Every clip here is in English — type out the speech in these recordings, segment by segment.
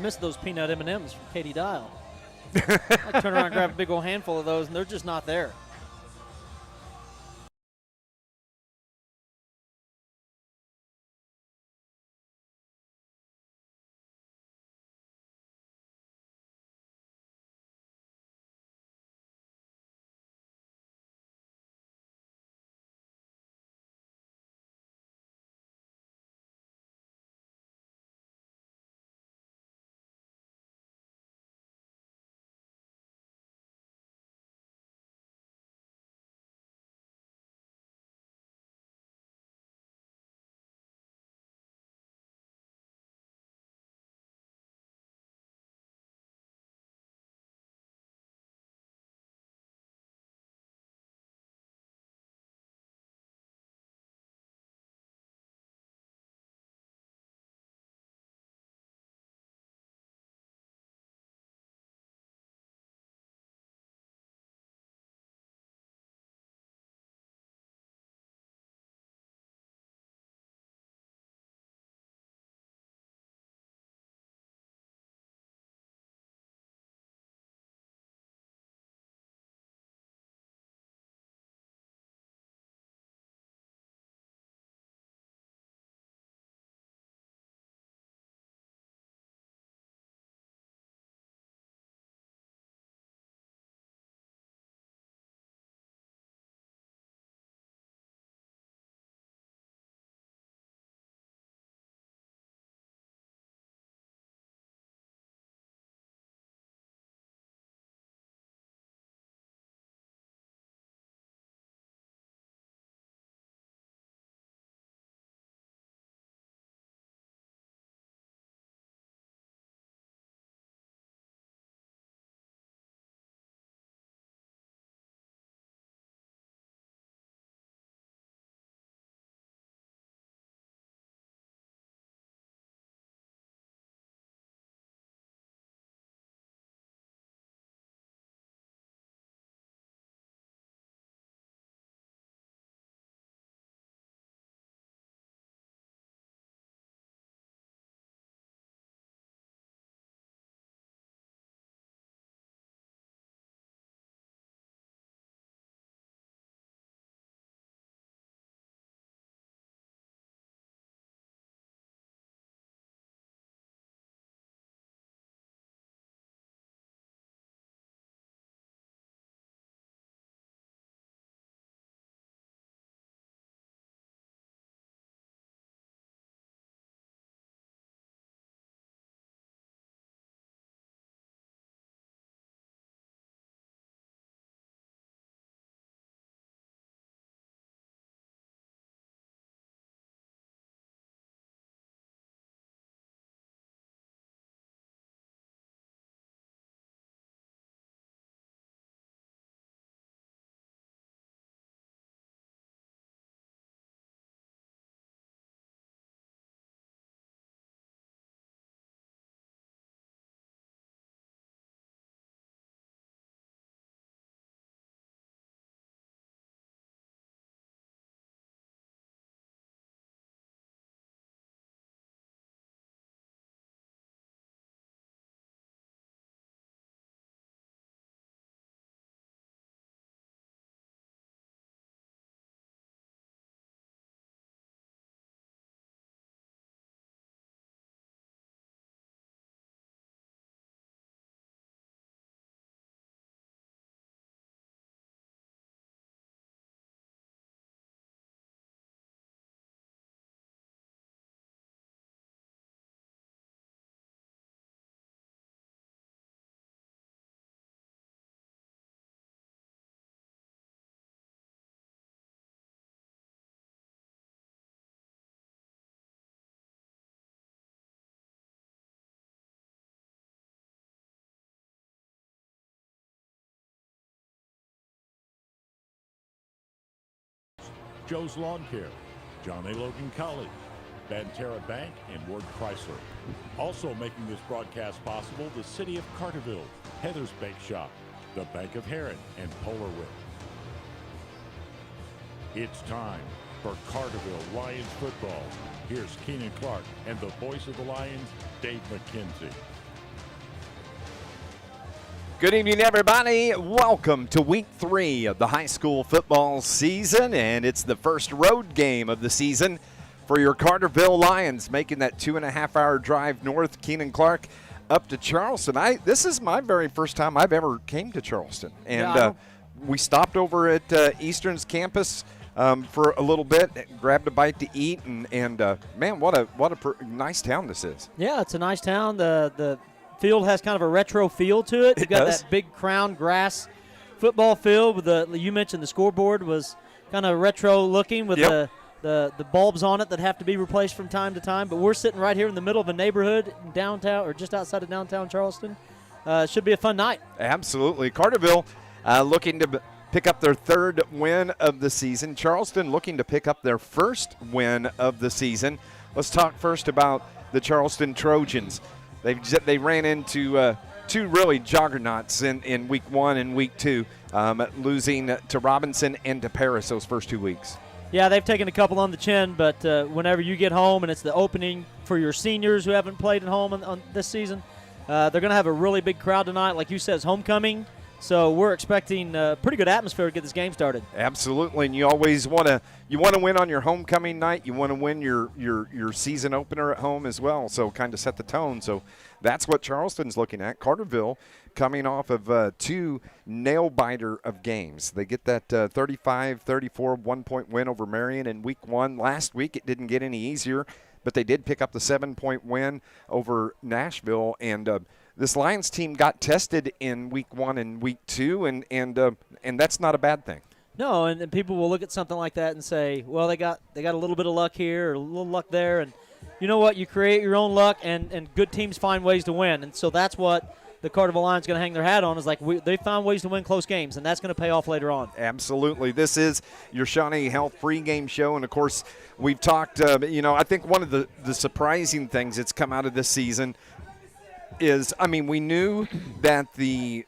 miss those peanut M&Ms from Katie Dial. I turn around and grab a big old handful of those, and they're just not there. Joe's Lawn Care, John A. Logan College, Banterra Bank, and Ward Chrysler. Also making this broadcast possible, the City of Carterville, Heather's Bake Shop, the Bank of Heron, and Polar Whip. It's time for Carterville Lions football. Here's Keenan Clark and the voice of the Lions, Dave McKenzie. Good evening, everybody. Welcome to week 3 of the high school football season, and it's the first road game of the season for your Carterville Lions, making that 2.5-hour drive north, Keenan Clark, up to Charleston. This is my very first time I've ever came to Charleston, and we stopped over at Eastern's campus for a little bit, grabbed a bite to eat, and man, what a nice town this is. Yeah, it's a nice town. The field has kind of a retro feel to it. You've got that big crown grass football field with you mentioned the scoreboard was kind of retro looking with the bulbs on it that have to be replaced from time to time. But we're sitting right here in the middle of a neighborhood downtown or just outside of downtown Charleston. Should be a fun night. Absolutely. Carterville looking to pick up their 3rd win of the season. Charleston looking to pick up their 1st win of the season. Let's talk first about the Charleston Trojans. They ran into 2 really juggernauts in week 1 and week 2, losing to Robinson and to Paris those first 2 weeks. Yeah, they've taken a couple on the chin, but whenever you get home and it's the opening for your seniors who haven't played at home on this season, they're going to have a really big crowd tonight. Like you said, it's homecoming. So we're expecting a pretty good atmosphere to get this game started. Absolutely, and you always want to win on your homecoming night. You want to win your season opener at home as well. So kind of set the tone. So that's what Charleston's looking at. Carterville coming off of 2 nail-biter of games. They get that 35-34 1-point win over Marion in week 1. Last week it didn't get any easier, but they did pick up the 7-point win over Nashville, and this Lions team got tested in week 1 and week 2, and that's not a bad thing. No, and people will look at something like that and say, well, they got a little bit of luck here or a little luck there, and you know what? You create your own luck, and good teams find ways to win, and so that's what the Carterville Lions going to hang their hat on is like they found ways to win close games, and that's going to pay off later on. Absolutely. This is your Shawnee Health pregame show, and, of course, we've talked, I think one of the surprising things that's come out of this season is, we knew that the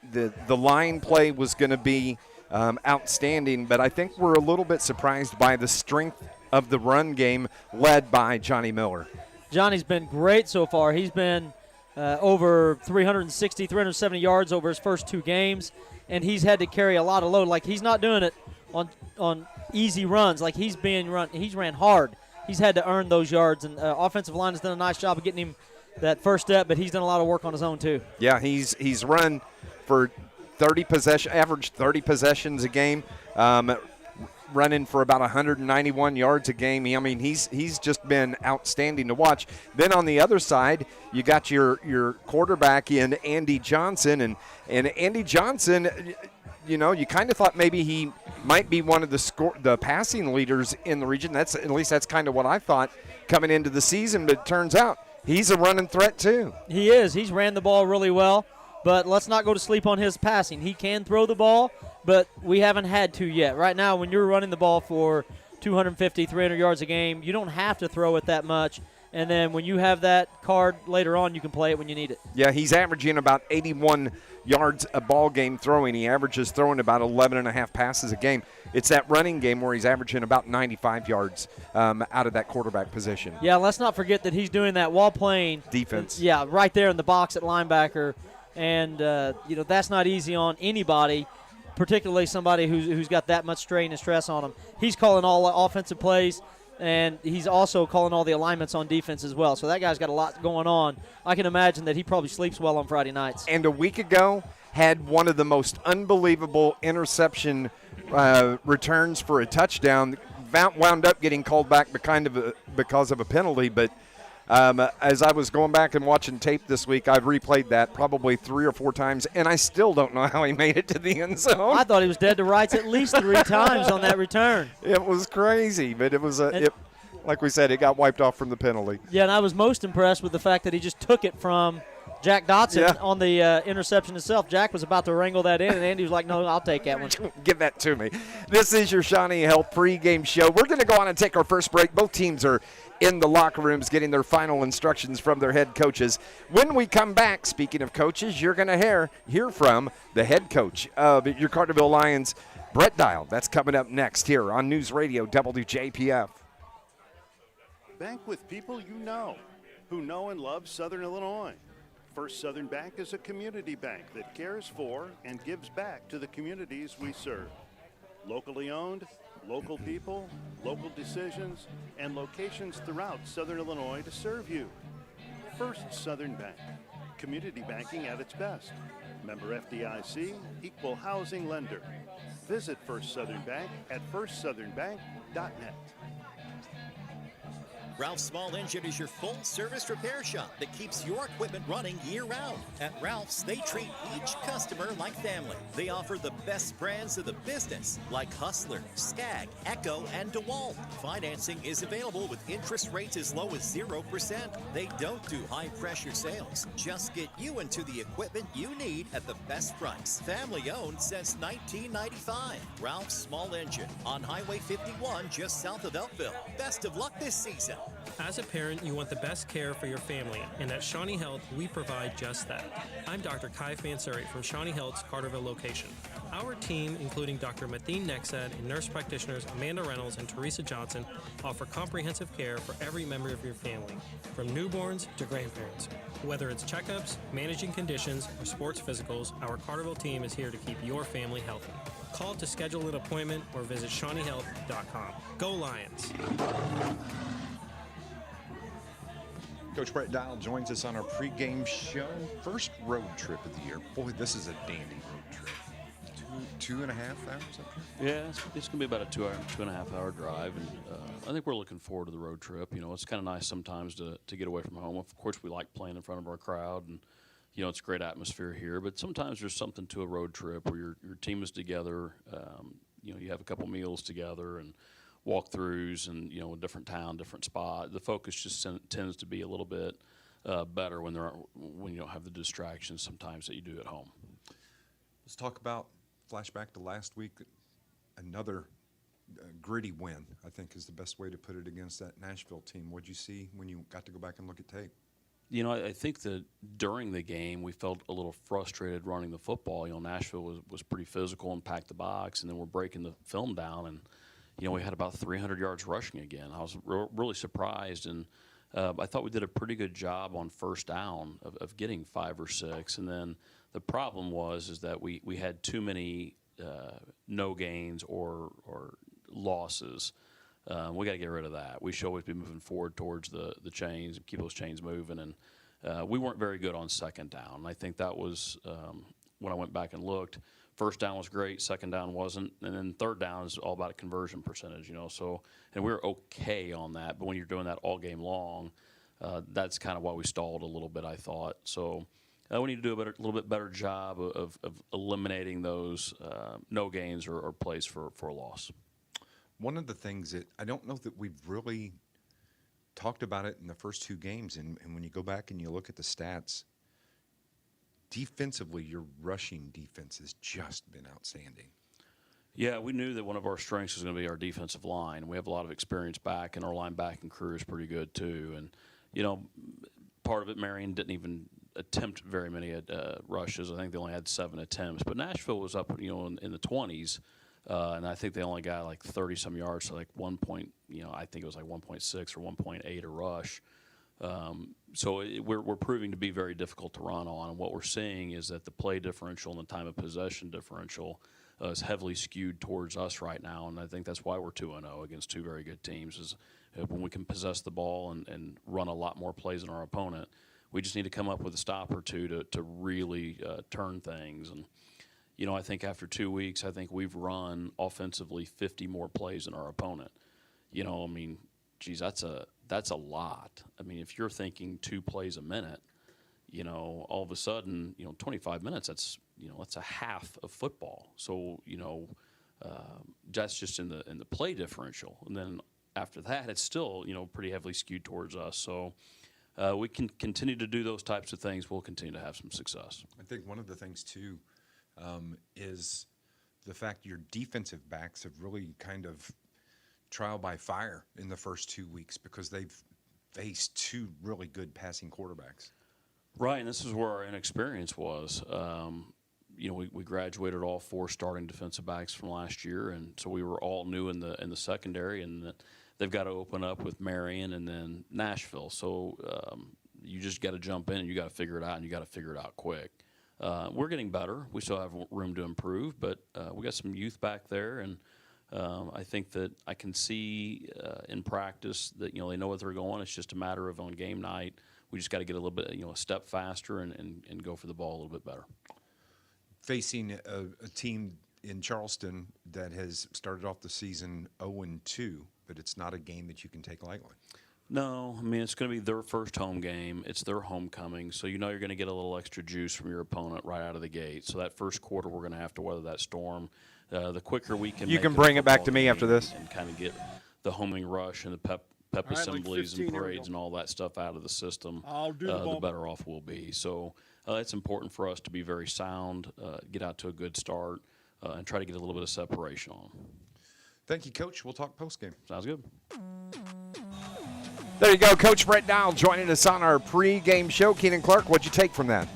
line play was going to be outstanding, but I think we're a little bit surprised by the strength of the run game led by Johnny Miller. Johnny's been great so far. He's been over 360, 370 yards over his first 2 games, and he's had to carry a lot of load. Like, he's not doing it on easy runs. Like, he's ran hard. He's had to earn those yards, and offensive line has done a nice job of getting him that first step, but he's done a lot of work on his own too. Yeah, he's run for average 30 possessions a game, running for about 191 yards a game. He's just been outstanding to watch. Then on the other side, you got your quarterback in Andy Johnson, and Andy Johnson, you kind of thought maybe he might be one of the passing leaders in the region. That's kind of what I thought coming into the season, but it turns out he's a running threat too. He is. He's ran the ball really well, but let's not go to sleep on his passing. He can throw the ball, but we haven't had to yet. Right now, when you're running the ball for 250, 300 yards a game, you don't have to throw it that much. And then when you have that card later on, you can play it when you need it. Yeah, he's averaging about 81 yards a ball game throwing. He averages throwing about 11.5 passes a game. It's that running game where he's averaging about 95 yards out of that quarterback position. Yeah, let's not forget that he's doing that while playing defense. Yeah, right there in the box at linebacker. And, that's not easy on anybody, particularly somebody who's got that much strain and stress on him. He's calling all the offensive plays, and he's also calling all the alignments on defense as well. So that guy's got a lot going on. I can imagine that he probably sleeps well on Friday nights. And a week ago had one of the most unbelievable interception returns for a touchdown. Wound up getting called back because of a penalty, but as I was going back and watching tape this week, I've replayed that probably 3 or 4 times, and I still don't know how he made it to the end zone. I thought he was dead to rights at least 3 times on that return. It was crazy, but it was like we said, it got wiped off from the penalty. Yeah, and I was most impressed with the fact that he just took it from Jack Dotson on the interception itself. Jack was about to wrangle that in, and Andy was like, no, I'll take that one. Give that to me. This is your Shawnee Health pregame show. We're going to go on and take our first break. Both teams are in the locker rooms getting their final instructions from their head coaches. When we come back, speaking of coaches, you're going to hear from the head coach of your Carterville Lions, Brett Diel. That's coming up next here on News Radio WJPF. Bank with people you know, who know and love Southern Illinois. First Southern Bank is a community bank that cares for and gives back to the communities we serve. Locally owned, local people, local decisions, and locations throughout Southern Illinois to serve you. First Southern Bank, community banking at its best. Member FDIC, equal housing lender. Visit First Southern Bank at firstsouthernbank.net. Ralph's Small Engine is your full-service repair shop that keeps your equipment running year-round. At Ralph's, they treat each customer like family. They offer the best brands of the business, like Hustler, Skag, Echo, and DeWalt. Financing is available with interest rates as low as 0%. They don't do high-pressure sales. Just get you into the equipment you need at the best price. Family-owned since 1995. Ralph's Small Engine on Highway 51 just south of Elkville. Best of luck this season. As a parent, you want the best care for your family, and at Shawnee Health, we provide just that. I'm Dr. Kai Fansuri from Shawnee Health's Carterville location. Our team, including Dr. Mathine Nexad and nurse practitioners Amanda Reynolds and Teresa Johnson, offer comprehensive care for every member of your family, from newborns to grandparents. Whether it's checkups, managing conditions, or sports physicals, our Carterville team is here to keep your family healthy. Call to schedule an appointment or visit ShawneeHealth.com. Go Lions! Coach Brett Diel joins us on our pregame show. First road trip of the year. Boy, this is a dandy road trip. Two and a half hours up here? Yeah, it's going to be about a 2.5 hour drive, and I think we're looking forward to the road trip. You know, it's kind of nice sometimes to get away from home. Of course, we like playing in front of our crowd, and, you know, it's a great atmosphere here. But sometimes there's something to a road trip where your team is together. You know, you have a couple meals together and walkthroughs, and, you know, a different town, different spot. The focus just tends to be a little bit better when you don't have the distractions sometimes that you do at home. Let's talk about flashback to last week. Another gritty win, I think, is the best way to put it, against that Nashville team. What'd you see when you got to go back and look at tape? You know, I think that during the game we felt a little frustrated running the football. You know, Nashville was pretty physical and packed the box, and then we're breaking the film down, and, you know, we had about 300 yards rushing again. I was really surprised, and I thought we did a pretty good job on first down of getting 5 or 6. And then the problem is that we had too many no gains or losses. We got to get rid of that. We should always be moving forward towards the chains and keep those chains moving. And we weren't very good on second down. And I think that was when I went back and looked. First down was great, second down wasn't, and then third down is all about conversion percentage, you know. So, and we were okay on that, but when you're doing that all game long, that's kind of why we stalled a little bit, I thought. So we need to do a little bit better job of eliminating those no gains or plays for a loss. One of the things that I don't know that we've really talked about it in the first 2 games, and when you go back and you look at the stats, defensively, your rushing defense has just been outstanding. Yeah, we knew that one of our strengths was going to be our defensive line. We have a lot of experience back, and our linebacking crew is pretty good too. And, you know, part of it, Marion didn't even attempt very many rushes. I think they only had 7 attempts. But Nashville was up, you know, in the 20s, and I think they only got like 30-some yards, so like I think it was like 1.6 or 1.8 a rush. So we're proving to be very difficult to run on, and what we're seeing is that the play differential and the time of possession differential is heavily skewed towards us right now, and I think that's why we're 2-0 against 2 very good teams. Is when we can possess the ball and run a lot more plays than our opponent, we just need to come up with a stop or two to really turn things. And, you know, I think after 2 weeks, I think we've run offensively 50 more plays than our opponent. You know, I mean, geez, that's a lot. I mean, if you're thinking 2 plays a minute, you know, all of a sudden, you know, 25 minutes, that's a half of football. So, you know, that's just in the play differential. And then after that, it's still, you know, pretty heavily skewed towards us. So we can continue to do those types of things. We'll continue to have some success. I think one of the things, too, is the fact your defensive backs have really kind of trial by fire in the first 2 weeks because they've faced 2 really good passing quarterbacks. Right, and this is where our inexperience was. You know, we graduated all 4 starting defensive backs from last year, and so we were all new in the secondary, and they've got to open up with Marion and then Nashville. So you just got to jump in and you got to figure it out, and you got to figure it out quick. We're getting better. We still have room to improve, but we got some youth back there, and I think that I can see in practice that, they know what they're going. It's just a matter of on game night, we just got to get a little bit, a step faster and go for the ball a little bit better. Facing a team in Charleston that has started off the season 0-2, but it's not a game that you can take lightly. No, I mean, it's going to be their first home game. It's their homecoming, so you're going to get a little extra juice from your opponent right out of the gate. So that first quarter, we're going to have to weather that storm. The quicker we can, you can bring it back to me after this, and kind of get the homing rush and the pep assemblies and parades and all that stuff out of the system. The better off we'll be. So it's important for us to be very sound, get out to a good start, and try to get a little bit of separation on. Thank you, Coach. We'll talk postgame. Sounds good. There you go, Coach Brett Diel joining us on our pregame show. Keenan Clark, what'd you take from that?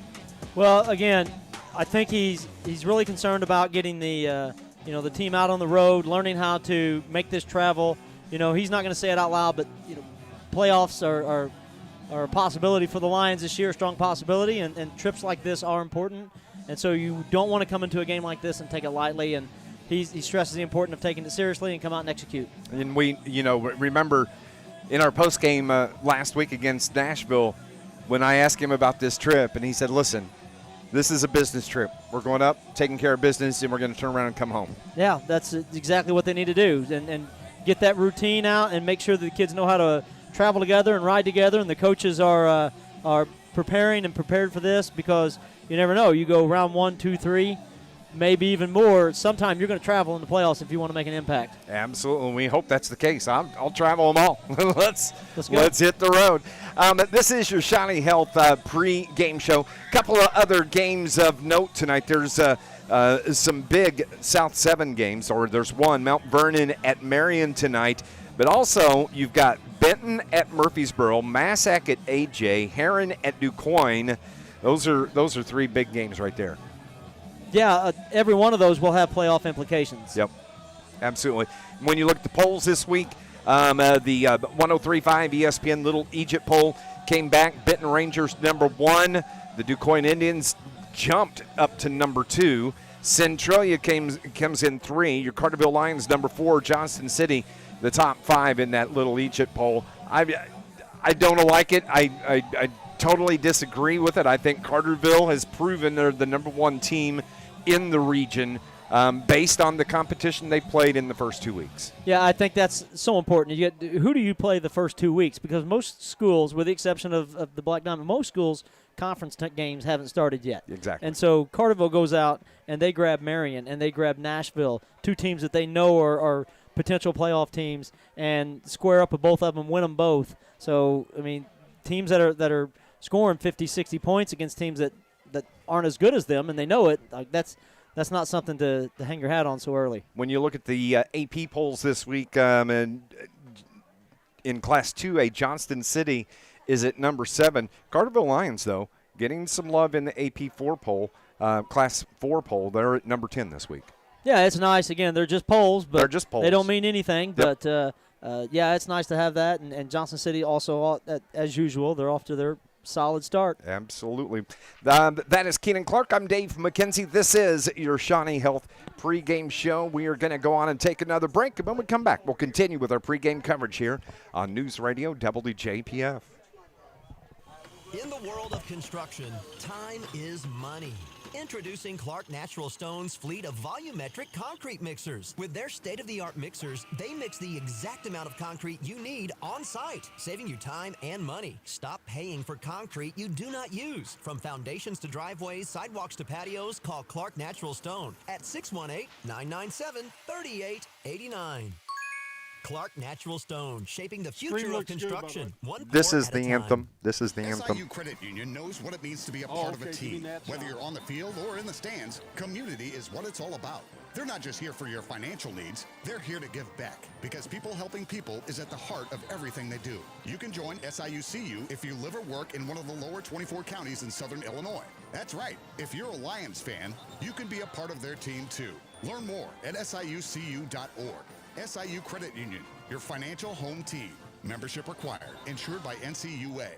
Well, again, I think he's really concerned about getting the the team out on the road, learning how to make this travel. He's not going to say it out loud, but playoffs are a possibility for the Lions this year, a strong possibility, and trips like this are important. And so you don't want to come into a game like this and take it lightly. And he stresses the importance of taking it seriously and come out and execute. And we, remember in our postgame last week against Nashville, when I asked him about this trip, and he said, listen, this is a business trip. We're going up, taking care of business, and we're going to turn around and come home. Yeah, that's exactly what they need to do, and get that routine out and make sure that the kids know how to travel together and ride together, and the coaches are preparing and prepared for this, because you never know. You go round 1, 2, 3, maybe even more. Sometime you're going to travel in the playoffs if you want to make an impact. Absolutely. We hope that's the case. I'll travel them all. Let's hit the road. This is your Shawnee Health pre-game show. A couple of other games of note tonight. There's some big South 7 games, or there's one, Mount Vernon at Marion tonight. But also you've got Benton at Murfreesboro, Massac at AJ, Heron at DuQuoin. Those are three big games right there. Yeah, every one of those will have playoff implications. Yep, absolutely. When you look at the polls this week, the 103.5 ESPN Little Egypt poll came back. Benton Rangers #1. The DuQuoin Indians jumped up to #2. Centralia comes in 3. Your Carterville Lions #4. Johnston City, the top 5 in that Little Egypt poll. I don't like it. I totally disagree with it. I think Carterville has proven they're the #1 team in the region based on the competition they played in the first 2 weeks. Yeah, I think that's so important. Who do you play the first 2 weeks? Because most schools, with the exception of the Black Diamond, most schools' conference games haven't started yet. Exactly. And so Carterville goes out and they grab Marion and they grab Nashville, two teams that they know are potential playoff teams, and square up with both of them, win them both. So, I mean, teams that are scoring 50, 60 points against teams that aren't as good as them, and they know it, like that's not something to hang your hat on so early. When you look at the AP polls this week, and in Class 2A, Johnston City is at #7. Carterville Lions, though, getting some love in the AP 4 poll, Class 4 poll. They're at #10 this week. Yeah, it's nice. Again, they're just polls, but they're just polls. They don't mean anything. Yep. But, yeah, it's nice to have that. And Johnston City also, as usual, they're off to their solid start. Absolutely. That is Keenan Clark. I'm Dave McKenzie. This is your Shawnee Health pregame show. We are going to go on and take another break. And when we come back, we'll continue with our pregame coverage here on News Radio WJPF. In the world of construction, time is money. Introducing Clark Natural Stone's fleet of volumetric concrete mixers. With their state-of-the-art mixers, they mix the exact amount of concrete you need on site, saving you time and money. Stop paying for concrete you do not use. From foundations to driveways, sidewalks to patios, call Clark Natural Stone at 618-997-3889. Clark Natural Stone, shaping the future of construction. This is the anthem. This is the anthem. SIU Credit Union knows what it means to be a part of a team. Whether you're on the field or in the stands, community is what it's all about. They're not just here for your financial needs, they're here to give back, because people helping people is at the heart of everything they do. You can join SIU-CU if you live or work in one of the lower 24 counties in southern Illinois. That's right. If you're a Lions fan, you can be a part of their team too. Learn more at SIUCU.org. SIU Credit Union, your financial home team. Membership required. Insured by NCUA.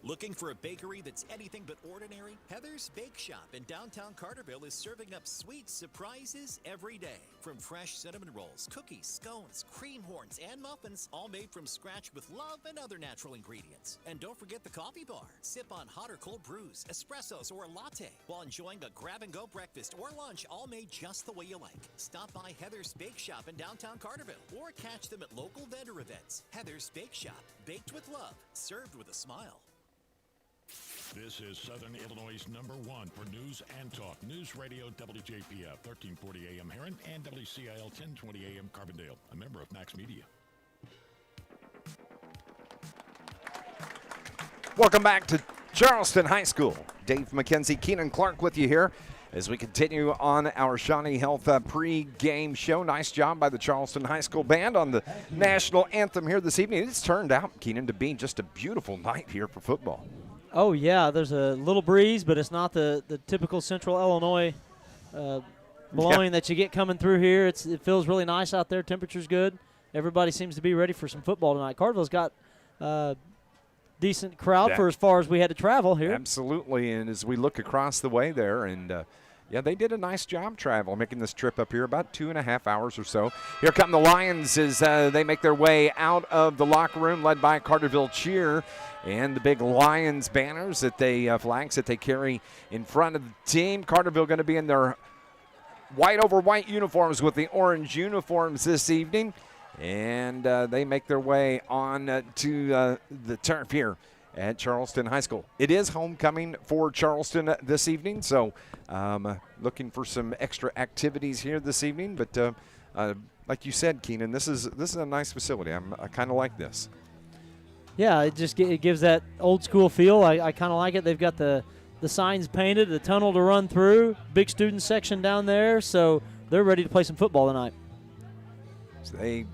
Looking for a bakery that's anything but ordinary? Heather's Bake Shop in downtown Carterville is serving up sweet surprises every day. From fresh cinnamon rolls, cookies, scones, cream horns, and muffins, all made from scratch with love and other natural ingredients. And don't forget the coffee bar. Sip on hot or cold brews, espressos, or a latte while enjoying a grab-and-go breakfast or lunch, all made just the way you like. Stop by Heather's Bake Shop in downtown Carterville or catch them at local vendor events. Heather's Bake Shop, baked with love, served with a smile. This is Southern Illinois' #1 for news and talk. News Radio WJPF, 1340 AM Heron and WCIL 1020 AM Carbondale, a member of Max Media. Welcome back to Charleston High School. Dave McKenzie, Keenan Clark with you here as we continue on our Shawnee Health pre-game show. Nice job by the Charleston High School band on the national anthem here this evening. It's turned out, Keenan, to be just a beautiful night here for football. Oh, yeah, there's a little breeze, but it's not the typical Central Illinois blowing that you get coming through here. It feels really nice out there. Temperature's good. Everybody seems to be ready for some football tonight. Carterville's got a decent crowd for as far as we had to travel here. Absolutely, and as we look across the way there, and yeah, they did a nice job making this trip up here, about 2.5 hours or so. Here come the Lions as they make their way out of the locker room, led by Carterville Cheer. And the big Lions banners flags that they carry in front of the team. Carterville going to be in their white over white uniforms with the orange uniforms this evening. And they make their way on to the turf here at Charleston High School. It is homecoming for Charleston this evening, so looking for some extra activities here this evening. But like you said, Keenan, this is a nice facility. I kind of like this. Yeah, it gives that old school feel. I kind of like it. They've got the signs painted, the tunnel to run through, big student section down there, so they're ready to play some football tonight. So they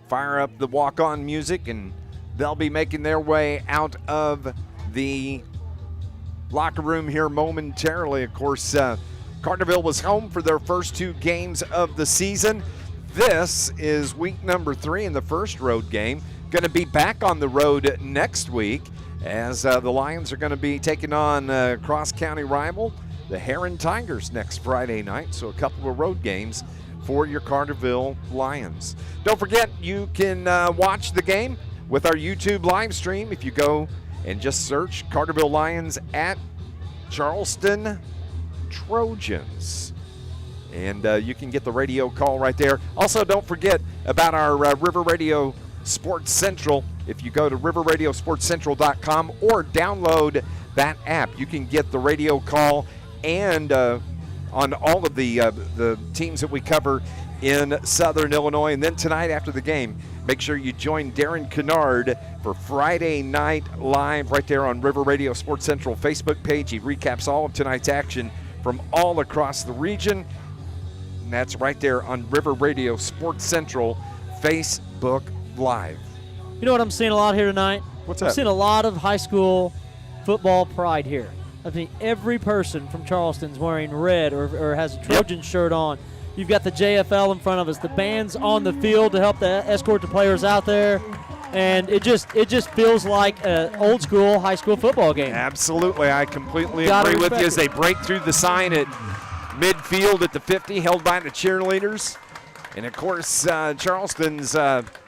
fire up the walk-on music, and they'll be making their way out of the locker room here momentarily. Of course, Carterville was home for their first 2 games of the season. This is week number 3 in the first road game. Going to be back on the road next week as the Lions are going to be taking on cross-county rival, the Heron Tigers, next Friday night. So a couple of road games for your Carterville Lions. Don't forget, you can watch the game with our YouTube live stream if you go and just search Carterville Lions at Charleston Trojans. And you can get the radio call right there. Also, don't forget about our River Radio Sports Central. If you go to riverradiosportscentral.com or download that app, you can get the radio call and on all of the teams that we cover in Southern Illinois. And then tonight after the game, make sure you join Darren Kennard for Friday Night Live right there on River Radio Sports Central Facebook page. He recaps all of tonight's action from all across the region. And that's right there on River Radio Sports Central Facebook Live. You know what I'm seeing a lot here tonight? What's that? I'm seeing a lot of high school football pride here. I mean, every person from Charleston's wearing red or has a Trojan shirt on. You've got the JFL in front of us. The band's on the field to help escort the players out there. And it just feels like an old school high school football game. Absolutely. I completely agree with you as they break through the sign at midfield at the 50, held by the cheerleaders. And, of course, Charleston's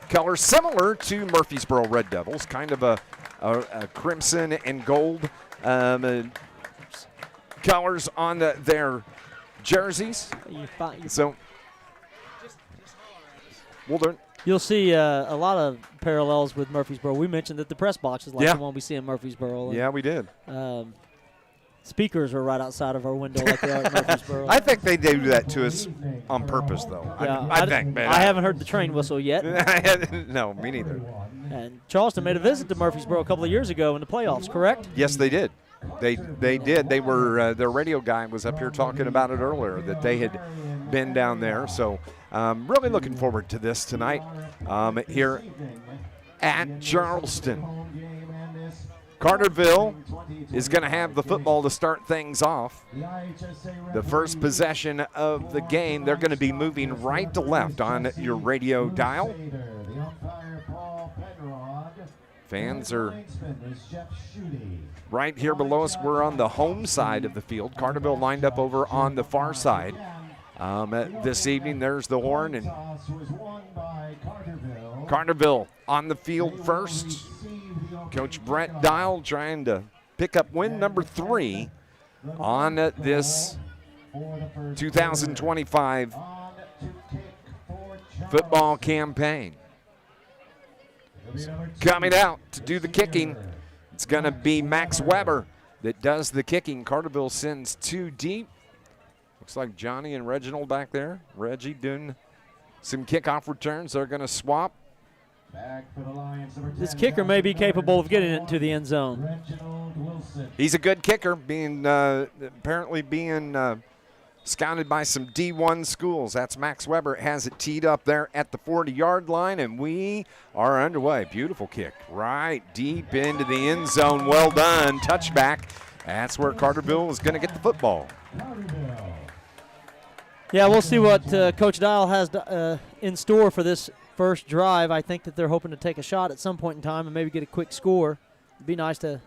colors similar to Murfreesboro Red Devils, kind of a crimson and gold colors on their jerseys. So you'll see a lot of parallels with Murfreesboro. We mentioned that the press box is like the one we see in Murfreesboro. Yeah, we did. Speakers are right outside of our window like they are at Murfreesboro. I think they do that to us on purpose, though. Yeah, I think, man. I haven't heard the train whistle yet. No, me neither. And Charleston made a visit to Murfreesboro a couple of years ago in the playoffs, correct? Yes, they did. They did. They were their radio guy was up here talking about it earlier that they had been down there. So really looking forward to this tonight here at Charleston. Carterville is going to have the football to start things off. The first possession of the game, they're going to be moving right to left on your radio dial. Fans are right here below us. We're on the home side of the field. Carterville lined up over on the far side. This evening, there's the horn, and Carterville on the field first. Coach Brett Diel trying to pick up win number 3 on this 2025 football campaign. Coming out to do the kicking, it's going to be Max Weber that does the kicking. Carterville sends 2 deep. Looks like Johnny and Reginald back there. Reggie doing some kickoff returns. They're going to swap. This kicker may be capable of getting it into the end zone. He's a good kicker, apparently being scouted by some D1 schools. That's Max Weber. Has it teed up there at the 40-yard line, and we are underway. Beautiful kick right deep into the end zone. Well done. Touchback. That's where Carterville is going to get the football. Yeah, we'll see what Coach Diel has in store for this first drive. I think that they're hoping to take a shot at some point in time and maybe get a quick score. It'd be nice to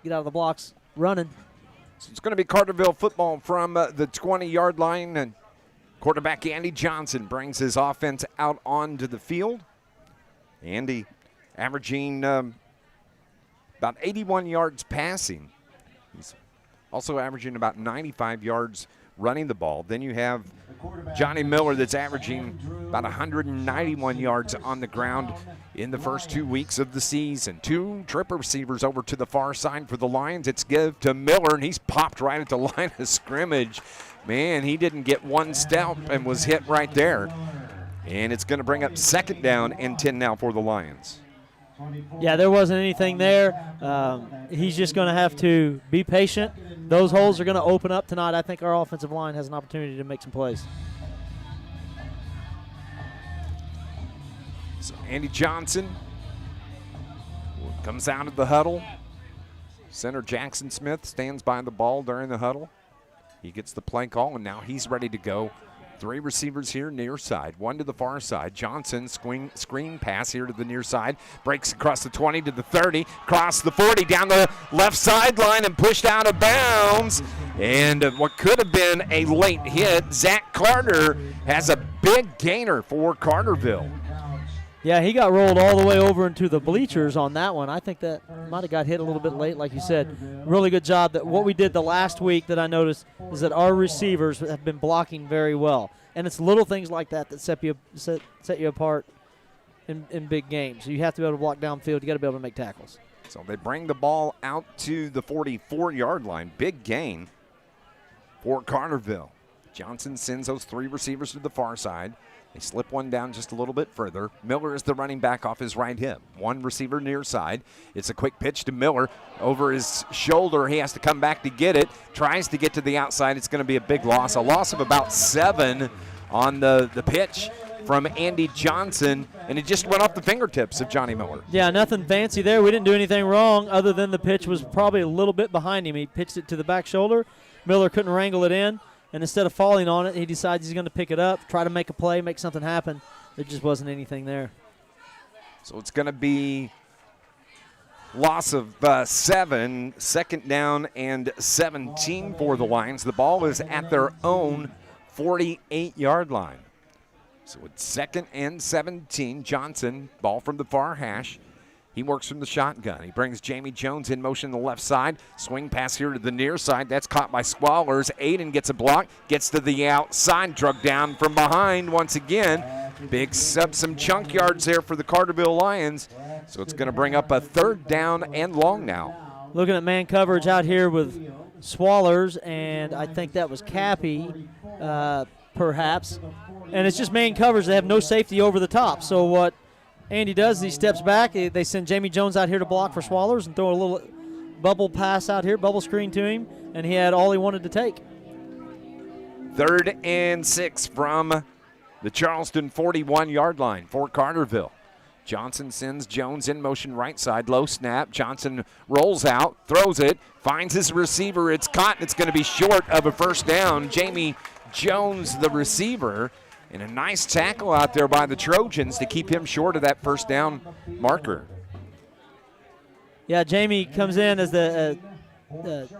get out of the blocks running. So it's going to be Carterville football from the 20-yard line, and quarterback Andy Johnson brings his offense out onto the field. Andy averaging about 81 yards passing. He's also averaging about 95 yards running the ball. Then you have Johnny Miller that's averaging about 191 yards on the ground in the first 2 weeks of the season. 2 trip receivers over to the far side for the Lions. It's give to Miller, and he's popped right at the line of scrimmage. Man, he didn't get one step and was hit right there. And it's going to bring up 2nd down and 10 now for the Lions. Yeah, there wasn't anything there. He's just going to have to be patient. Those holes are going to open up tonight. I think our offensive line has an opportunity to make some plays. So Andy Johnson comes out of the huddle. Center Jackson Smith stands by the ball during the huddle. He gets the play call, and now he's ready to go. 3 receivers here near side, 1 to the far side. Johnson screen pass here to the near side. Breaks across the 20 to the 30, across the 40, down the left sideline and pushed out of bounds. And what could have been a late hit, Zach Carter has a big gainer for Carterville. Yeah, he got rolled all the way over into the bleachers on that one. I think that might have got hit a little bit late, like you said. Really good job. That what we did the last week that I noticed is that our receivers have been blocking very well. And it's little things like that that set you apart in big games. You have to be able to block downfield. You got to be able to make tackles. So they bring the ball out to the 44-yard line. Big gain for Carterville. Johnson sends those 3 receivers to the far side. They slip one down just a little bit further. Miller is the running back off his right hip. 1 receiver near side. It's a quick pitch to Miller over his shoulder. He has to come back to get it. Tries to get to the outside. It's going to be a big loss. A loss of about 7 on the pitch from Andy Johnson, and it just went off the fingertips of Johnny Miller. Yeah, nothing fancy there. We didn't do anything wrong other than the pitch was probably a little bit behind him. He pitched it to the back shoulder. Miller couldn't wrangle it in. And instead of falling on it, he decides he's going to pick it up, try to make a play, make something happen. There just wasn't anything there. So it's going to be loss of 7, 2nd down and 17 for the Lions. The ball is at their own 48-yard line. So it's 2nd and 17. Johnson, ball from the far hash. He works from the shotgun. He brings Jamie Jones in motion to the left side. Swing pass here to the near side. That's caught by Squallers. Aiden gets a block. Gets to the outside. Drug down from behind once again. Picks up some chunk yards there for the Carterville Lions. So it's going to bring up a 3rd down and long now. Looking at man coverage out here with Swallers, and I think that was Cappy, perhaps. And it's just man coverage. They have no safety over the top. So what Andy does, he steps back. They send Jamie Jones out here to block for Swallers and throw a little bubble pass out here, bubble screen to him, and he had all he wanted to take. 3rd and 6 from the Charleston 41-yard line for Carterville. Johnson sends Jones in motion right side, low snap. Johnson rolls out, throws it, finds his receiver. It's caught, and it's going to be short of a 1st down. Jamie Jones, the receiver, and a nice tackle out there by the Trojans to keep him short of that 1st down marker. Yeah, Jamie comes in as the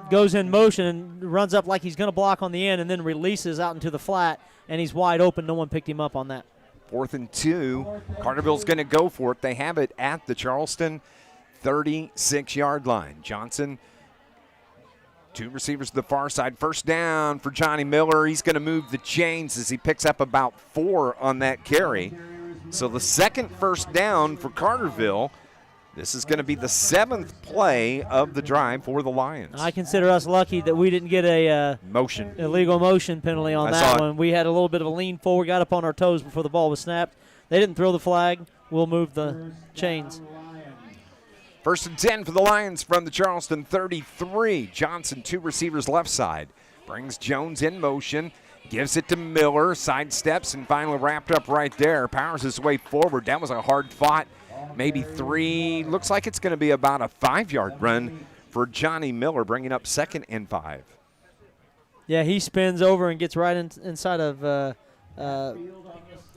goes in motion and runs up like he's going to block on the end and then releases out into the flat, and he's wide open. No one picked him up on that. 4th and 2. Carterville's going to go for it. They have it at the Charleston 36-yard line. Johnson, 2 receivers to the far side. First down for Johnny Miller. He's going to move the chains as he picks up about 4 on that carry. So the second first down for Carterville. This is going to be the 7th play of the drive for the Lions. I consider us lucky that we didn't get a illegal motion penalty on that one. We had a little bit of a lean forward, got up on our toes before the ball was snapped. They didn't throw the flag. We'll move the chains. 1st and 10 for the Lions from the Charleston 33. Johnson, 2 receivers left side. Brings Jones in motion. Gives it to Miller. Sidesteps and finally wrapped up right there. Powers his way forward. That was a hard fought. Maybe 3. Looks like it's going to be about a 5-yard run for Johnny Miller, bringing up 2nd and 5. Yeah, he spins over and gets right inside of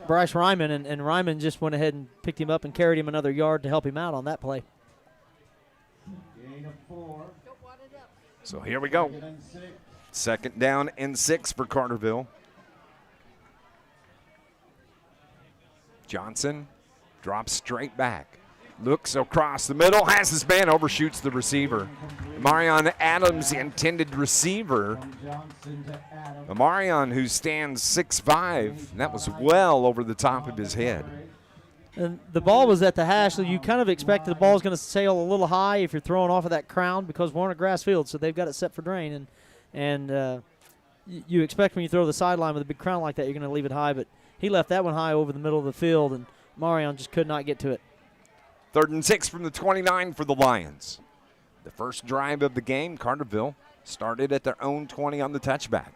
Bryce Ryman, and Ryman just went ahead and picked him up and carried him another yard to help him out on that play. So here we go. 2nd down and 6 for Carterville. Johnson drops straight back. Looks across the middle, has his man, overshoots the receiver. Marion Adams, the intended receiver. Marion, who stands 6'5", that was well over the top of his head. And the ball was at the hash, so you kind of expected the ball was going to sail a little high if you're throwing off of that crown, because we're on a grass field, so they've got it set for drain. And you expect when you throw the sideline with a big crown like that, you're going to leave it high, but he left that one high over the middle of the field, and Marion just could not get to it. 3rd and 6 from the 29 for the Lions. The first drive of the game, Carterville started at their own 20 on the touchback.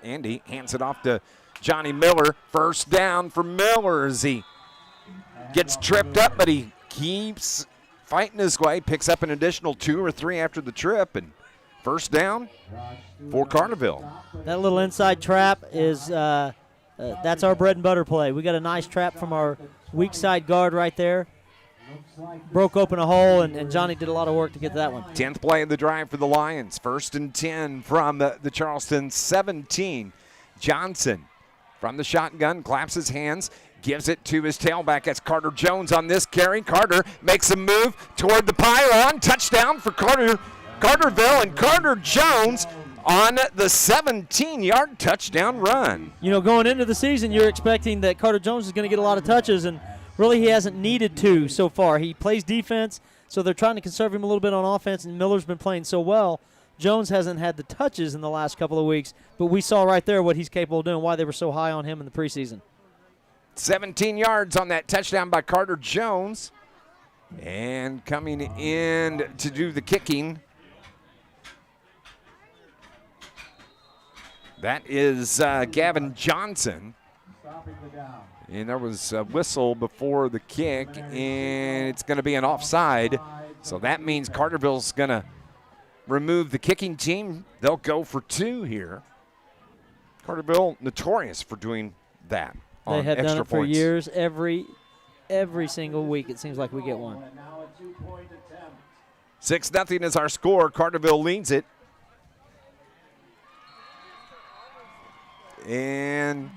Andy hands it off to Johnny Miller. First down for Miller as he gets tripped up, but he keeps fighting his way, picks up an additional 2 or 3 after the trip, and first down for Carterville. That little inside trap is that's our bread and butter play. We got a nice trap from our weak side guard right there. Broke open a hole, and Johnny did a lot of work to get to that one. 10th play of the drive for the Lions. 1st and 10 from the Charleston 17. Johnson from the shotgun, claps his hands, gives it to his tailback. That's Carter Jones on this carry. Carter makes a move toward the pylon. Touchdown for Carterville, and Carter Jones on the 17-yard touchdown run. You know, going into the season, you're expecting that Carter Jones is going to get a lot of touches, and really he hasn't needed to so far. He plays defense, so they're trying to conserve him a little bit on offense, and Miller's been playing so well. Jones hasn't had the touches in the last couple of weeks, but we saw right there what he's capable of doing, why they were so high on him in the preseason. 17 yards on that touchdown by Carter Jones. And coming in to do the kicking, that is Gavin Johnson. And there was a whistle before the kick, and it's going to be an offside. So that means Carterville's going to remove the kicking team. They'll go for 2 here. Carterville notorious for doing that. They have done it for points. years. Every single week it seems like we get one. 6-0 is our score. Carterville leads it. And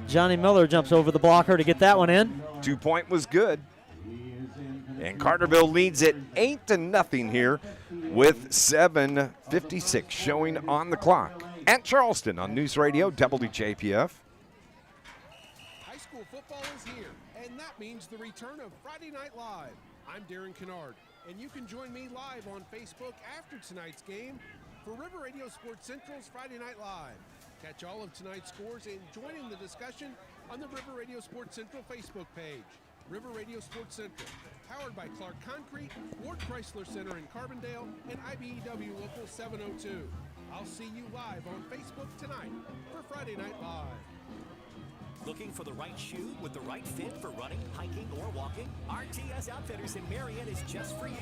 Johnny Miller jumps over the blocker to get that one in. 2-point was good. And Carterville leads it 8-0 here with 7:56 showing on the clock at Charleston on News Radio WJPF. High school football is here, and that means the return of Friday Night Live. I'm Darren Kennard, and you can join me live on Facebook after tonight's game for River Radio Sports Central's Friday Night Live. Catch all of tonight's scores and join in the discussion on the River Radio Sports Central Facebook page. River Radio Sports Central, powered by Clark Concrete, Ward Chrysler Center in Carbondale, and IBEW Local 702. I'll see you live on Facebook tonight for Friday Night Live. The Looking for the right shoe with the right fit for running, hiking, or walking? RTS Outfitters in Marion is just for you.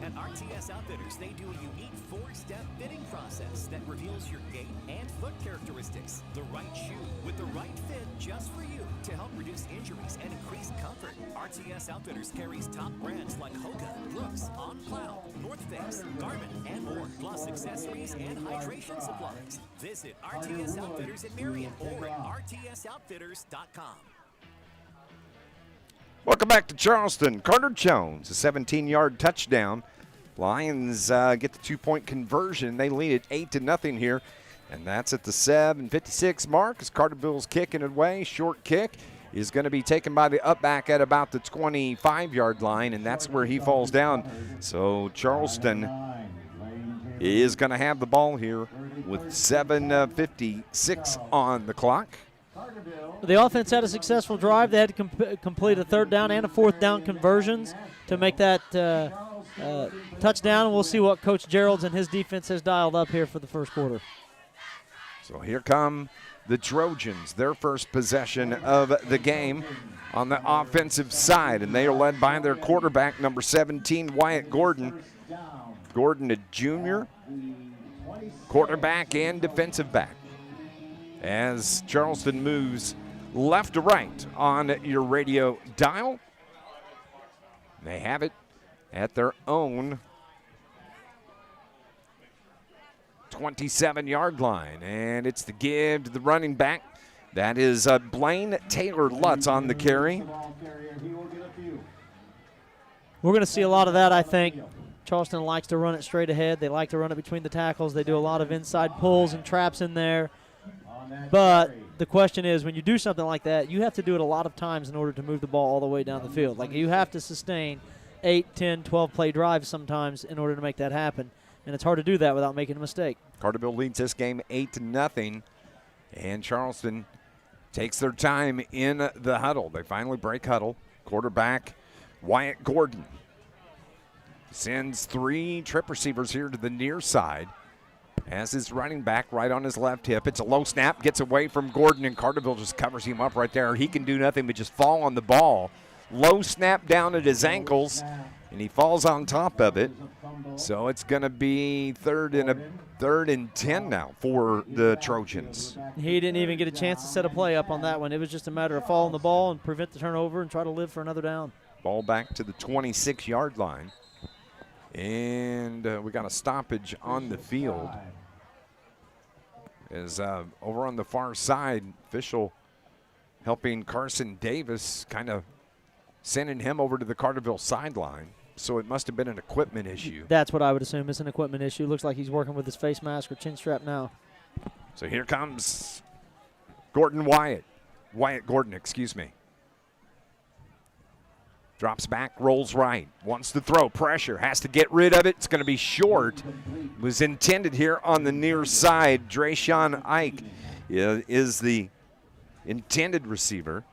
At RTS Outfitters, they do a unique 4-step fitting process that reveals your gait and foot characteristics. The right shoe with the right fit just for you to help reduce injuries and increase comfort. RTS Outfitters carries top brands like Hoka, Brooks, On Cloud, North Face, Garmin, and more, plus accessories and hydration supplies. Visit RTS Outfitters in Marion or at rtsoutfitters.com. Welcome back to Charleston. Carter Jones, a 17-yard touchdown. Lions get the 2-point conversion. They lead it 8-0 here. And that's at the 7:56 mark as Carterville's kicking it away. Short kick is going to be taken by the upback at about the 25-yard line, and that's where he falls down. So Charleston is going to have the ball here with 7:56 on the clock. The offense had a successful drive. They had to complete a 3rd down and a 4th down conversions to make that touchdown. We'll see what Coach Gerald's and his defense has dialed up here for the first quarter. So here come the Trojans, their first possession of the game on the offensive side, and they are led by their quarterback, number 17, Wyatt Gordon. Gordon, a junior, quarterback and defensive back. As Charleston moves left to right on your radio dial, they have it at their own 27-yard line, and it's the give to the running back. That is Blaine Taylor Lutz on the carry. We're going to see a lot of that, I think. Charleston likes to run it straight ahead. They like to run it between the tackles. They do a lot of inside pulls and traps in there. But the question is, when you do something like that, you have to do it a lot of times in order to move the ball all the way down the field. Like, you have to sustain 8, 10, 12-play drives sometimes in order to make that happen. And it's hard to do that without making a mistake. Carterville leads this game 8-0, and Charleston takes their time in the huddle. They finally break huddle. Quarterback Wyatt Gordon sends 3 trip receivers here to the near side. As his running back right on his left hip. It's a low snap, gets away from Gordon, and Carterville just covers him up right there. He can do nothing but just fall on the ball. Low snap down at his ankles, and he falls on top of it. So it's going to be third and 10 now for the Trojans. He didn't even get a chance to set a play up on that one. It was just a matter of following the ball and prevent the turnover and try to live for another down. Ball back to the 26-yard line. And we got a stoppage on the field. As over on the far side, official helping Carson Davis, kind of sending him over to the Carterville sideline. So it must have been an equipment issue. That's what I would assume. It's an equipment issue. Looks like he's working with his face mask or chin strap now. So here comes Wyatt Gordon, excuse me. Drops back, rolls right, wants to throw, pressure, has to get rid of it. It's going to be short. Was intended here on the near side. Drayshawn Ike is the intended receiver.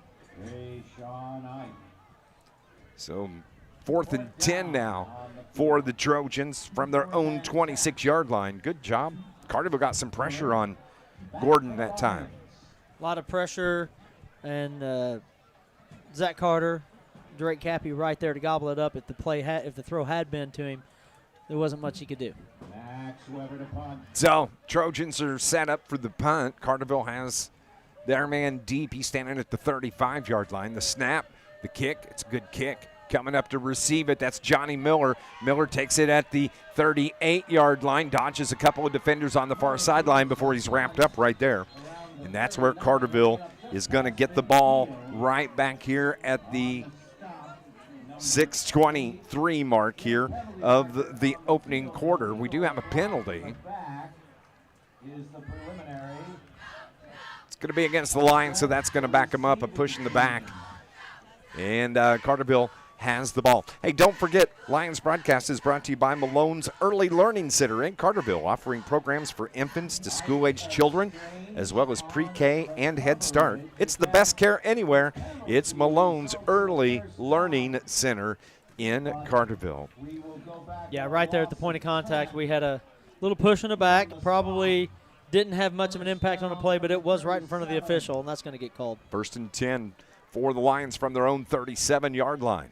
So 4th and 10 now for the Trojans from their own 26-yard line. Good job. Carterville got some pressure on Gordon that time. A lot of pressure, and Zach Carter, Drake Cappy right there to gobble it up. If the throw had been to him, there wasn't much he could do. So Trojans are set up for the punt. Carterville has their man deep. He's standing at the 35-yard line. The snap, the kick, it's a good kick. Coming up to receive it, that's Johnny Miller. Miller takes it at the 38-yard line, dodges a couple of defenders on the far sideline before he's wrapped up right there. And that's where Carterville is going to get the ball right back here at the 6:23 mark here of the opening quarter. We do have a penalty. It's going to be against the Lions, so that's going to back them up, a push in the back. And Carterville has the ball. Hey, don't forget, Lions broadcast is brought to you by Malone's Early Learning Center in Carterville, offering programs for infants to school-aged children, as well as pre-K and Head Start. It's the best care anywhere. It's Malone's Early Learning Center in Carterville. Yeah, right there at the point of contact, we had a little push in the back, probably didn't have much of an impact on the play, but it was right in front of the official, and that's going to get called. 1st and 10 for the Lions from their own 37-yard line.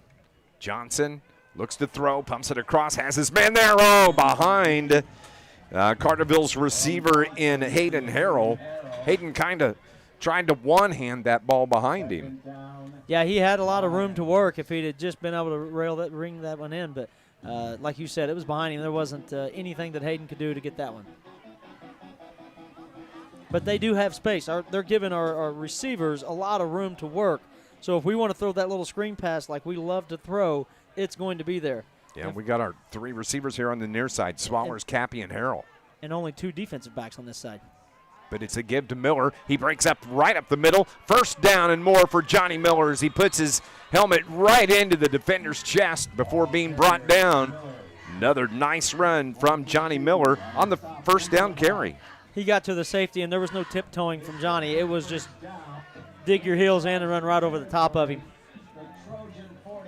Johnson looks to throw, pumps it across, has his man there. Oh, behind Carterville's receiver in Hayden Harrell. Hayden kind of trying to one-hand that ball behind him. Yeah, he had a lot of room to work if he'd had just been able to ring that one in. But like you said, it was behind him. There wasn't anything that Hayden could do to get that one. But they do have space. They're giving our receivers a lot of room to work. So if we want to throw that little screen pass like we love to throw, it's going to be there. Yeah, we got our 3 receivers here on the near side, Swallers, Cappy, and Harrell. And only 2 defensive backs on this side. But it's a give to Miller. He breaks up right up the middle. 1st down and more for Johnny Miller as he puts his helmet right into the defender's chest before being brought down. Another nice run from Johnny Miller on the 1st down carry. He got to the safety, and there was no tiptoeing from Johnny. It was just dig your heels in and run right over the top of him.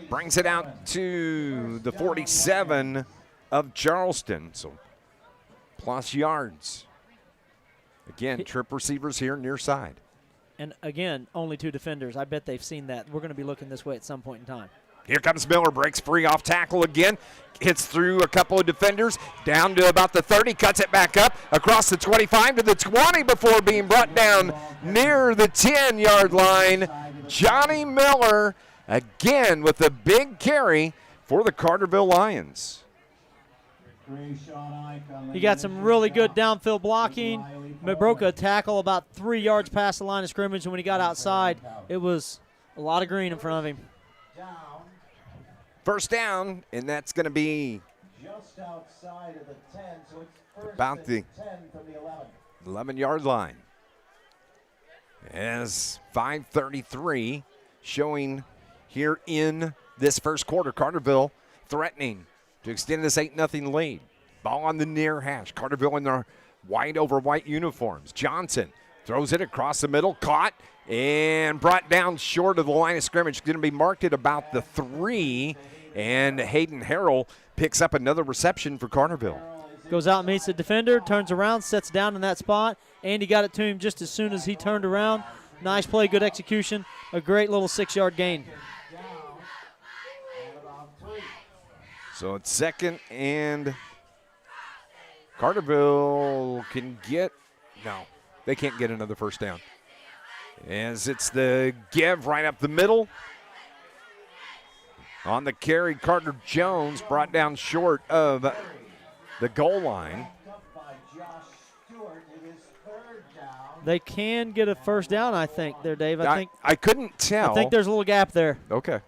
Brings it out to the 47 of Charleston. So plus yards. Again, trip receivers here near side. And again, only 2 defenders. I bet they've seen that. We're going to be looking this way at some point in time. Here comes Miller, breaks free off tackle again, hits through a couple of defenders, down to about the 30, cuts it back up, across the 25 to the 20 before being brought down near the 10-yard line. Johnny Miller again with a big carry for the Carterville Lions. He got some really good downfield blocking. Broke a tackle about 3 yards past the line of scrimmage, and when he got outside, it was a lot of green in front of him. 1st down, and that's going to be just outside of the 10, so it's about the 10 from the 11-yard line. As 5:33 showing here in this 1st quarter, Carterville threatening to extend this 8-0 lead. Ball on the near hash. Carterville in their white over white uniforms. Johnson throws it across the middle, caught and brought down short of the line of scrimmage. Going to be marked at about the 3, and Hayden Harrell picks up another reception for Carterville. Goes out and meets the defender, turns around, sets down in that spot. Andy got it to him just as soon as he turned around. Nice play, good execution, a great little 6-yard gain. So it's 2nd and Carterville can get, no, they can't get another 1st down. As it's the give right up the middle. On the carry, Carter Jones brought down short of the goal line. They can get a 1st down, I think, there, Dave. I couldn't tell. I think there's a little gap there. Okay.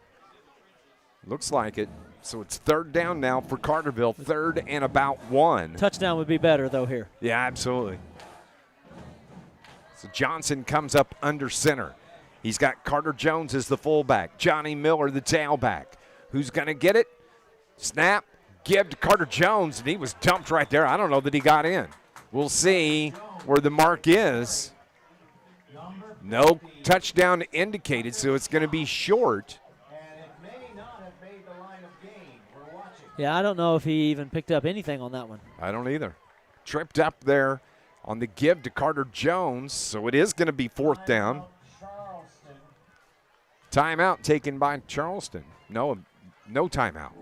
Looks like it. So it's 3rd down now for Carterville, 3rd and about 1. Touchdown would be better, though, here. Yeah, absolutely. So Johnson comes up under center. He's got Carter Jones as the fullback, Johnny Miller the tailback. Who's going to get it? Snap, give to Carter Jones, and he was dumped right there. I don't know that he got in. We'll see where the mark is. No touchdown indicated, so it's going to be short. Yeah, I don't know if he even picked up anything on that one. I don't either. Tripped up there on the give to Carter Jones, so it is going to be 4th down. Timeout taken by Charleston. No timeout.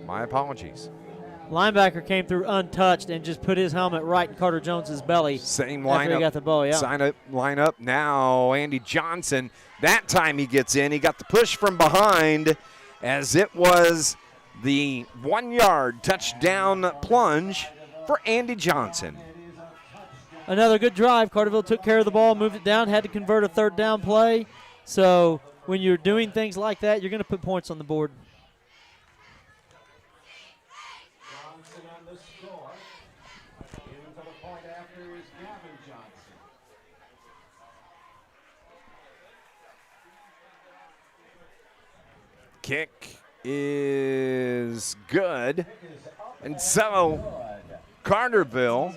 My apologies. Linebacker came through untouched and just put his helmet right in Carter Jones's belly. Same after lineup. he got the ball, yeah. Line up now. Andy Johnson. That time he gets in. He got the push from behind as it was the 1-yard touchdown plunge for Andy Johnson. Another good drive. Carterville took care of the ball, moved it down, had to convert a 3rd down play. So when you're doing things like that, you're going to put points on the board. Johnson on the score. Into the point after is Gavin Johnson. Kick is good. And so Carterville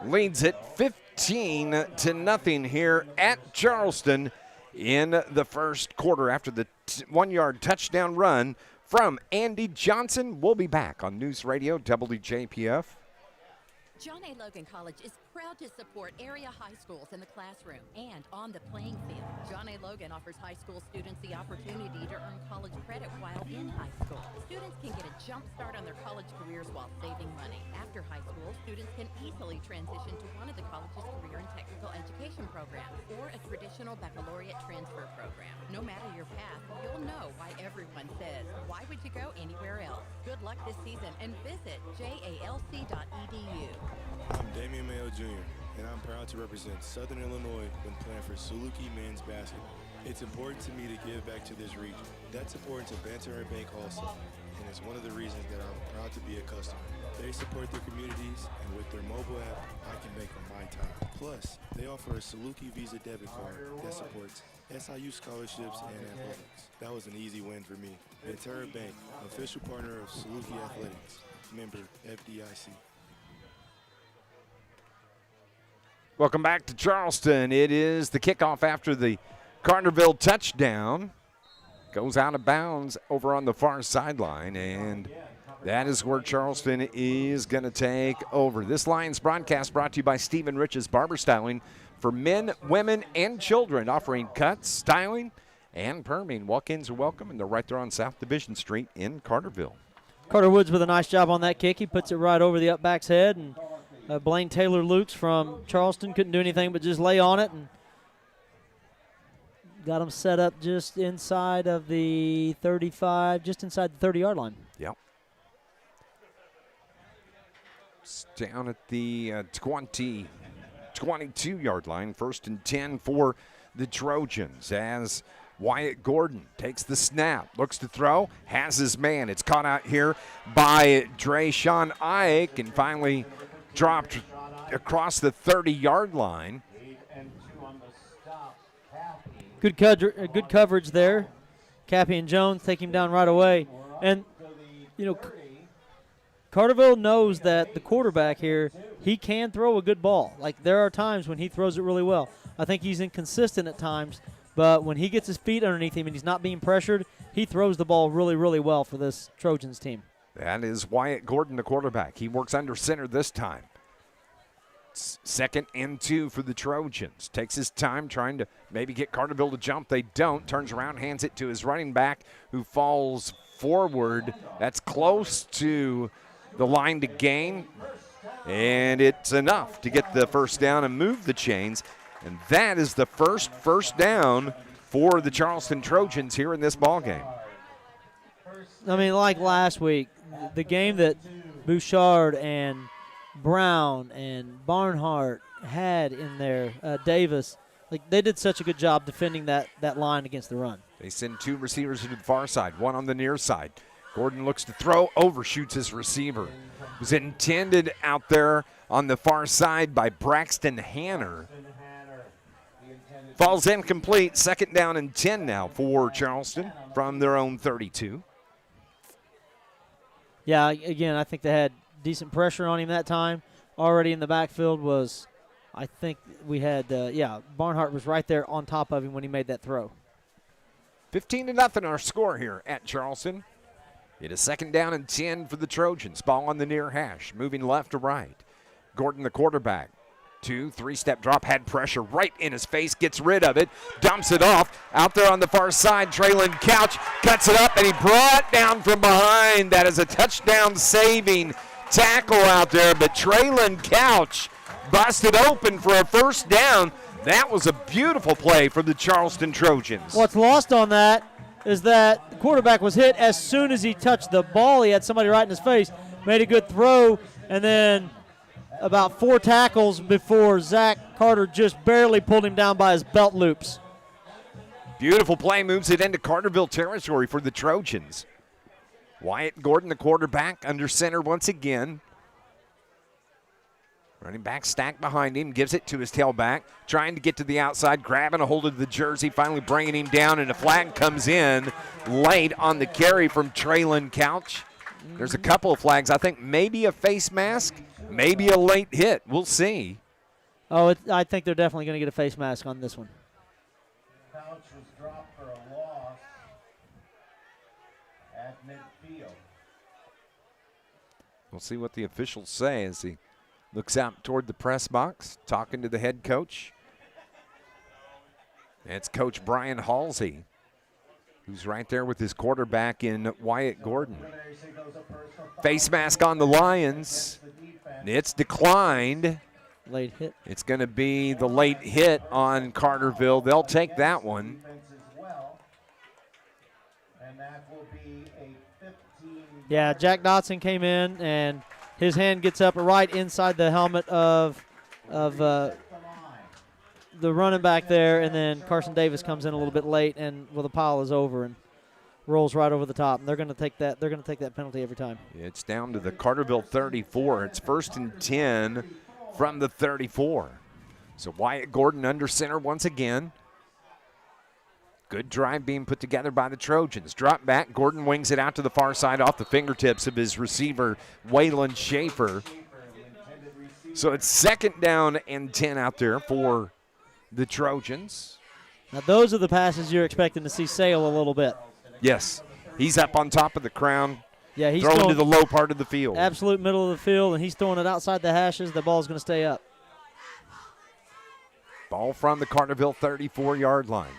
leads it 15-0 here at Charleston in the 1st quarter after the 1-yard touchdown run from Andy Johnson. We'll be back on News Radio WJPF. John A. Logan College is proud to support area high schools in the classroom and on the playing field. John A. Logan offers high school students the opportunity to earn college credit while in high school. Students can get a jump start on their college careers while saving money. After high school, students can easily transition to one of the college's career and technical education programs or a traditional baccalaureate transfer program. No matter your path, you'll know why everyone says, why would you go anywhere else? Good luck this season and visit jalc.edu. I'm Damian Mayo Jr., and I'm proud to represent Southern Illinois when playing for Saluki men's basketball. It's important to me to give back to this region. That's important to Banterra Bank also, and it's one of the reasons that I'm proud to be a customer. They support their communities, and with their mobile app, I can bank on my time. Plus, they offer a Saluki Visa debit card that supports SIU scholarships and athletics. That was an easy win for me. Banterra Bank, official partner of Saluki Athletics, member FDIC. Welcome back to Charleston. It is the kickoff after the Carterville touchdown. Goes out of bounds over on the far sideline, and that is where Charleston is going to take over. This Lions broadcast brought to you by Stephen Rich's Barber Styling for men, women, and children, offering cuts, styling, and perming. Walk-ins are welcome, and they're right there on South Division Street in Carterville. Carter Woods with a nice job on that kick. He puts it right over the up back's head, and Blaine Taylor-Lukes from Charleston couldn't do anything but just lay on it and got him set up just inside of the 35, just inside the 30-yard line. Yep. It's down at the 22-yard line, 1st and 10 for the Trojans as Wyatt Gordon takes the snap, looks to throw, has his man. It's caught out here by Drayshawn Ike and finally dropped across the 30-yard line. Good coverage there. Cappy and Jones take him down right away. And, you know, Carterville knows that the quarterback here, he can throw a good ball. Like, there are times when he throws it really well. I think he's inconsistent at times, but when he gets his feet underneath him and he's not being pressured, he throws the ball really, really well for this Trojans team. That is Wyatt Gordon, the quarterback. He works under center this time. 2nd and 2 for the Trojans. Takes his time trying to maybe get Carterville to jump. They don't. Turns around, hands it to his running back who falls forward. That's close to the line to gain. And it's enough to get the first down and move the chains. And that is the first down for the Charleston Trojans here in this ballgame. I mean, like last week, the game that Bouchard and Brown and Barnhart had in there, Davis, like they did such a good job defending that line against the run. They send 2 receivers to the far side, one on the near side. Gordon looks to throw, overshoots his receiver. It was intended out there on the far side by Braxton Hanner. Falls incomplete. 2nd down and 10 now for Charleston from their own 32. Yeah, again, I think they had decent pressure on him that time. Already in the backfield was, I think we had, Barnhart was right there on top of him when he made that throw. 15-0 our score here at Charleston. It is 2nd down and 10 for the Trojans. Ball on the near hash, moving left to right. Gordon, the quarterback. 2, 3-step drop, had pressure right in his face, gets rid of it, dumps it off. Out there on the far side, Traylon Couch cuts it up, and he brought down from behind. That is a touchdown-saving tackle out there, but Traylon Couch busted open for a first down. That was a beautiful play for the Charleston Trojans. What's lost on that is that the quarterback was hit as soon as he touched the ball. He had somebody right in his face, made a good throw, and then about 4 tackles before Zach Carter just barely pulled him down by his belt loops. Beautiful play, moves it into Carterville territory for the Trojans. Wyatt Gordon, the quarterback, under center once again. Running back stacked behind him, gives it to his tailback, trying to get to the outside, grabbing a hold of the jersey, finally bringing him down, and a flag comes in late on the carry from Traylon Couch. There's a couple of flags. I think maybe a face mask, maybe a late hit. We'll see. Oh, I think they're definitely going to get a face mask on this one. Couch was dropped for a loss at midfield. We'll see what the officials say as he Looks out toward the press box, talking to the head coach. It's Coach Brian Halsey, who's right there with his quarterback in Wyatt Gordon. Face mask on the Lions. It's declined. Late hit. It's going to be the late hit on Carterville. They'll take that one. Yeah, Jack Dotson came in, and his hand gets up right inside the helmet of the running back there, and then Carson Davis comes in a little bit late, and the pile is over and rolls right over the top. And they're going to take that. They're going to take that penalty every time. It's down to the Carterville 34. It's 1st and 10 from the 34. So Wyatt Gordon under center once again. Good drive being put together by the Trojans. Drop back. Gordon wings it out to the far side off the fingertips of his receiver, Waylon Schaefer. So it's 2nd down and 10 out there for the Trojans. Now those are the passes you're expecting to see sail a little bit. Yes. He's up on top of the crown. Yeah, he's throwing to the low part of the field. Absolute middle of the field, and he's throwing it outside the hashes. The ball's going to stay up. Ball from the Carterville 34-yard line.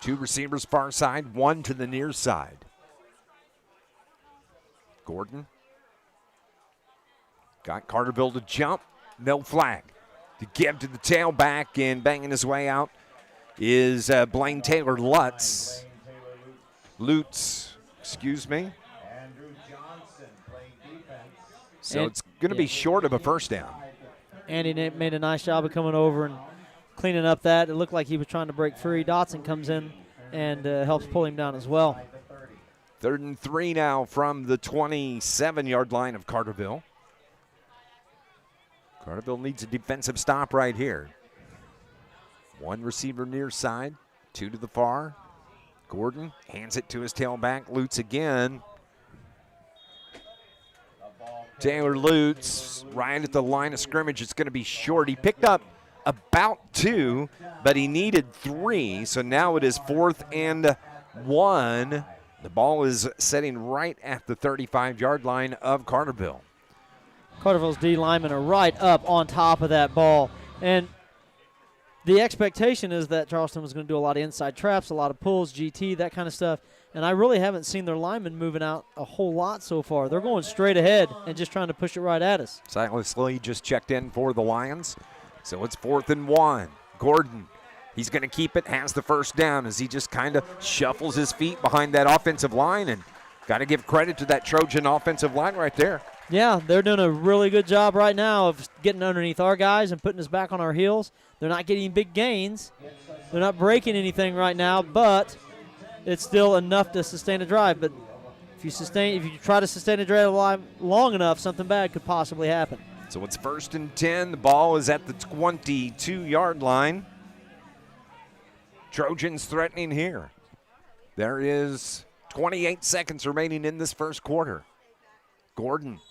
2 receivers far side, 1 to the near side. Gordon got Carterville to jump. No flag. To give to the tailback and banging his way out is Blaine Taylor Lutz. Excuse me. So it's going to be short of a first down. Andy made a nice job of coming over and cleaning up that. It looked like he was trying to break free. Dotson comes in and helps pull him down as well. 3rd and 3 now from the 27-yard line of Carterville. Carterville needs a defensive stop right here. 1 receiver near side, 2 to the far. Gordon hands it to his tailback. Lutz again. Taylor Lutz right at the line of scrimmage. It's going to be short. He picked up about 2, but he needed 3. So now it is 4th and 1. The ball is setting right at the 35-yard line of Carterville. Carterville's D linemen are right up on top of that ball. And the expectation is that Charleston was going to do a lot of inside traps, a lot of pulls, GT, that kind of stuff. And I really haven't seen their linemen moving out a whole lot so far. They're going straight ahead and just trying to push it right at us. Silas Lee just checked in for the Lions. So it's 4th and 1. Gordon, he's going to keep it, has the first down as he just kind of shuffles his feet behind that offensive line. And got to give credit to that Trojan offensive line right there. Yeah, they're doing a really good job right now of getting underneath our guys and putting us back on our heels. They're not getting big gains. They're not breaking anything right now, but it's still enough to sustain a drive. But if you try to sustain a drive long enough, something bad could possibly happen. So it's 1st and 10. The ball is at the 22-yard line. Trojans threatening here. There is 28 seconds remaining in this first quarter. Gordon.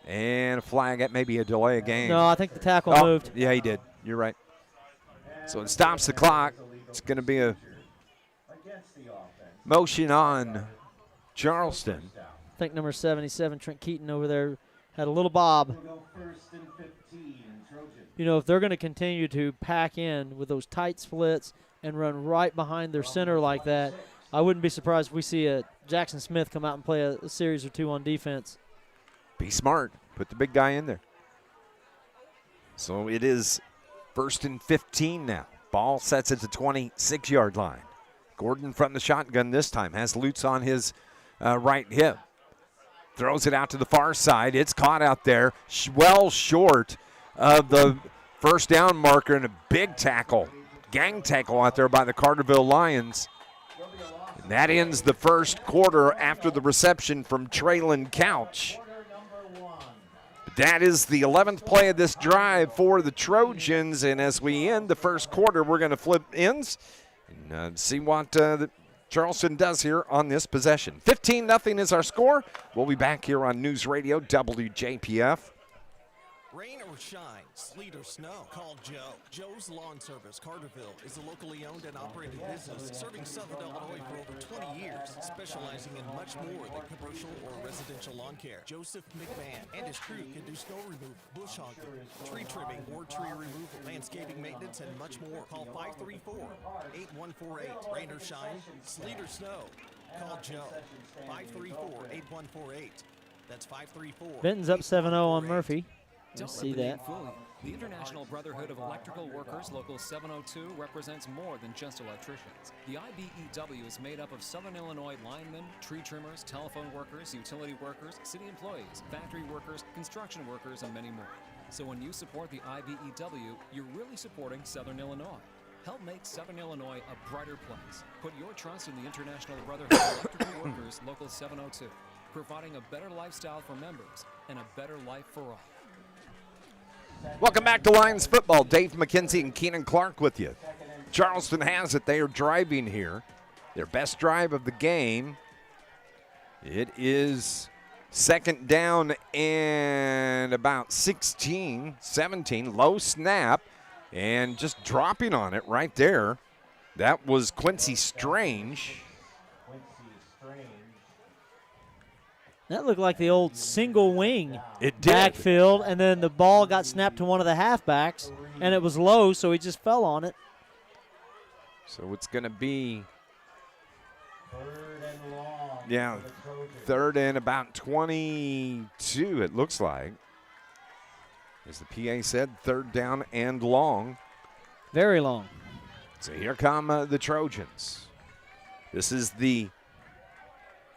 And a flag, that may be a delay of game. No, I think the tackle moved. Yeah, he did. You're right. So it stops the clock. It's going to be a motion on Charleston. I think number 77, Trent Keaton over there, had a little bob. You know, if they're going to continue to pack in with those tight splits and run right behind their center like that, I wouldn't be surprised if we see a Jackson Smith come out and play a series or 2 on defense. Be smart. Put the big guy in there. So it is 1st and 15 now. Ball sets at the 26-yard line. Gordon from the shotgun this time. Has Lutz on his right hip. Throws it out to the far side. It's caught out there. Well short of the first down marker, and a big tackle. Gang tackle out there by the Carterville Lions. And that ends the first quarter after the reception from Traylon Couch. That is the 11th play of this drive for the Trojans, and as we end the first quarter, we're going to flip ends and see what Charleston does here on this possession. 15-0 is our score. We'll be back here on News Radio WJPF. Rain or shine, sleet or snow, call Joe. Joe's Lawn Service, Carterville, is a locally owned and operated business serving Southern Illinois for over 20 years, specializing in much more than commercial or residential lawn care. Joseph McMahon and his crew can do snow removal, bush hogging, tree trimming or tree removal, landscaping maintenance, and much more. Call 534-8148. Rain or shine, sleet or snow, call Joe. 534-8148. That's 534. Benton's up 7-0 on Murphy. You Don't see let the name that. fool you. The International Brotherhood of Electrical Workers, Local 702, represents more than just electricians. The IBEW is made up of Southern Illinois linemen, tree trimmers, telephone workers, utility workers, city employees, factory workers, construction workers, and many more. So when you support the IBEW, you're really supporting Southern Illinois. Help make Southern Illinois a brighter place. Put your trust in the International Brotherhood of Electrical Workers, Local 702, providing a better lifestyle for members and a better life for all. Welcome back to Lions football. Dave McKenzie and Keenan Clark with you. Charleston has it. They are driving here. Their best drive of the game. It is second down and about 16, 17. Low snap and just dropping on it right there. That was Quincy Strange. That looked like the old single wing It did. backfield, and then the ball got snapped to one of the halfbacks, and it was low, so he just fell on it. So it's going to be, yeah, third and about 22, it looks like. As the PA said, third down and long. Very long. So here come the Trojans. This is the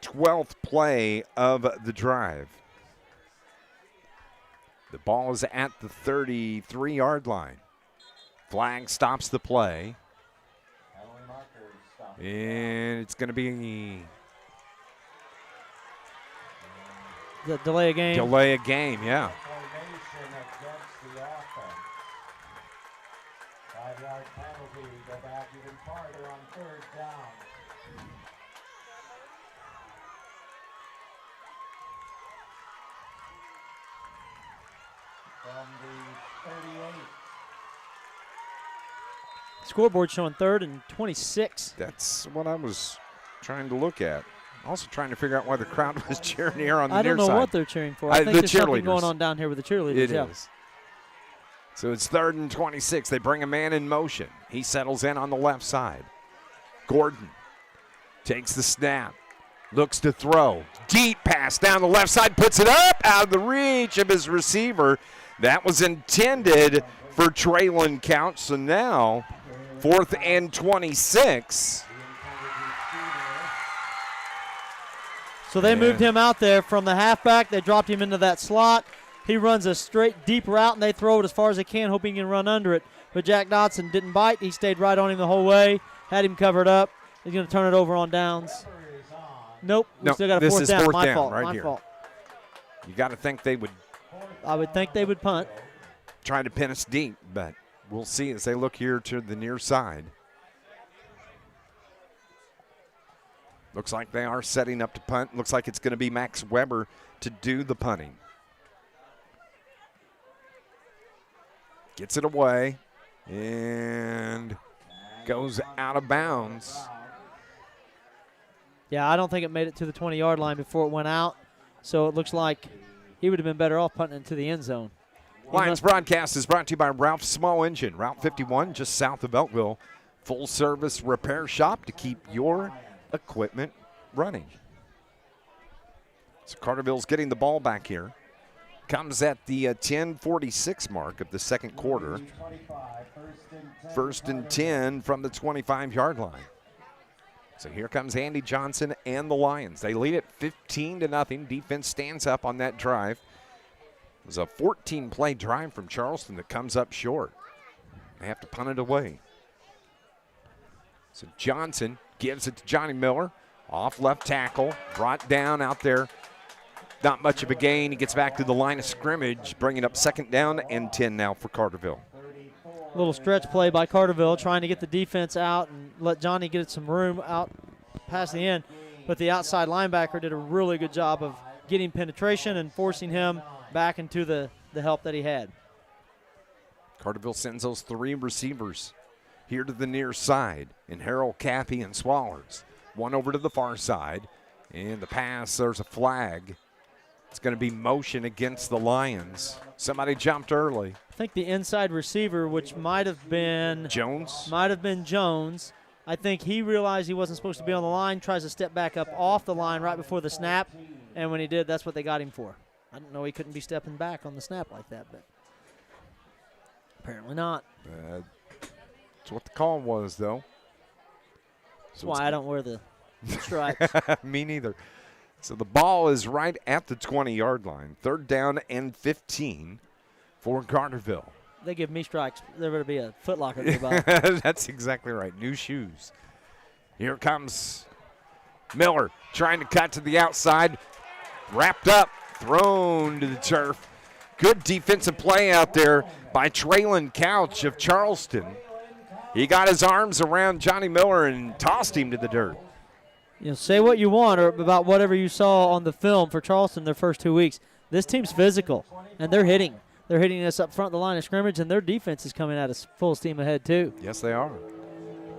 12th play of the drive. The ball is at the 33-yard line. Flag stops the play. And it's going to be the delay a game. Delay a game, yeah. 5-yard penalty. Go back even farther on third down. From the 38. Scoreboard showing third and 26. That's what I was trying to look at. Also trying to figure out why the crowd was cheering here on the I near don't know side. what they're cheering for. I think the there's something cheerleaders. going on down here with the cheerleaders. It yeah. is. So it's third and 26. They bring a man in motion. He settles in on the left side. Gordon takes the snap. Looks to throw. Deep pass down the left side. Puts it up out of the reach of his receiver. That was intended for Traylon Couch. So now, 4th and 26. So they moved him out there from the halfback. They dropped him into that slot. He runs a straight, deep route, and they throw it as far as they can, hoping he can run under it. But Jack Dotson didn't bite. He stayed right on him the whole way, had him covered up. He's going to turn it over on downs. Nope. We still got a fourth down. My fault. Right My here. fault. You got to think they would. I would think they would punt. Try to pin us deep, but we'll see as they look here to the near side. Looks like they are setting up to punt. Looks like it's going to be Max Weber to do the punting. Gets it away and goes out of bounds. Yeah, I don't think it made it to the 20-yard line before it went out. So it looks like he would have been better off punting into the end zone. Lions broadcast is brought to you by Ralph's Small Engine, Route 51, just south of Elkville. Full-service repair shop to keep your equipment running. So Carterville's getting the ball back here. Comes at the 10:46 mark of the second quarter. First and 10 from the 25-yard line. So here comes Andy Johnson and the Lions. They lead it 15-0. Defense stands up on that drive. It was a 14-play drive from Charleston that comes up short. They have to punt it away. So Johnson gives it to Johnny Miller. Off left tackle, brought down out there. Not much of a gain. He gets back to the line of scrimmage, bringing up second down and 10 now for Carterville. Little stretch play by Carterville, trying to get the defense out and let Johnny get some room out past the end. But the outside linebacker did a really good job of getting penetration and forcing him back into the the help that he had. Carterville sends those 3 receivers here to the near side, and Harold, Cappy, and Swallers. One over to the far side, and the pass, there's a flag. It's going to be motion against the Lions. Somebody jumped early. I think the inside receiver, which might have been Jones. I think he realized he wasn't supposed to be on the line, tries to step back up off the line right before the snap, and when he did, that's what they got him for. I didn't know he couldn't be stepping back on the snap like that, but apparently not. That's what the call was, though. That's why I don't wear the stripes. Me neither. So the ball is right at the 20-yard line. 3rd down and 15 for Carterville. They give me strikes. There better be a Foot Locker nearby. That's exactly right. New shoes. Here comes Miller trying to cut to the outside. Wrapped up, thrown to the turf. Good defensive play out there by Traylon Couch of Charleston. He got his arms around Johnny Miller and tossed him to the dirt. You know, say what you want or about whatever you saw on the film for Charleston their first 2 weeks. This team's physical, and they're hitting. They're hitting us up front of the line of scrimmage, and their defense is coming at us full steam ahead, too. Yes, they are.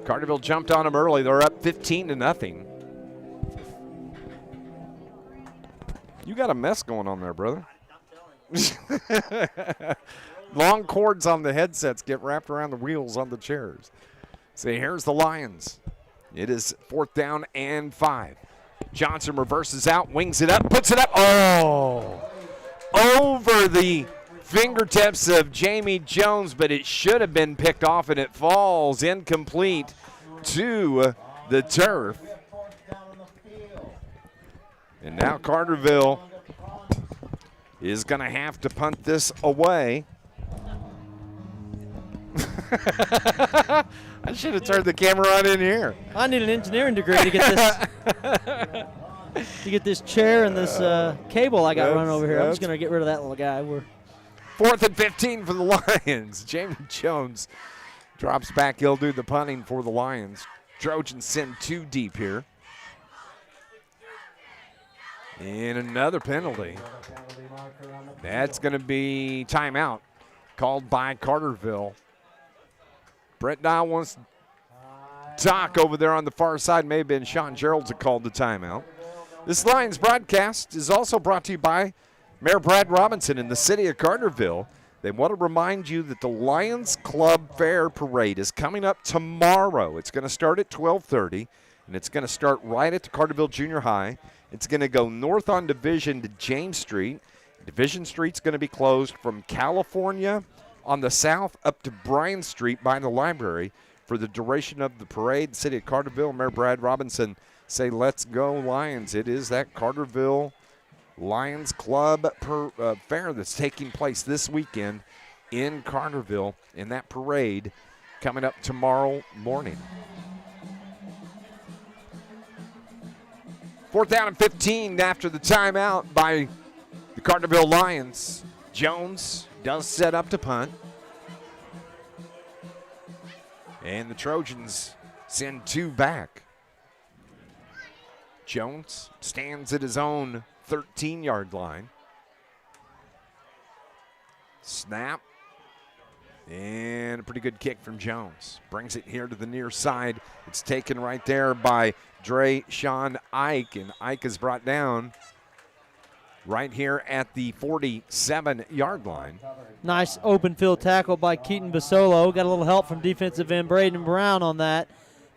Carterville jumped on them early. They're up 15-0. You got a mess going on there, brother. Long cords on the headsets get wrapped around the wheels on the chairs. So here's the Lions. It is 4th down and 5. Johnson reverses out, wings it up, puts it up. Oh! Over the fingertips of Jamie Jones, but it should have been picked off, and it falls incomplete to the turf. And now Carterville is going to have to punt this away. I should have turned the camera on in here. I need an engineering degree to get this chair and this cable I got running over here. I'm just going to get rid of that little guy. 4th and 15 for the Lions. Jamie Jones drops back. He'll do the punting for the Lions. Trojans send 2 deep here. And another penalty. That's going to be timeout called by Carterville. Brett Diel wants to talk over there on the far side. May have been Sean Gerald's that called the timeout. This Lions broadcast is also brought to you by Mayor Brad Robinson in the city of Carterville. They want to remind you that the Lions Club Fair Parade is coming up tomorrow. It's going to start at 12:30, and it's going to start right at the Carterville Junior High. It's going to go north on Division to James Street. Division Street's going to be closed from California on the south up to Bryan Street by the library for the duration of the parade. The city of Carterville, Mayor Brad Robinson say, let's go Lions. It is that Carterville Lions Club Fair that's taking place this weekend in Carterville, in that parade coming up tomorrow morning. 4th down and 15 after the timeout by the Carterville Lions. Jones does set up to punt. And the Trojans send 2 back. Jones stands at his own 13-yard line. Snap. And a pretty good kick from Jones. Brings it here to the near side. It's taken right there by Sean Ike. And Ike is brought down right here at the 47-yard line. Nice open field tackle by Keaton Basolo. Got a little help from defensive end Braden Brown on that.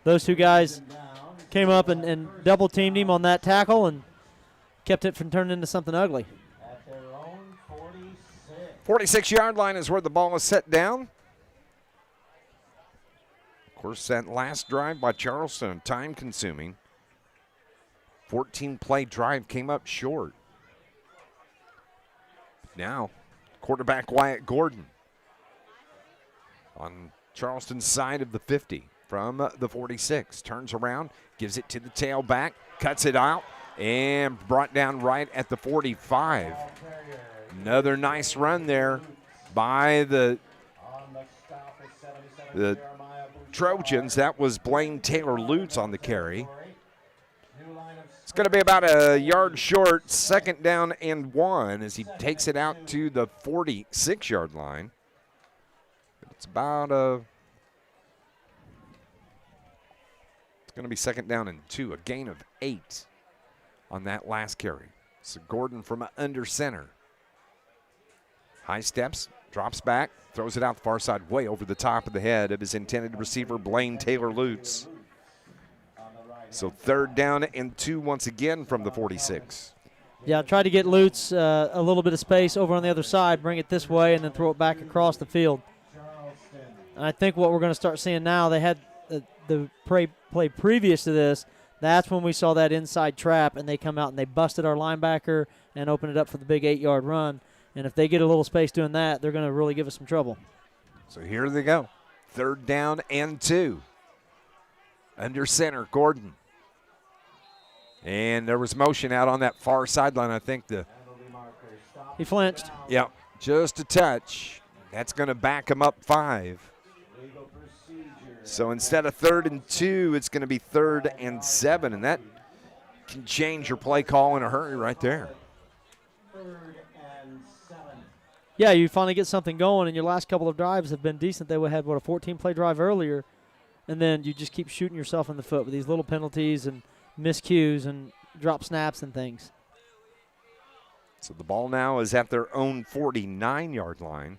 Those 2 guys came up and double-teamed him on that tackle and kept it from turning into something ugly. 46-yard line is where the ball is set down. Of course, that last drive by Charleston, time-consuming. 14-play drive came up short. Now, quarterback Wyatt Gordon on Charleston's side of the 50 from the 46. Turns around, gives it to the tailback, cuts it out, and brought down right at the 45. Another nice run there by the Trojans. That was Blaine Taylor Lutz on the carry. It's going to be about a yard short, 2nd down and 1 as he takes it out to the 46-yard line. It's about it's going to be 2nd down and 2, a gain of 8 on that last carry. So Gordon from under center. High steps, drops back, throws it out the far side, way over the top of the head of his intended receiver, Blaine Taylor-Lutz. So 3rd down and 2 once again from the 46. Yeah, try to get Lutz a little bit of space over on the other side, bring it this way, and then throw it back across the field. And I think what we're going to start seeing now, they had the play previous to this, that's when we saw that inside trap, and they come out and they busted our linebacker and opened it up for the big 8-yard run. And if they get a little space doing that, they're going to really give us some trouble. So here they go. 3rd down and 2. Under center, Gordon. And there was motion out on that far sideline. I think he flinched. Yep, just a touch. That's going to back him up 5. So instead of 3rd and 2, it's going to be 3rd and 7, and that can change your play call in a hurry right there. Yeah, you finally get something going, and your last couple of drives have been decent. They had, a 14-play drive earlier, and then you just keep shooting yourself in the foot with these little penalties and miscues and drop snaps and things. So the ball now is at their own 49-yard line.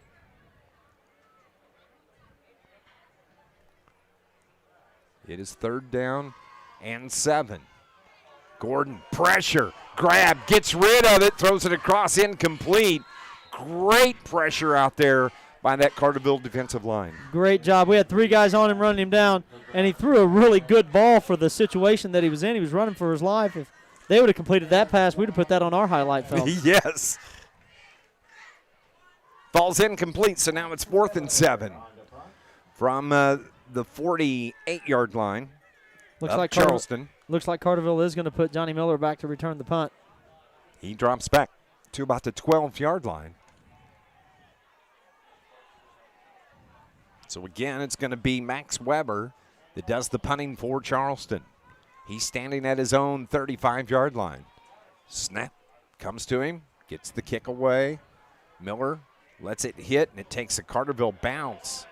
It is 3rd down and 7. Gordon, pressure, grab, gets rid of it, throws it across, incomplete. Great pressure out there by that Carterville defensive line. Great job. We had 3 guys on him running him down, and he threw a really good ball for the situation that he was in. He was running for his life. If they would have completed that pass, we'd have put that on our highlight film. Yes. Falls incomplete, so now it's 4th and 7 from the 48-yard line. Looks like Charleston. Looks like Carterville is going to put Johnny Miller back to return the punt. He drops back to about the 12-yard line. So again, it's going to be Max Weber that does the punting for Charleston. He's standing at his own 35-yard line. Snap comes to him, gets the kick away. Miller lets it hit, and it takes a Carterville bounce.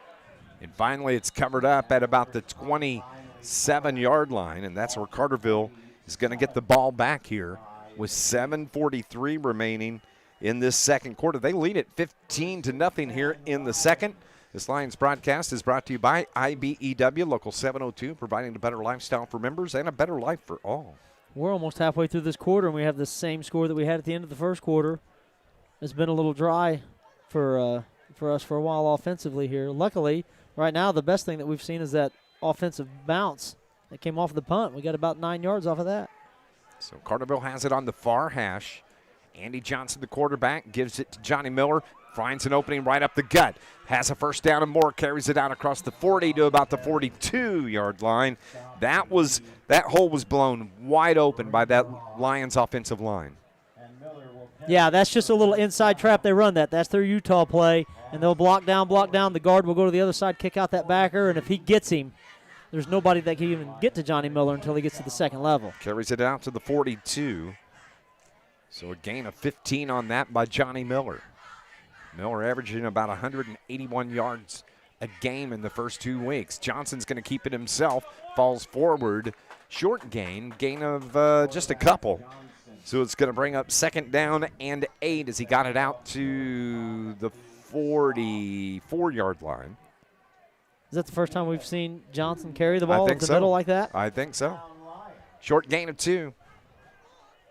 And finally, it's covered up at about the 27-yard line, and that's where Carterville is going to get the ball back here with 7:43 remaining in this second quarter. They lead it 15-0 here in the second. This Lions broadcast is brought to you by IBEW, Local 702, providing a better lifestyle for members and a better life for all. We're almost halfway through this quarter, and we have the same score that we had at the end of the first quarter. It's been a little dry for us for a while offensively here. Luckily, right now, the best thing that we've seen is that offensive bounce that came off the punt. We got about 9 yards off of that. So Carterville has it on the far hash. Andy Johnson, the quarterback, gives it to Johnny Miller. Finds an opening right up the gut. Has a 1st down and more. Carries it out across the 40 to about the 42-yard line. That hole was blown wide open by that Lions offensive line. Yeah, that's just a little inside trap. They run that. That's their Utah play, and they'll block down. The guard will go to the other side, kick out that backer, and if he gets him, there's nobody that can even get to Johnny Miller until he gets to the second level. Carries it out to the 42. So a gain of 15 on that by Johnny Miller. Miller averaging about 181 yards a game in the first 2 weeks. Johnson's going to keep it himself. Falls forward. Short gain of just a couple. So it's going to bring up 2nd down and 8 as he got it out to the 44-yard line. Is that the first time we've seen Johnson carry the ball in the middle like that? I think so. Short gain of 2.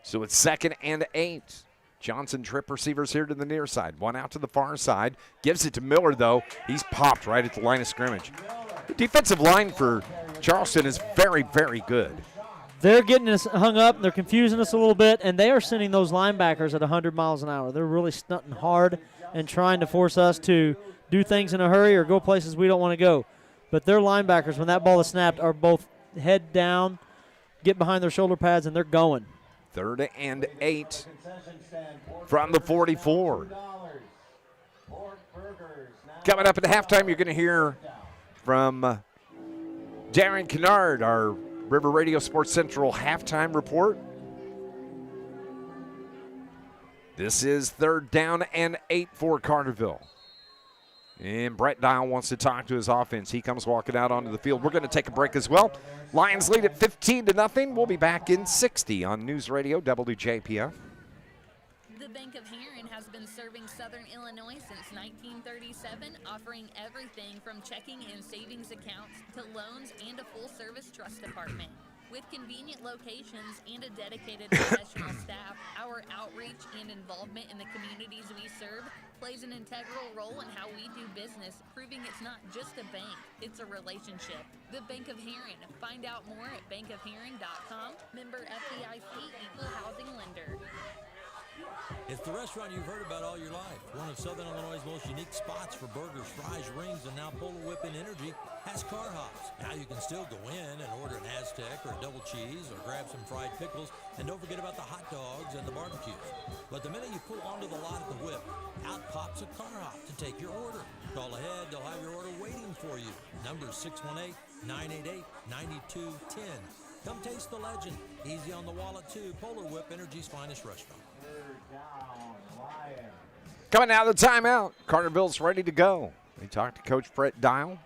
So it's 2nd and 8. Johnson trip receivers here to the near side. One out to the far side. Gives it to Miller, though. He's popped right at the line of scrimmage. The defensive line for Charleston is very, very good. They're getting us hung up, and they're confusing us a little bit, and they are sending those linebackers at 100 miles an hour. They're really stunting hard and trying to force us to do things in a hurry or go places we don't want to go. But their linebackers, when that ball is snapped, are both head down, get behind their shoulder pads, and they're going. 3rd and 8 from the 44. Coming up at halftime, you're going to hear from Darren Kennard, our River Radio Sports Central halftime report. This is 3rd down and 8 for Carterville. And Brett Diel wants to talk to his offense. He comes walking out onto the field. We're going to take a break as well. Lions lead at 15-0. We'll be back in 60 on News Radio WJPF. The Bank of Heron has been serving Southern Illinois since 1937, offering everything from checking and savings accounts to loans and a full-service trust department. With convenient locations and a dedicated professional staff, our outreach and involvement in the communities we serve plays an integral role in how we do business, proving it's not just a bank, it's a relationship. The Bank of Heron. Find out more at bankofheron.com. Member FDIC, Equal Housing Lender. It's the restaurant you've heard about all your life. One of Southern Illinois' most unique spots for burgers, fries, rings, and now Polar Whip and Energy has car hops. Now you can still go in and order an Aztec or a double cheese or grab some fried pickles, and don't forget about the hot dogs and the barbecues. But the minute you pull onto the lot at the Whip, out pops a car hop to take your order. Call ahead, they'll have your order waiting for you. Number 618-988-9210. Come taste the legend. Easy on the wallet, too. Polar Whip, Energy's finest restaurant. Coming out of the timeout, Carterville's ready to go. They talked to Coach Brett Diel.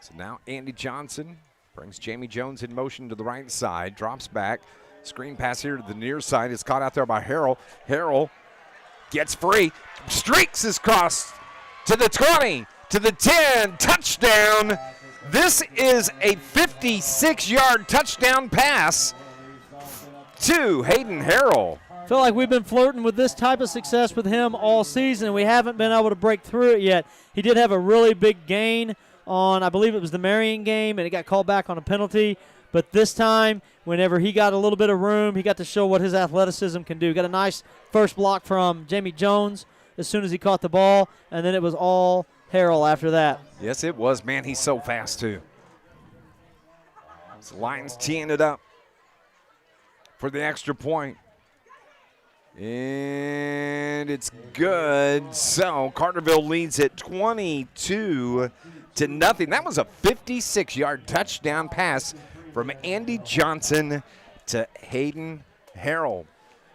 So now Andy Johnson brings Jamie Jones in motion to the right side, drops back. Screen pass here to the near side. It's caught out there by Harrell. Harrell gets free, streaks across to the 20, to the 10, touchdown. This is a 56-yard touchdown pass to Hayden Harrell. Feel like we've been flirting with this type of success with him all season. We haven't been able to break through it yet. He did have a really big gain on, I believe it was the Marion game, and it got called back on a penalty. But this time, whenever he got a little bit of room, he got to show what his athleticism can do. Got a nice first block from Jamie Jones as soon as he caught the ball, and then it was all Harrell after that. Yes, it was. Man, he's so fast, too. So Lions teeing it up for the extra point. And it's good. So Carterville leads it 22-0. That was a 56-yard touchdown pass from Andy Johnson to Hayden Harrell.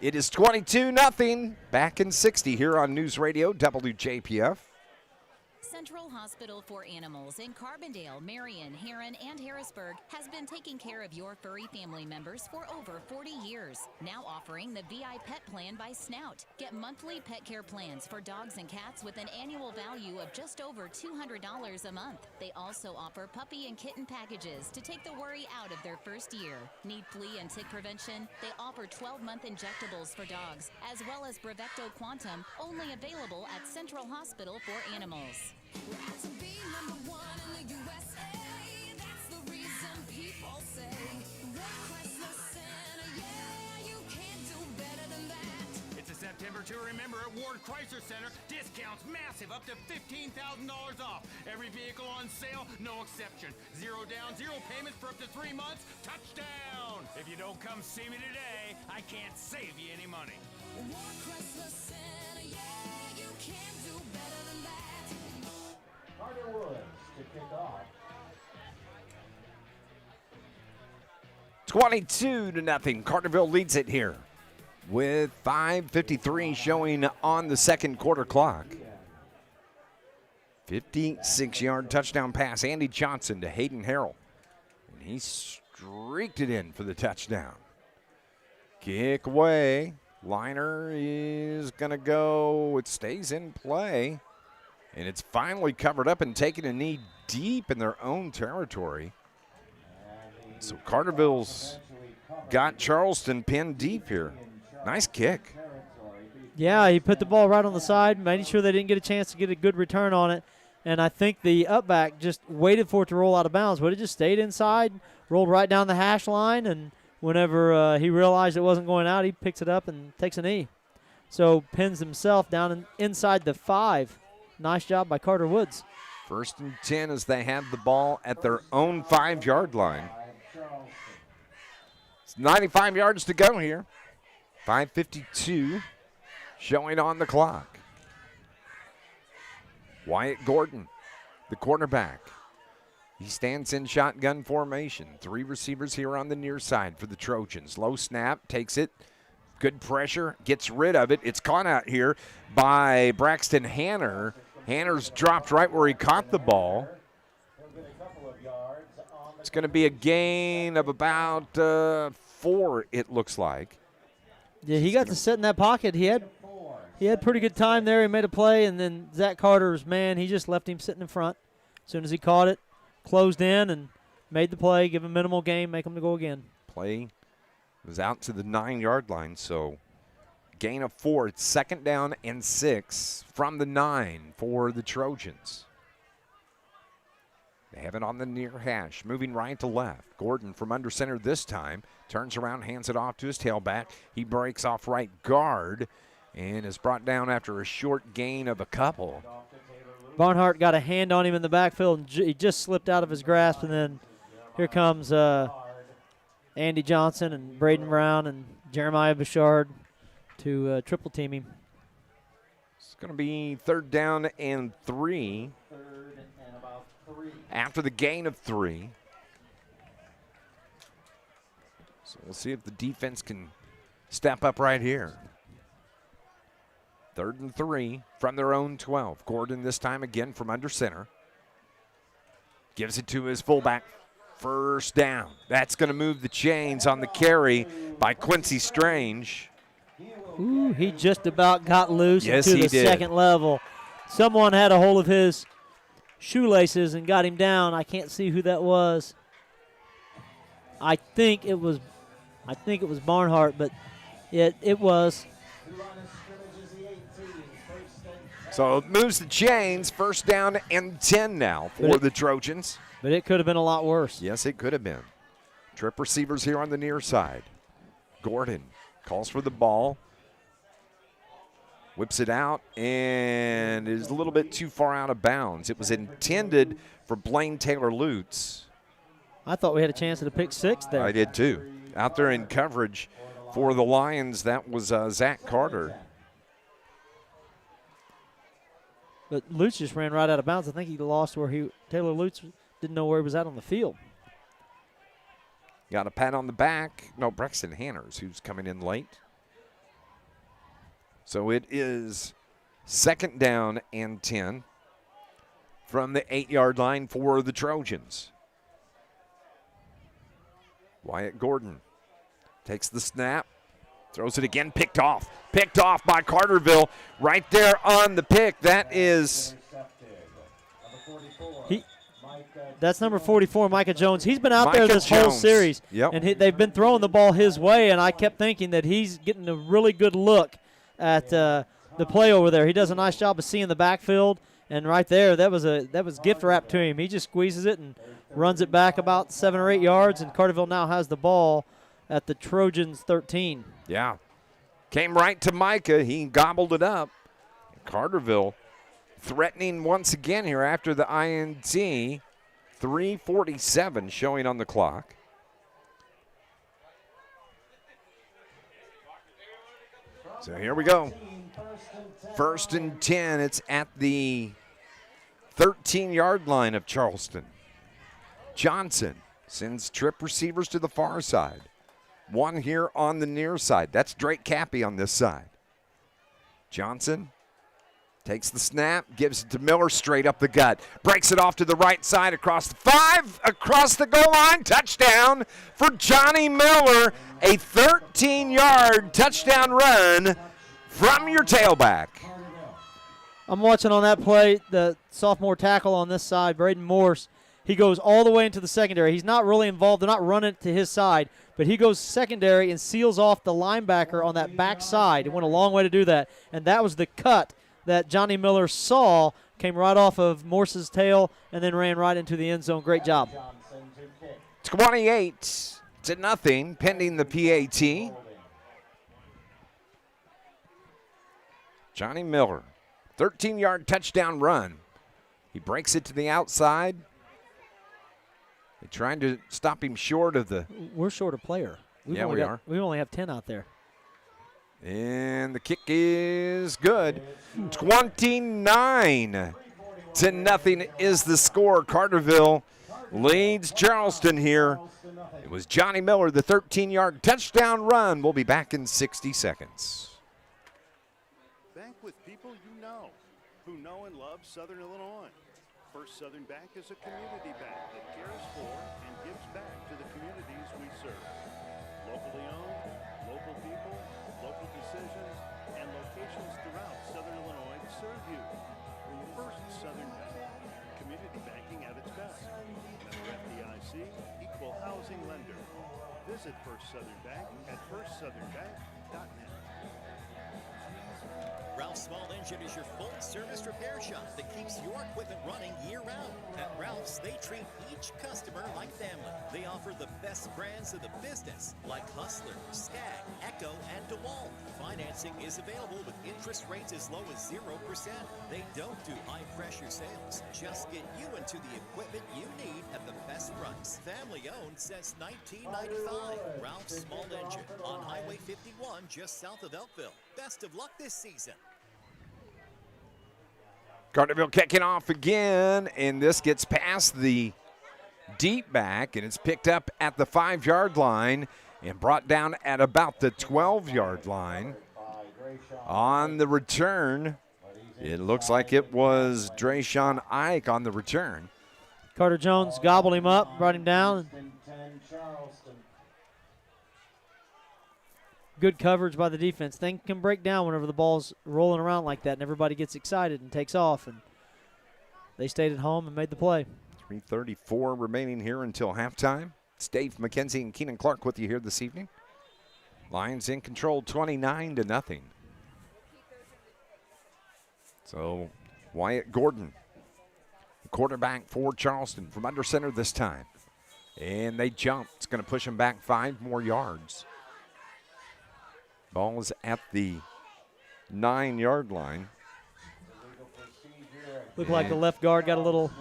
It is 22-0. Back in 60 here on News Radio WJPF. Central Hospital for Animals in Carbondale, Marion, Heron, and Harrisburg has been taking care of your furry family members for over 40 years. Now offering the VI Pet Plan by Snout. Get monthly pet care plans for dogs and cats with an annual value of just over $200 a month. They also offer puppy and kitten packages to take the worry out of their first year. Need flea and tick prevention? They offer 12-month injectables for dogs, as well as Brevecto Quantum, only available at Central Hospital for Animals. To be number one in the USA, that's the reason people say, Red Chrysler Center, yeah, you can't do better than that. It's a September to remember at Ward Chrysler Center. Discounts massive, up to $15,000 off. Every vehicle on sale, no exception. 0 down, 0 payments for up to 3 months. Touchdown! If you don't come see me today, I can't save you any money. Ward Chrysler Center, yeah, you can't do better than that. Carter Woods to kick off. 22-0. Carterville leads it here with 5:53 showing on the second quarter clock. 56-yard touchdown pass, Andy Johnson to Hayden Harrell. And he streaked it in for the touchdown. Kick away. Liner is going to go. It stays in play. And it's finally covered up and taking a knee deep in their own territory. So Carterville's got Charleston pinned deep here. Nice kick. Yeah, he put the ball right on the side, making sure they didn't get a chance to get a good return on it. And I think the upback just waited for it to roll out of bounds, but it just stayed inside, rolled right down the hash line, and whenever he realized it wasn't going out, he picks it up and takes a knee. So pins himself down inside the 5. Nice job by Carter Woods. 1st and 10 as they have the ball at their own 5-yard line. It's 95 yards to go here. 5:52 showing on the clock. Wyatt Gordon, the quarterback. He stands in shotgun formation. 3 receivers here on the near side for the Trojans. Low snap, takes it Good pressure, gets rid of it. It's caught out here by Braxton Hanner. Hanner's dropped right where he caught the ball. It's going to be a gain of about 4, it looks like. Yeah, he got to sit in that pocket. He had pretty good time there. He made a play, and then Zach Carter's man, he just left him sitting in front. As soon as he caught it, closed in and made the play, give him minimal gain, make him to go again. Play was out to the 9-yard line, so gain of 4. It's 2nd down and 6 from the 9 for the Trojans. They have it on the near hash, moving right to left. Gordon from under center this time, turns around, hands it off to his tailback. He breaks off right guard and is brought down after a short gain of a couple. Barnhart got a hand on him in the backfield, and he just slipped out of his grasp, and then here comes Andy Johnson and Braden Brown and Jeremiah Bouchard to triple team him. It's going to be 3rd down and 3 after the gain of 3. So we'll see if the defense can step up right here. 3rd and 3 from their own 12. Gordon this time again from under center. Gives it to his fullback. 1st down. That's going to move the chains on the carry by Quincy Strange. Ooh, he just about got loose Yes, into he the did. 2nd level. Someone had a hold of his shoelaces and got him down. I can't see who that was. I think it was Barnhart, but it was. So it moves the chains. 1st down and 10 now for the Trojans. But it could have been a lot worse. Yes, it could have been. Trip receivers here on the near side. Gordon calls for the ball. Whips it out and is a little bit too far out of bounds. It was intended for Blaine Taylor-Lutz. I thought we had a chance at a pick 6 there. I did too. Out there in coverage for the Lions, that was Zach Carter. But Lutz just ran right out of bounds. I think he lost Taylor Lutz didn't know where he was at on the field. Got a pat on the back. No, Braxton Hanners, who's coming in late. So it is 2nd down and 10 from the 8-yard line for the Trojans. Wyatt Gordon takes the snap, throws it again, picked off by Carterville right there on the pick. That is that's number 44, Micah Jones. He's been out there Micah this whole Jones. series, Yep. and they've been throwing the ball his way, and I kept thinking that he's getting a really good look at the play over there. He does a nice job of seeing the backfield, and right there, that was gift wrap to him. He just squeezes it and runs it back about 7 or 8 yards, and Carterville now has the ball at the Trojans' 13. Yeah. Came right to Micah. He gobbled it up. Carterville threatening once again here after the INT. 3:47 showing on the clock. So here we go. 1st and 10. It's at the 13-yard line of Charleston. Johnson sends trip receivers to the far side. One here on the near side. That's Drake Cappy on this side. Johnson takes the snap, gives it to Miller straight up the gut. Breaks it off to the right side across the 5, across the goal line. Touchdown for Johnny Miller. A 13-yard touchdown run from your tailback. I'm watching on that play, the sophomore tackle on this side, Braden Morse. He goes all the way into the secondary. He's not really involved. They're not running it to his side, but he goes secondary and seals off the linebacker on that back side. It went a long way to do that, and that was the cut that Johnny Miller saw, came right off of Morse's tail, and then ran right into the end zone. Great job. 28-0, pending the PAT. Johnny Miller, 13-yard touchdown run. He breaks it to the outside. They're trying to stop him short of the... We're short a player. We are. We only have 10 out there. And the kick is good. 29-0 is the score. Carterville leads Charleston here. It was Johnny Miller, the 13-yard touchdown run. We'll be back in 60 seconds. Bank with people you know, who know and love Southern Illinois. First Southern Bank is a community bank that cares for and gives back to the communities we serve. Locally owned, local people, local decisions, and locations throughout Southern Illinois to serve you. First Southern Bank, community banking at its best. Member FDIC, equal housing lender. Visit First Southern Bank at firstsouthernbank.net. Ralph's Small Engine is your full-service repair shop that keeps your equipment running year-round. At Ralph's, they treat each customer like family. They offer the best brands of the business, like Hustler, Skag, Echo, and DeWalt. Financing is available with interest rates as low as 0%. They don't do high-pressure sales. Just get you into the equipment you need at the best price. Family-owned since 1995. Ralph's Small Engine on Highway 51 just south of Elkville. Best of luck this season. Carterville kicking off again, and this gets past the deep back, and it's picked up at the 5-yard line and brought down at about the 12-yard line. On the return, it looks like it was Drayshawn Ike on the return. Carter Jones gobbled him up, brought him down. Good coverage by the defense. Things can break down whenever the ball's rolling around like that and everybody gets excited and takes off. And they stayed at home and made the play. 3:34 remaining here until halftime. It's Dave McKenzie and Keenan Clark with you here this evening. Lions in control 29-0. So Wyatt Gordon, the quarterback for Charleston, from under center this time. And they jump. It's going to push them back 5 more yards. Ball is at the 9-yard line. Looked like the left guard got a little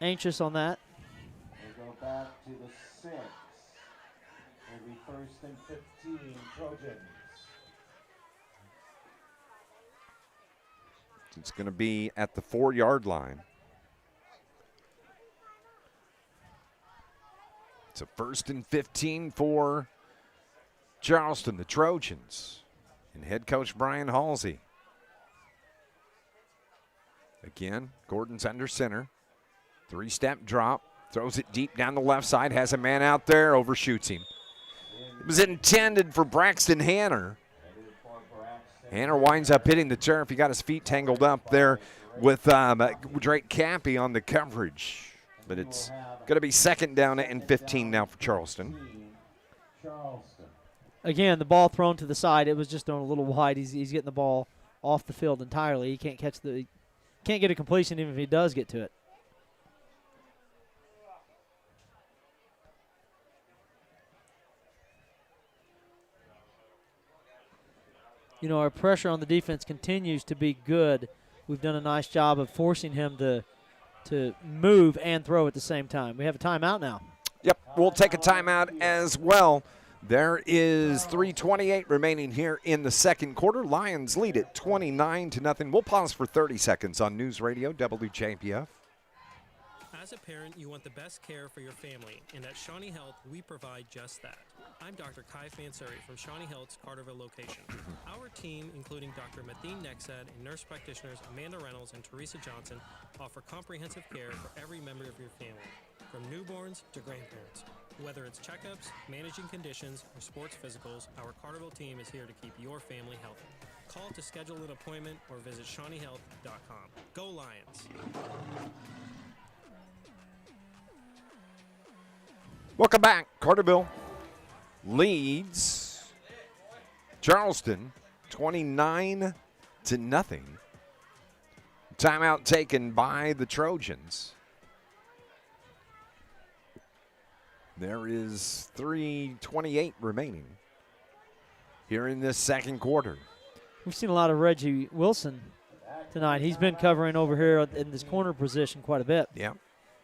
anxious on that. They go back to the 6. It'll be 1st and 15, Trojans. It's going to be at the 4-yard line. It's a 1st and 15 for Charleston, the Trojans, and head coach Brian Halsey. Again, Gordon's under center. 3-step drop, throws it deep down the left side, has a man out there, overshoots him. It was intended for Braxton Hanner. Hanner winds up hitting the turf. He got his feet tangled up there with Drake Cappy on the coverage. But it's going to be 2nd down and 15 now for Charleston. Again, the ball thrown to the side. It was just thrown a little wide. He's getting the ball off the field entirely. He can't can't get a completion even if he does get to it. You know, our pressure on the defense continues to be good. We've done a nice job of forcing him to move and throw at the same time. We have a timeout now. Yep, we'll take a timeout as well. There is 3:28 remaining here in the second quarter. Lions lead it 29-0. We'll pause for 30 seconds on News Radio WJPF. As a parent, you want the best care for your family, and at Shawnee Health, we provide just that. I'm Dr. Kai Fansuri from Shawnee Health's Carterville location. Our team, including Dr. Mathine Nexad and nurse practitioners Amanda Reynolds and Teresa Johnson, offer comprehensive care for every member of your family, from newborns to grandparents. Whether it's checkups, managing conditions, or sports physicals, our Carterville team is here to keep your family healthy. Call to schedule an appointment or visit ShawneeHealth.com. Go Lions! Welcome back. Carterville leads Charleston 29-0. Timeout taken by the Trojans. There is 3:28 remaining here in this second quarter. We've seen a lot of Reggie Wilson tonight. He's been covering over here in this corner position quite a bit. Yeah.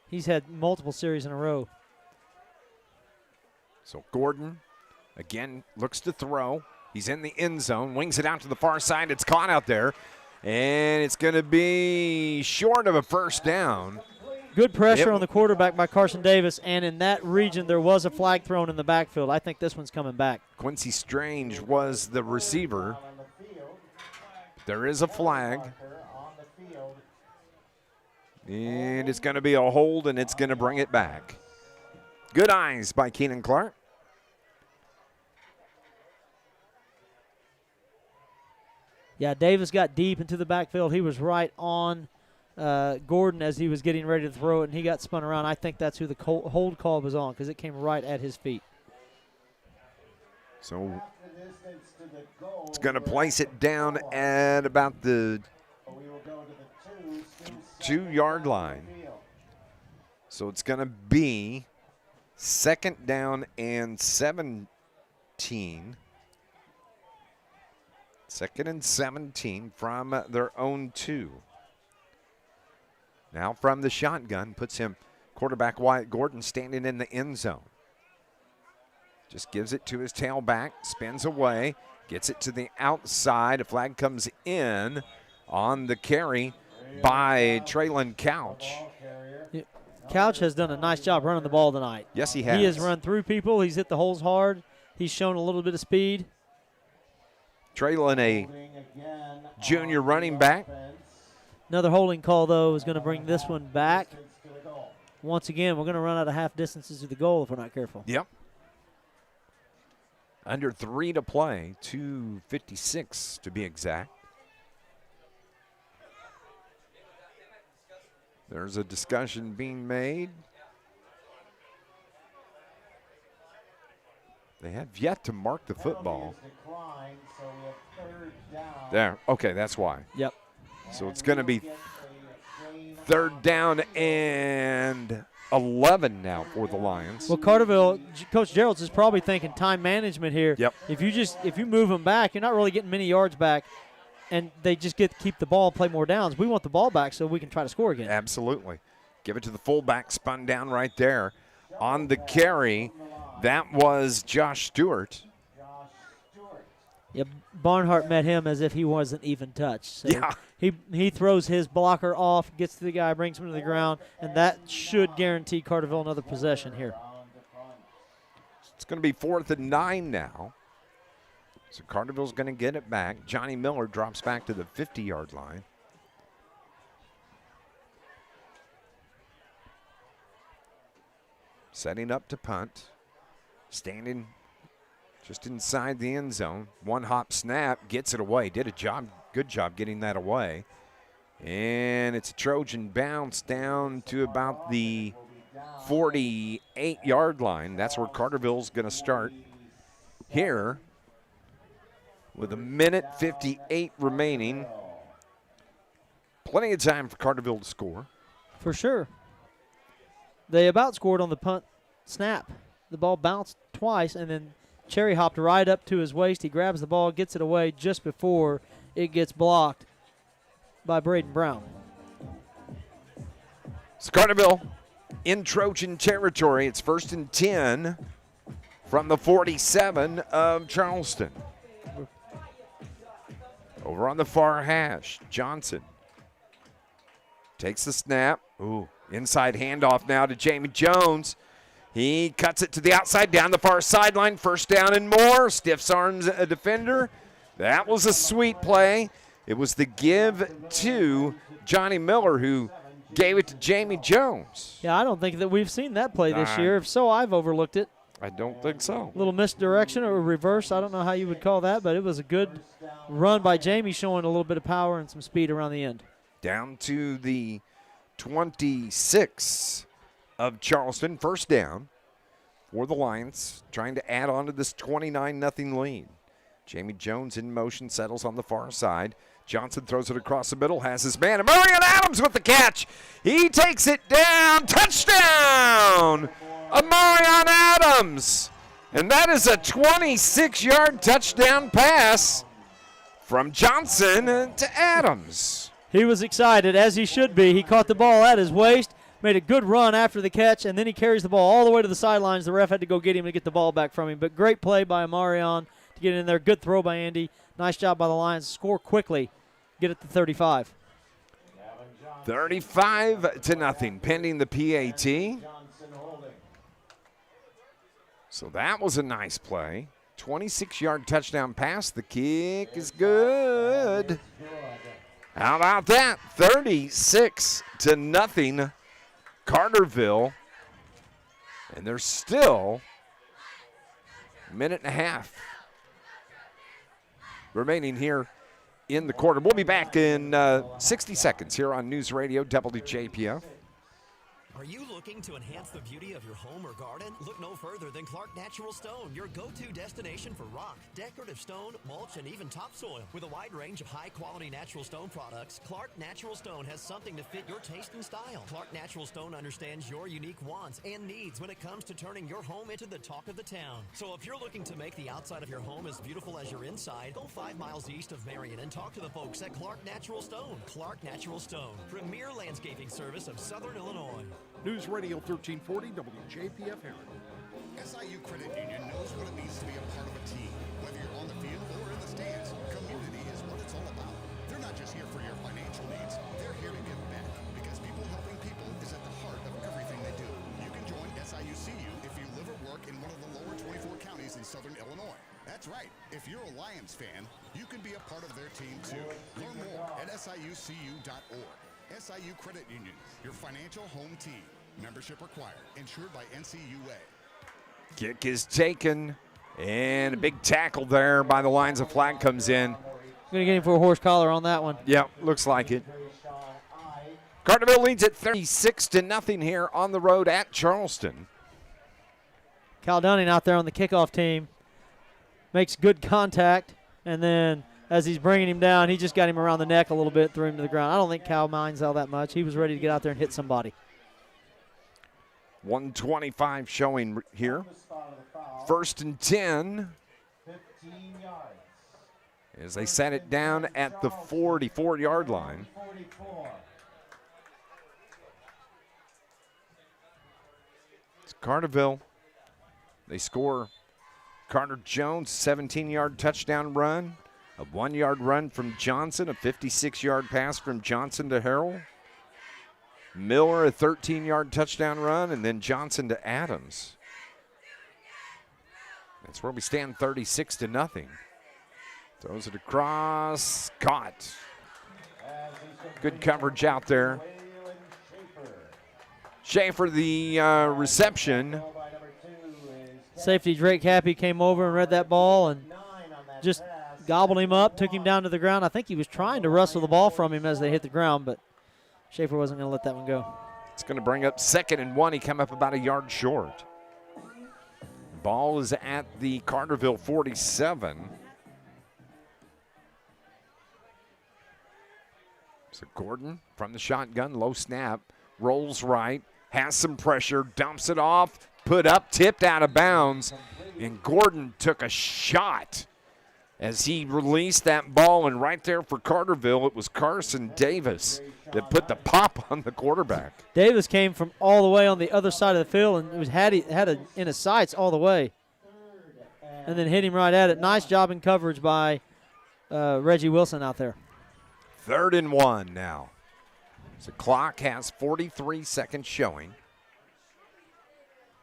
He's had multiple series in a row. So Gordon, again, looks to throw. He's in the end zone, wings it out to the far side. It's caught out there, and it's going to be short of a first down. Good pressure on the quarterback by Carson Davis, and in that region there was a flag thrown in the backfield. I think this one's coming back. Quincy Strange was the receiver. There is a flag. And it's going to be a hold, and it's going to bring it back. Good eyes by Keenan Clark. Yeah, Davis got deep into the backfield. He was right on Gordon as he was getting ready to throw it, and he got spun around. I think that's who the hold call was on because it came right at his feet. So it's going to place it down at about the 2-yard line. So it's going to be 2nd down and 17. 2nd and 17 from their own 2. Now from the shotgun, puts him quarterback Wyatt Gordon standing in the end zone. Just gives it to his tailback, spins away, gets it to the outside. A flag comes in on the carry by Traylon Couch. Couch has done a nice job running the ball tonight. Yes, he has. He has run through people. He's hit the holes hard. He's shown a little bit of speed. Traylon, a junior running back. Another holding call, though, is going to bring this one back. Once again, we're going to run out of half distances to the goal if we're not careful. Yep. Under 3 to play, 2:56 to be exact. There's a discussion being made. They have yet to mark the football. There. Okay, that's why. Yep. So it's going to be 3rd down and 11 now for the Lions. Well, Carterville, Coach Gerald's is probably thinking time management here. Yep. If you move them back, you're not really getting many yards back, and they just get to keep the ball, play more downs. We want the ball back so we can try to score again. Absolutely. Give it to the fullback, spun down right there. On the carry, that was Josh Stewart. Yeah, Barnhart met him as if he wasn't even touched. So yeah. He throws his blocker off, gets to the guy, brings him to the ground, and that should guarantee Carterville another possession here. It's going to be 4th and 9 now. So Carterville's going to get it back. Johnny Miller drops back to the 50-yard line. Setting up to punt. Standing just inside the end zone. One hop snap, gets it away. Did a job, good job getting that away. And it's a Trojan bounce down to about the 48-yard line. That's where Carterville's going to start here with 1:58 remaining. Plenty of time for Carterville to score. For sure. They about scored on the punt snap. The ball bounced twice, and then Cherry hopped right up to his waist. He grabs the ball, gets it away just before it gets blocked by Braden Brown. So Carterville in Trojan territory. It's 1st and 10 from the 47 of Charleston. Over on the far hash, Johnson takes the snap. Ooh, inside handoff now to Jamie Jones. He cuts it to the outside, down the far sideline. 1st down and more. Stiffs arms a defender. That was a sweet play. It was the give to Johnny Miller, who gave it to Jamie Jones. Yeah, I don't think that we've seen that play this year. If so, I've overlooked it. I don't think so. A little misdirection or reverse. I don't know how you would call that, but it was a good run by Jamie, showing a little bit of power and some speed around the end. Down to the 26 of Charleston. 1st down for the Lions, trying to add on to this 29-0 lead. Jamie Jones in motion, settles on the far side. Johnson throws it across the middle, has his man. Amarian Adams with the catch. He takes it down. Touchdown! Amarian Adams. And that is a 26-yard touchdown pass from Johnson to Adams. He was excited, as he should be. He caught the ball at his waist, made a good run after the catch, and then he carries the ball all the way to the sidelines. The ref had to go get him to get the ball back from him. But great play by Amarian to get in there. Good throw by Andy. Nice job by the Lions. Score quickly. Get it to 35. 35-0, pending the PAT. So that was a nice play. 26-yard touchdown pass. The kick is good. How about that? 36-0, Carterville. And there's still a minute and a half remaining here in the quarter. We'll be back in 60 seconds here on News Radio WJPF. Are you looking to enhance the beauty of your home or garden? Look no further than Clark Natural Stone, your go-to destination for rock, decorative stone, mulch, and even topsoil. With a wide range of high-quality natural stone products, Clark Natural Stone has something to fit your taste and style. Clark Natural Stone understands your unique wants and needs when it comes to turning your home into the talk of the town. So if you're looking to make the outside of your home as beautiful as your inside, go 5 miles east of Marion and talk to the folks at Clark Natural Stone. Clark Natural Stone, premier landscaping service of Southern Illinois. News Radio 1340 WJPF Heron. SIU Credit Union knows what it means to be a part of a team. Whether you're on the field or in the stands, community is what it's all about. They're not just here for your financial needs. They're here to give back because people helping people is at the heart of everything they do. You can join SIU-CU if you live or work in one of the lower 24 counties in Southern Illinois. That's right. If you're a Lions fan, you can be a part of their team too. Learn more at SIUCU.org. SIU Credit Union, your financial home team. Membership required. Insured by NCUA. Kick is taken, and a big tackle there by the Lions. A flag comes in. Going to get him for a horse collar on that one. Yeah, looks like it. Carterville leads at 36-0 here on the road at Charleston. Cal Dunning out there on the kickoff team makes good contact, and then as he's bringing him down, he just got him around the neck a little bit, threw him to the ground. I don't think Cal minds all that much. He was ready to get out there and hit somebody. 125 showing here. 1st and 10. 15 yards. As they set it down at the 44-yard line. 44. It's Carterville. They score. Carter Jones, 17-yard touchdown run. A 1-yard run from Johnson, a 56-yard pass from Johnson to Harrell. Miller, a 13-yard touchdown run, and then Johnson to Adams. That's where we stand, 36-0. Throws it across, caught. Good coverage out there. Schaefer, the reception. Safety Drake Happy came over and read that ball and just gobbled him up, took him down to the ground. I think he was trying to wrestle the ball from him as they hit the ground, but Schaefer wasn't going to let that one go. It's going to bring up 2nd and 1. He came up about a yard short. Ball is at the Carterville 47. So Gordon from the shotgun, low snap, rolls right, has some pressure, dumps it off, put up, tipped out of bounds, and Gordon took a shot as he released that ball, and right there for Carterville, it was Carson Davis that put the pop on the quarterback. Davis came from all the way on the other side of the field and had it in his sights all the way, and then hit him right at it. Nice job in coverage by Reggie Wilson out there. 3rd and 1 now. So clock has 43 seconds showing.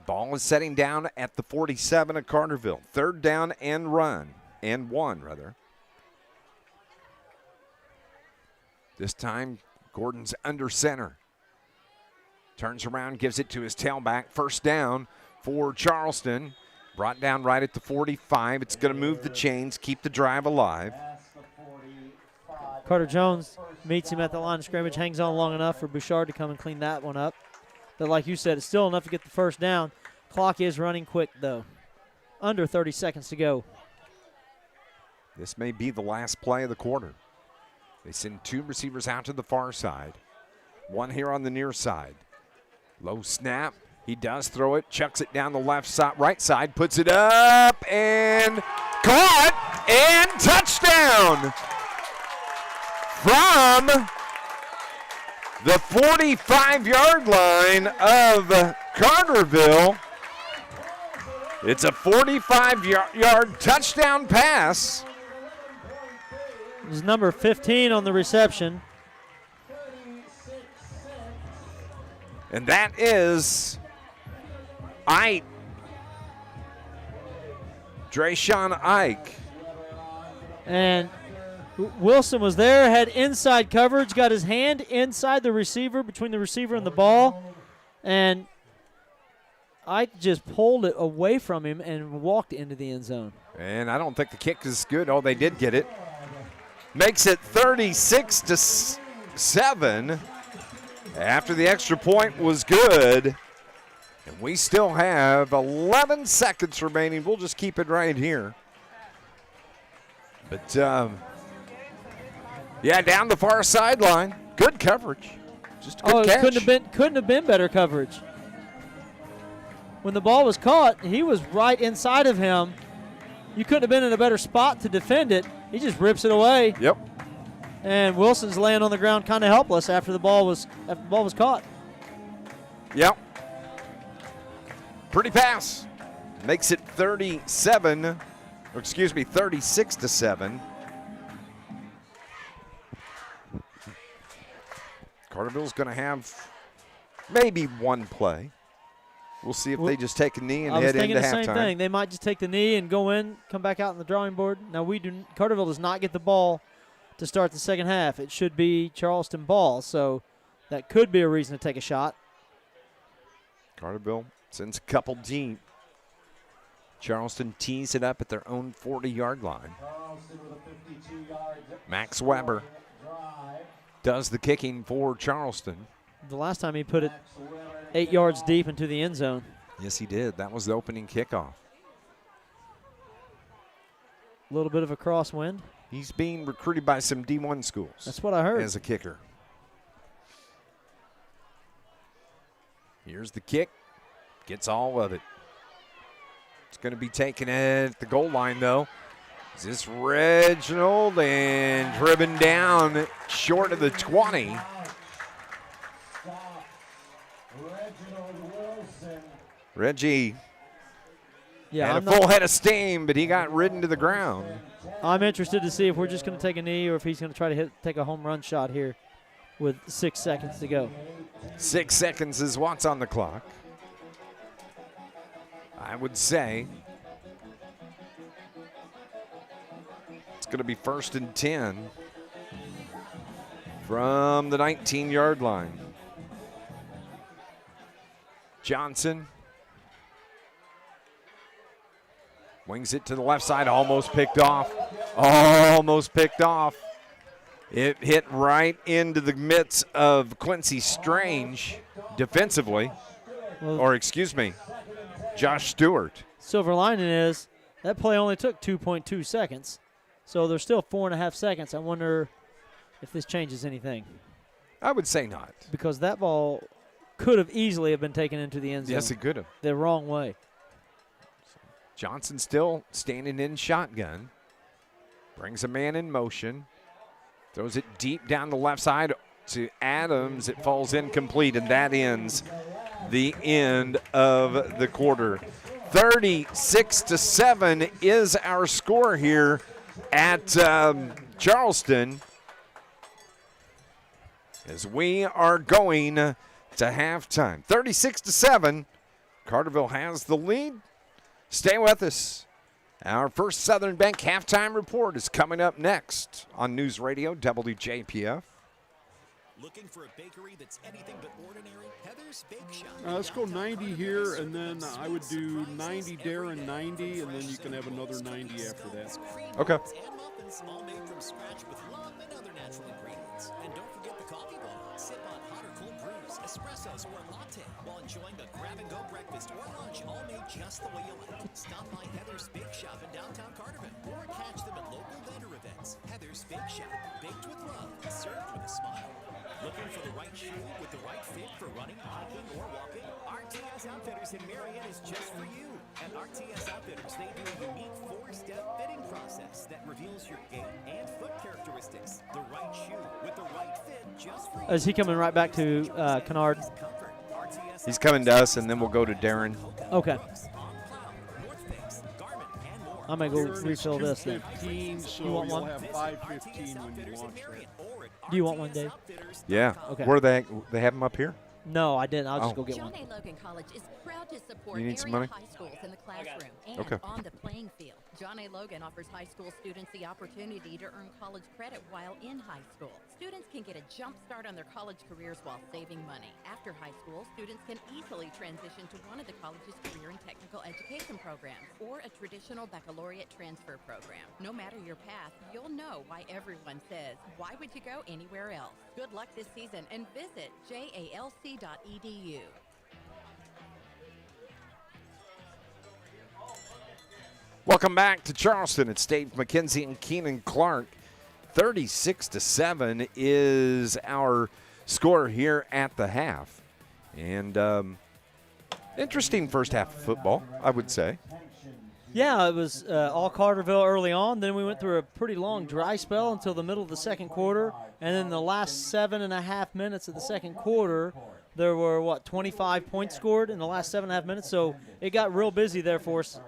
Ball is setting down at the 47 of Carterville. 3rd down and 1. This time, Gordon's under center. Turns around, gives it to his tailback. 1st down for Charleston. Brought down right at the 45. It's going to move the chains, keep the drive alive. Carter Jones meets him at the line of scrimmage, hangs on long enough for Bouchard to come and clean that one up. But like you said, it's still enough to get the 1st down. Clock is running quick, though. Under 30 seconds to go. This may be the last play of the quarter. They send 2 receivers out to the far side. 1 here on the near side. Low snap. He does throw it, chucks it down the right side, puts it up, and caught, and touchdown from the 45-yard line of Carterville. It's a 45-yard touchdown pass. It was number 15 on the reception. And that is Ike. Drayshawn Ike. And Wilson was there, had inside coverage, got his hand inside the receiver, between the receiver and the ball, and Ike just pulled it away from him and walked into the end zone. And I don't think the kick is good. Oh, they did get it. Makes it 36-7 after the extra point was good. And we still have 11 seconds remaining. We'll just keep it right here. But, yeah, down the far sideline. Good coverage. Just a good catch. Couldn't have been better coverage. When the ball was caught, he was right inside of him. You couldn't have been in a better spot to defend it. He just rips it away. Yep. And Wilson's laying on the ground kind of helpless after the ball was caught. Yep. Pretty pass. Makes it 36-7. Carterville's going to have maybe one play. We'll see if they just take a knee and head into halftime. I was thinking the same thing. They might just take the knee and go in, come back out on the drawing board. Now, Carterville does not get the ball to start the second half. It should be Charleston ball, so that could be a reason to take a shot. Carterville sends a couple deep. Charleston tees it up at their own 40-yard line. Max Weber does the kicking for Charleston. The last time he put it 8 yards deep into the end zone. Yes, he did. That was the opening kickoff. A little bit of a crosswind. He's being recruited by some D1 schools. That's what I heard. As a kicker. Here's the kick. Gets all of it. It's going to be taken at the goal line, though. Is this Reginald? And driven down short of the 20. Reggie had a full head of steam, but he got ridden to the ground. I'm interested to see if we're just going to take a knee or if he's going to try to take a home run shot here with 6 seconds to go. 6 seconds is what's on the clock. I would say it's going to be 1st and 10 from the 19-yard line. Johnson wings it to the left side, almost picked off. Almost picked off. It hit right into the midst of Quincy Strange defensively. Josh Stewart. Silver lining is that play only took 2.2 seconds. So there's still 4.5 seconds. I wonder if this changes anything. I would say not. Because that ball could have easily have been taken into the end zone. Yes, it could have. The wrong way. Johnson still standing in shotgun. Brings a man in motion. Throws it deep down the left side to Adams. It falls incomplete, and that ends the end of the quarter. 36-7 is our score here at Charleston as we are going to halftime. 36-7. Carterville has the lead. Stay with us. Our first Southern Bank halftime report is coming up next on News Radio WJPF. Looking for a bakery that's anything but ordinary? Heather's Bake Shop. Let's go 90 here, and then I would do 90 Darren, 90, and then you can have another 90 after that. Okay. And muffins, all made from scratch with love and other natural ingredients. And don't forget the coffee bowl. Sip on hot or cold brews, espressos, or a latte while enjoying a grab-and-go breakfast or lunch, all made just the way you like. Stop by Heather's Bake Shop in downtown Carterville, or catch them at local vendor events. Heather's Bake Shop, baked with love, served with a smile. Looking for the right shoe with the right fit for running, hiking, or walking? RTS Outfitters in Marion is just for you. At RTS Outfitters, they do a unique 4-step fitting process that reveals your gait and foot characteristics. The right shoe with the right fit just for you. Is he coming right back to Kennard? He's coming to us, and then we'll go to Darren. Okay. I may go refill this then. So you want one? Have 5:15 when you launch that. Do you want one, Dave? Yeah. Okay. Where they have them up here? No, I didn't. I'll just go get John one. A. Logan College is proud to support You need area some money? high schools in the classroom and Okay. on the playing field. John A. Logan offers high school students the opportunity to earn college credit while in high school. Students can get a jump start on their college careers while saving money. After high school, students can easily transition to one of the college's career and technical education programs or a traditional baccalaureate transfer program. No matter your path, you'll know why everyone says, why would you go anywhere else? Good luck this season and visit jalc.edu. Welcome back to Charleston. It's Dave McKenzie and Keenan Clark. 36-7 is our score here at the half. And interesting first half of football, I would say. Yeah, it was all Carterville early on. Then we went through a pretty long dry spell until the middle of the second quarter. And then the last 7.5 minutes of the second quarter, there were, 25 points scored in the last 7.5 minutes. So it got real busy there for us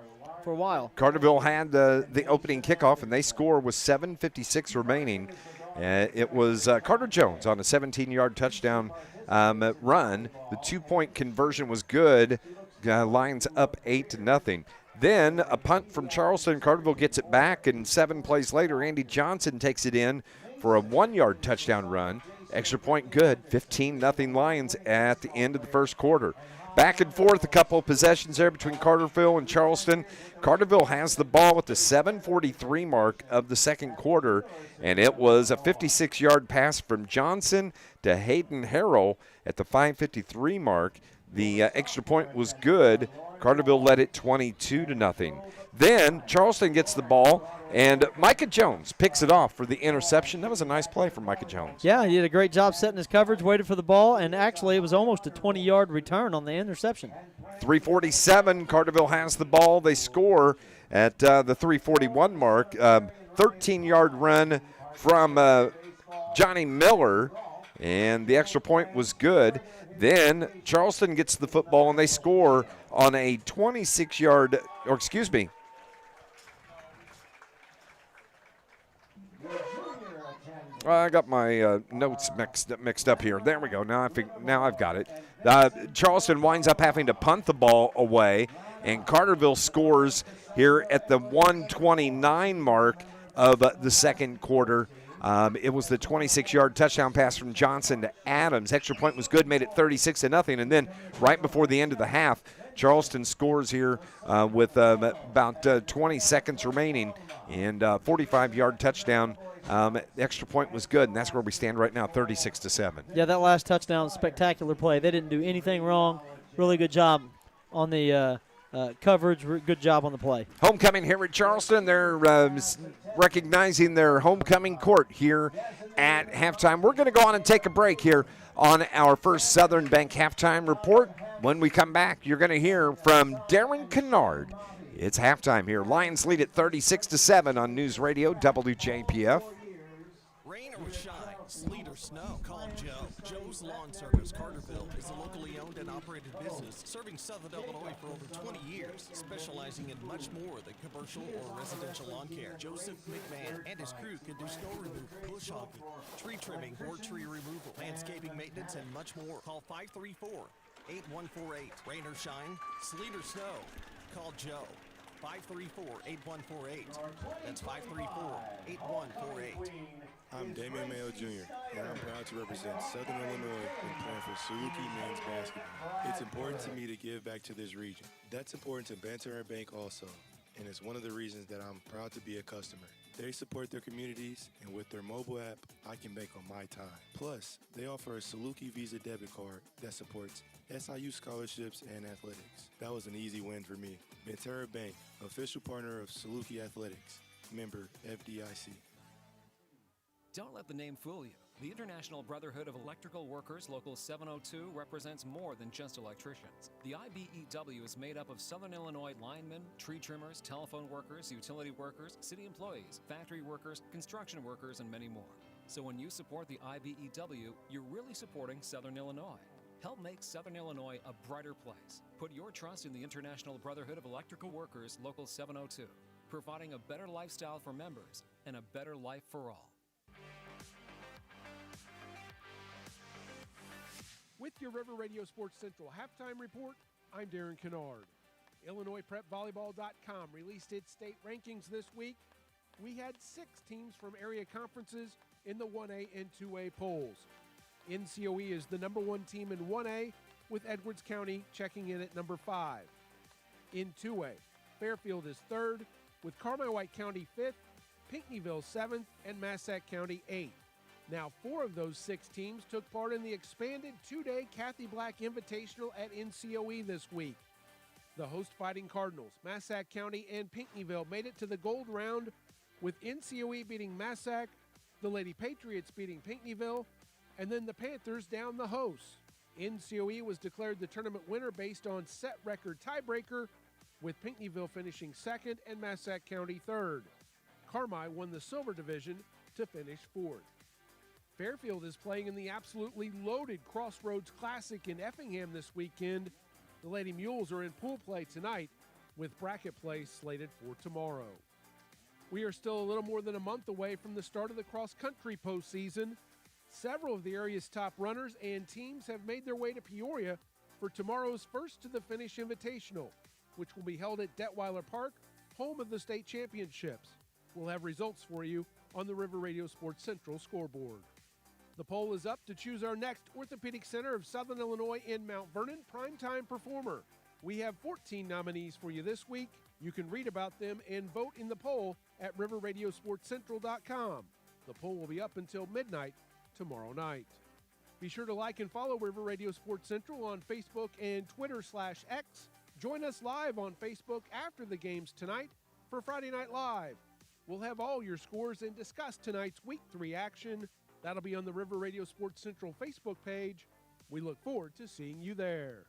for a while. Carterville had the opening kickoff, and they score with 7:56 remaining. It was Carter Jones on a 17-yard touchdown run. The 2-point conversion was good. Lions up 8-0. Then a punt from Charleston. Carterville gets it back, and 7 plays later, Andy Johnson takes it in for a 1-yard touchdown run. Extra point good. 15-0 Lions at the end of the first quarter. Back and forth, a couple of possessions there between Carterville and Charleston. Carterville has the ball at the 7:43 mark of the second quarter, and it was a 56-yard pass from Johnson to Hayden Harrell at the 5:53 mark. The extra point was good. Carterville led it 22-0. Then Charleston gets the ball, and Micah Jones picks it off for the interception. That was a nice play from Micah Jones. Yeah, he did a great job setting his coverage, waited for the ball, and actually it was almost a 20-yard return on the interception. 3:47, Carterville has the ball. They score at the 3:41 mark. 13-yard run from Johnny Miller, and the extra point was good. Then Charleston gets the football, and they score on a 26-yard, or excuse me, I got my notes mixed up here. There we go. Now I've got it. Charleston winds up having to punt the ball away, and Carterville scores here at the 1:29 mark of the second quarter. It was the 26-yard touchdown pass from Johnson to Adams. Extra point was good, made it 36-0. And then right before the end of the half, Charleston scores here with about 20 seconds remaining, and 45-yard touchdown. The extra point was good, and that's where we stand right now, 36-7. Yeah, that last touchdown, spectacular play. They didn't do anything wrong. Really good job on the coverage. Good job on the play. Homecoming here at Charleston. They're recognizing their homecoming court here at halftime. We're going to go on and take a break here on our first Southern Bank halftime report. When we come back, you're going to hear from Darren Kennard. It's halftime here. Lions lead at 36-7 on News Radio WJPF. Rain or shine, sleet or snow, call Joe. Joe's Lawn Service, Carterville, is a locally owned and operated business serving Southern Illinois for over 20 years, specializing in much more than commercial or residential lawn care. Joseph McMahon and his crew can do snow removal, bush hogging, tree trimming or tree removal, landscaping maintenance, and much more. Call 534-8148. Rain or shine, sleet or snow, call Joe. 534-8148. That's 534-8148. I'm Damian Mayo Jr., and I'm proud to represent Southern Illinois when playing for Saluki men's basketball. It's important to me to give back to this region. That's important to Banterra Bank also, and it's one of the reasons that I'm proud to be a customer. They support their communities, and with their mobile app, I can bank on my time. Plus, they offer a Saluki Visa debit card that supports SIU scholarships and athletics. That was an easy win for me. Banterra Bank, official partner of Saluki Athletics, member FDIC. Don't let the name fool you. The International Brotherhood of Electrical Workers Local 702 represents more than just electricians. The IBEW is made up of Southern Illinois linemen, tree trimmers, telephone workers, utility workers, city employees, factory workers, construction workers, and many more. So when you support the IBEW, you're really supporting Southern Illinois. Help make Southern Illinois a brighter place. Put your trust in the International Brotherhood of Electrical Workers Local 702, providing a better lifestyle for members and a better life for all. With your River Radio Sports Central halftime report, I'm Darren Kennard. IllinoisPrepVolleyball.com released its state rankings this week. We had 6 teams from area conferences in the 1A and 2A polls. NCOE is the number 1 team in 1A, with Edwards County checking in at number 5. In 2A, Fairfield is 3rd, with Carmi-White County 5th, Pinckneyville 7th, and Massac County 8th. Now, 4 of those 6 teams took part in the expanded 2-day Kathy Black Invitational at NCOE this week. The host Fighting Cardinals, Massac County, and Pinckneyville made it to the gold round, with NCOE beating Massac, the Lady Patriots beating Pinckneyville, and then the Panthers down the hosts. NCOE was declared the tournament winner based on set record tiebreaker, with Pinckneyville finishing 2nd and Massac County 3rd. Carmi won the silver division to finish 4th. Fairfield is playing in the absolutely loaded Crossroads Classic in Effingham this weekend. The Lady Mules are in pool play tonight, with bracket play slated for tomorrow. We are still a little more than a month away from the start of the cross-country postseason. Several of the area's top runners and teams have made their way to Peoria for tomorrow's First-to-the-Finish Invitational, which will be held at Detweiler Park, home of the state championships. We'll have results for you on the River Radio Sports Central scoreboard. The poll is up to choose our next Orthopedic Center of Southern Illinois in Mount Vernon Primetime Performer. We have 14 nominees for you this week. You can read about them and vote in the poll at riverradiosportscentral.com. The poll will be up until midnight tomorrow night. Be sure to like and follow River Radio Sports Central on Facebook and Twitter/X. Join us live on Facebook after the games tonight for Friday Night Live. We'll have all your scores and discuss tonight's Week 3 action. That'll be on the River Radio Sports Central Facebook page. We look forward to seeing you there.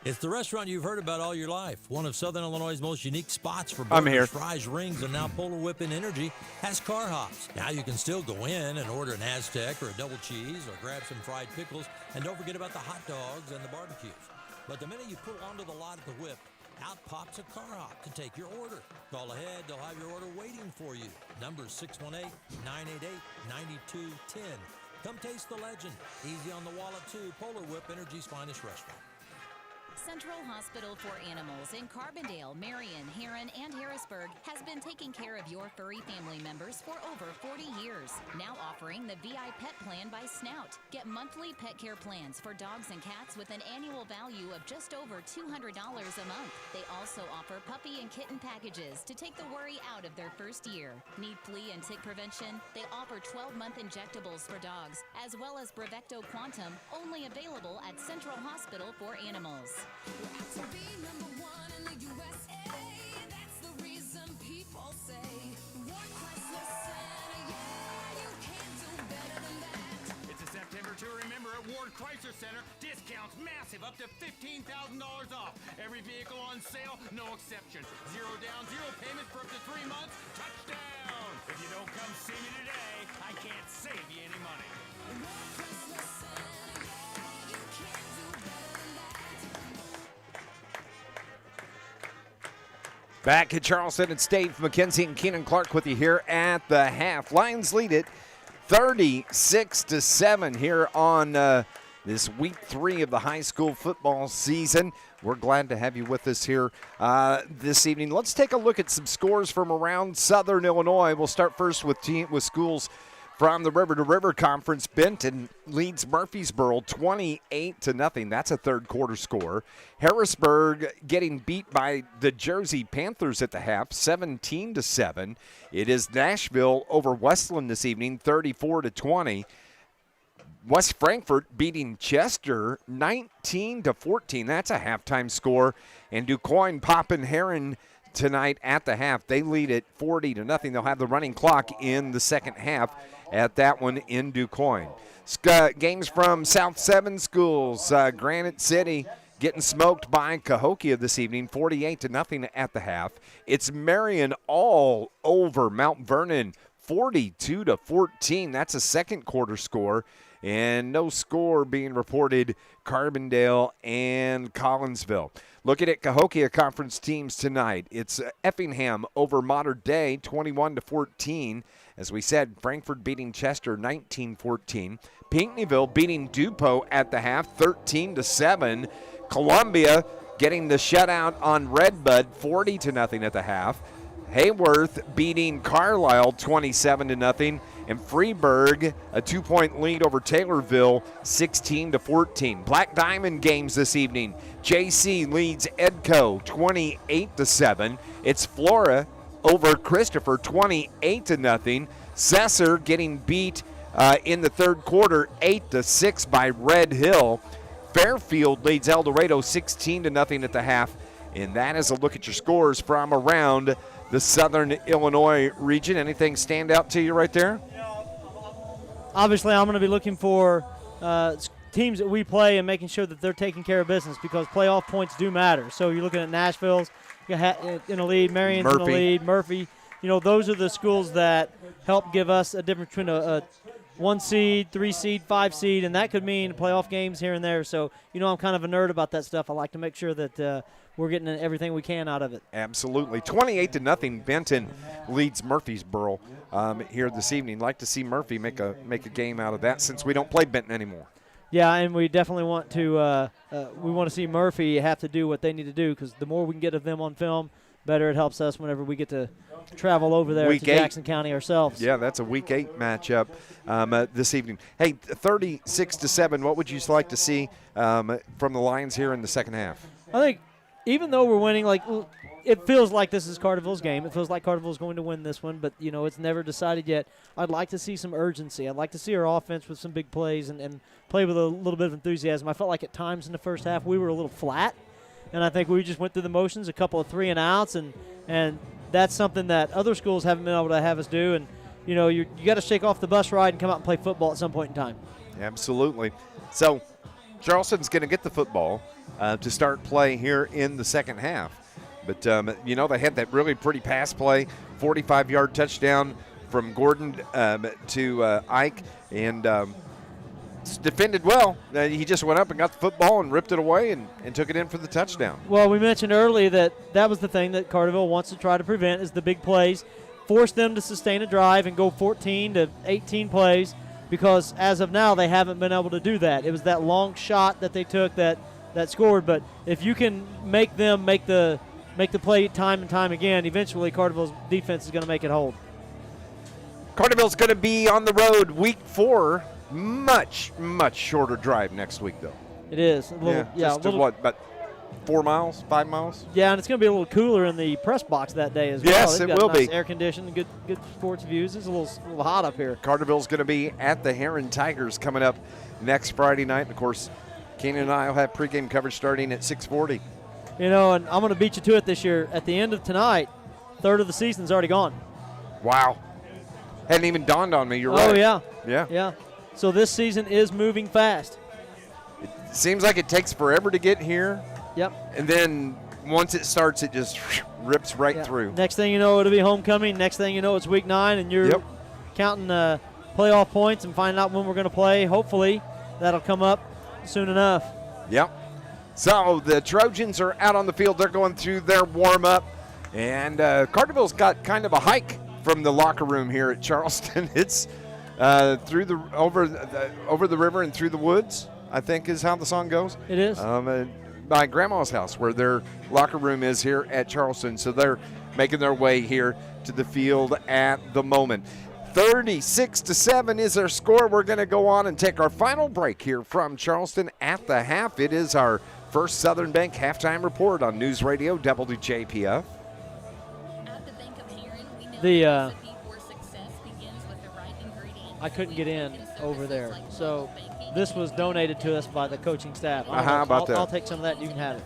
It's the restaurant you've heard about all your life. One of Southern Illinois' most unique spots for I'm here. burgers, fries, rings, and now Polo Whip and Energy has car hops. Now you can still go in and order an Aztec or a double cheese or grab some fried pickles. And don't forget about the hot dogs and the barbecues. But the minute you pull onto the lot at the Whip, out pops a car hop to take your order. Call ahead, they'll have your order waiting for you. Number 618-988-9210. Come taste the legend. Easy on the wallet too. Polar Whip, Energy's finest restaurant. Central Hospital for Animals in Carbondale, Marion, Heron, and Harrisburg has been taking care of your furry family members for over 40 years. Now offering the VI Pet Plan by Snout. Get monthly pet care plans for dogs and cats with an annual value of just over $200 a month. They also offer puppy and kitten packages to take the worry out of their first year. Need flea and tick prevention? They offer 12-month injectables for dogs, as well as Brevecto Quantum, only available at Central Hospital for Animals. To be number 1 in the USA, that's the reason people say, Ward Chrysler Center, yeah, you can't do better than that. It's a September to remember at Ward Chrysler Center. Discounts massive, up to $15,000 off. Every vehicle on sale, no exception. 0 down, 0 payments for up to 3 months. Touchdown! If you don't come see me today, I can't save you any money. Ward Chrysler Center, yeah, you can't do better than that. Back at Charleston, it's Dave McKenzie and Keenan Clark with you here at the half. Lions lead it 36-7 here on this week 3 of the high school football season. We're glad to have you with us here this evening. Let's take a look at some scores from around Southern Illinois. We'll start first with schools from the River to River Conference. Benton leads Murfreesboro 28-0. That's a third quarter score. Harrisburg getting beat by the Jersey Panthers at the half, 17-7. It is Nashville over Westland this evening, 34-20. West Frankfort beating Chester 19-14. That's a halftime score. And DuQuoin popping Heron tonight at the half. They lead it 40-0. They'll have the running clock in the second half at that one in DuQuoin. Games from South 7 schools. Granite City getting smoked by Cahokia this evening, 48-0 at the half. It's Marion all over Mount Vernon, 42-14. That's a second quarter score. And no score being reported, Carbondale and Collinsville. Looking at Cahokia Conference teams tonight, it's Effingham over Mater Dei, 21-14. As we said, Frankfort beating Chester, 19-14. Pinckneyville beating DuPont at the half, 13-7. Columbia getting the shutout on Redbud, 40-0 at the half. Hayworth beating Carlisle, 27-0. And Freeburg, a 2-point lead over Taylorville, 16-14. Black Diamond games this evening. JC leads Edco, 28-7. It's Flora over Christopher, 28-0. Sesser getting beat in the third quarter, 8-6 by Red Hill. Fairfield leads El Dorado, 16-0 at the half. And that is a look at your scores from around the Southern Illinois region. Anything stand out to you right there? Obviously, I'm going to be looking for teams that we play and making sure that they're taking care of business because playoff points do matter. So you're looking at Nashville's in the lead, Marion's in the lead, Murphy. You know, those are the schools that help give us a difference between a 1 seed, 3 seed, 5 seed, and that could mean playoff games here and there. So, you know, I'm kind of a nerd about that stuff. I like to make sure that we're getting everything we can out of it. Absolutely. 28-0, Benton leads Murfreesboro here this evening. Like to see Murphy make a game out of that since we don't play Benton anymore. Yeah, and we definitely want to see Murphy have to do what they need to do because the more we can get of them on film, better it helps us whenever we get to travel over there to Jackson County ourselves. Yeah, that's a Week 8 matchup this evening. Hey, 36-7, what would you like to see from the Lions here in the second half? I think even though we're winning, it feels like this is Carterville's game. It feels like Carterville's going to win this one, but, you know, it's never decided yet. I'd like to see some urgency. I'd like to see our offense with some big plays and play with a little bit of enthusiasm. I felt like at times in the first half we were a little flat, and I think we just went through the motions, a couple of 3-and-outs, and that's something that other schools haven't been able to have us do. And, you know, you got to shake off the bus ride and come out and play football at some point in time. Absolutely. So Charleston's going to get the football to start play here in the second half. But, you know, they had that really pretty pass play, 45-yard touchdown from Gordon to Ike, and defended well. He just went up and got the football and ripped it away and took it in for the touchdown. Well, we mentioned earlier that was the thing that Carterville wants to try to prevent is the big plays, force them to sustain a drive and go 14 to 18 plays because as of now they haven't been able to do that. It was that long shot that they took that scored, but if you can make them make the play time and time again, eventually Carterville's defense is going to make it hold. Carterville's going to be on the road week 4. Much, much shorter drive next week, though. It is. About 4 miles, 5 miles? Yeah, and it's going to be a little cooler in the press box that day as well. Yes, They've it got will nice be. Air conditioning, good sports views. It's a little hot up here. Carterville's going to be at the Heron Tigers coming up next Friday night. And, of course, Keenan and I will have pregame coverage starting at 6:40. You know, and I'm going to beat you to it this year. At the end of tonight, third of the season's already gone. Wow. Hadn't even dawned on me. You're right. Oh, yeah. Yeah. Yeah. So this season is moving fast. It seems like it takes forever to get here. Yep. And then once it starts, it just rips right through. Next thing you know, it'll be homecoming. Next thing you know, it's week 9, and you're counting playoff points and finding out when we're going to play. Hopefully, that'll come up soon enough. Yep. So the Trojans are out on the field. They're going through their warm-up. And Carterville's got kind of a hike from the locker room here at Charleston. It's over the river and through the woods, I think is how the song goes. It is. My grandma's house where their locker room is here at Charleston. So they're making their way here to the field at the moment. 36-7 is our score. We're going to go on and take our final break here from Charleston at the half. It is our first Southern Bank halftime report on News Radio WJPF. I couldn't get in over there, so this was donated to us by the coaching staff. How about that? I'll take some of that. You can have it.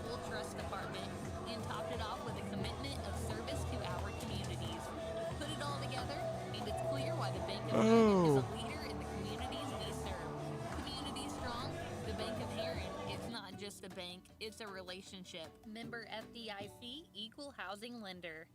Oh. A bank, it's a relationship. Member FDIC, equal housing lender.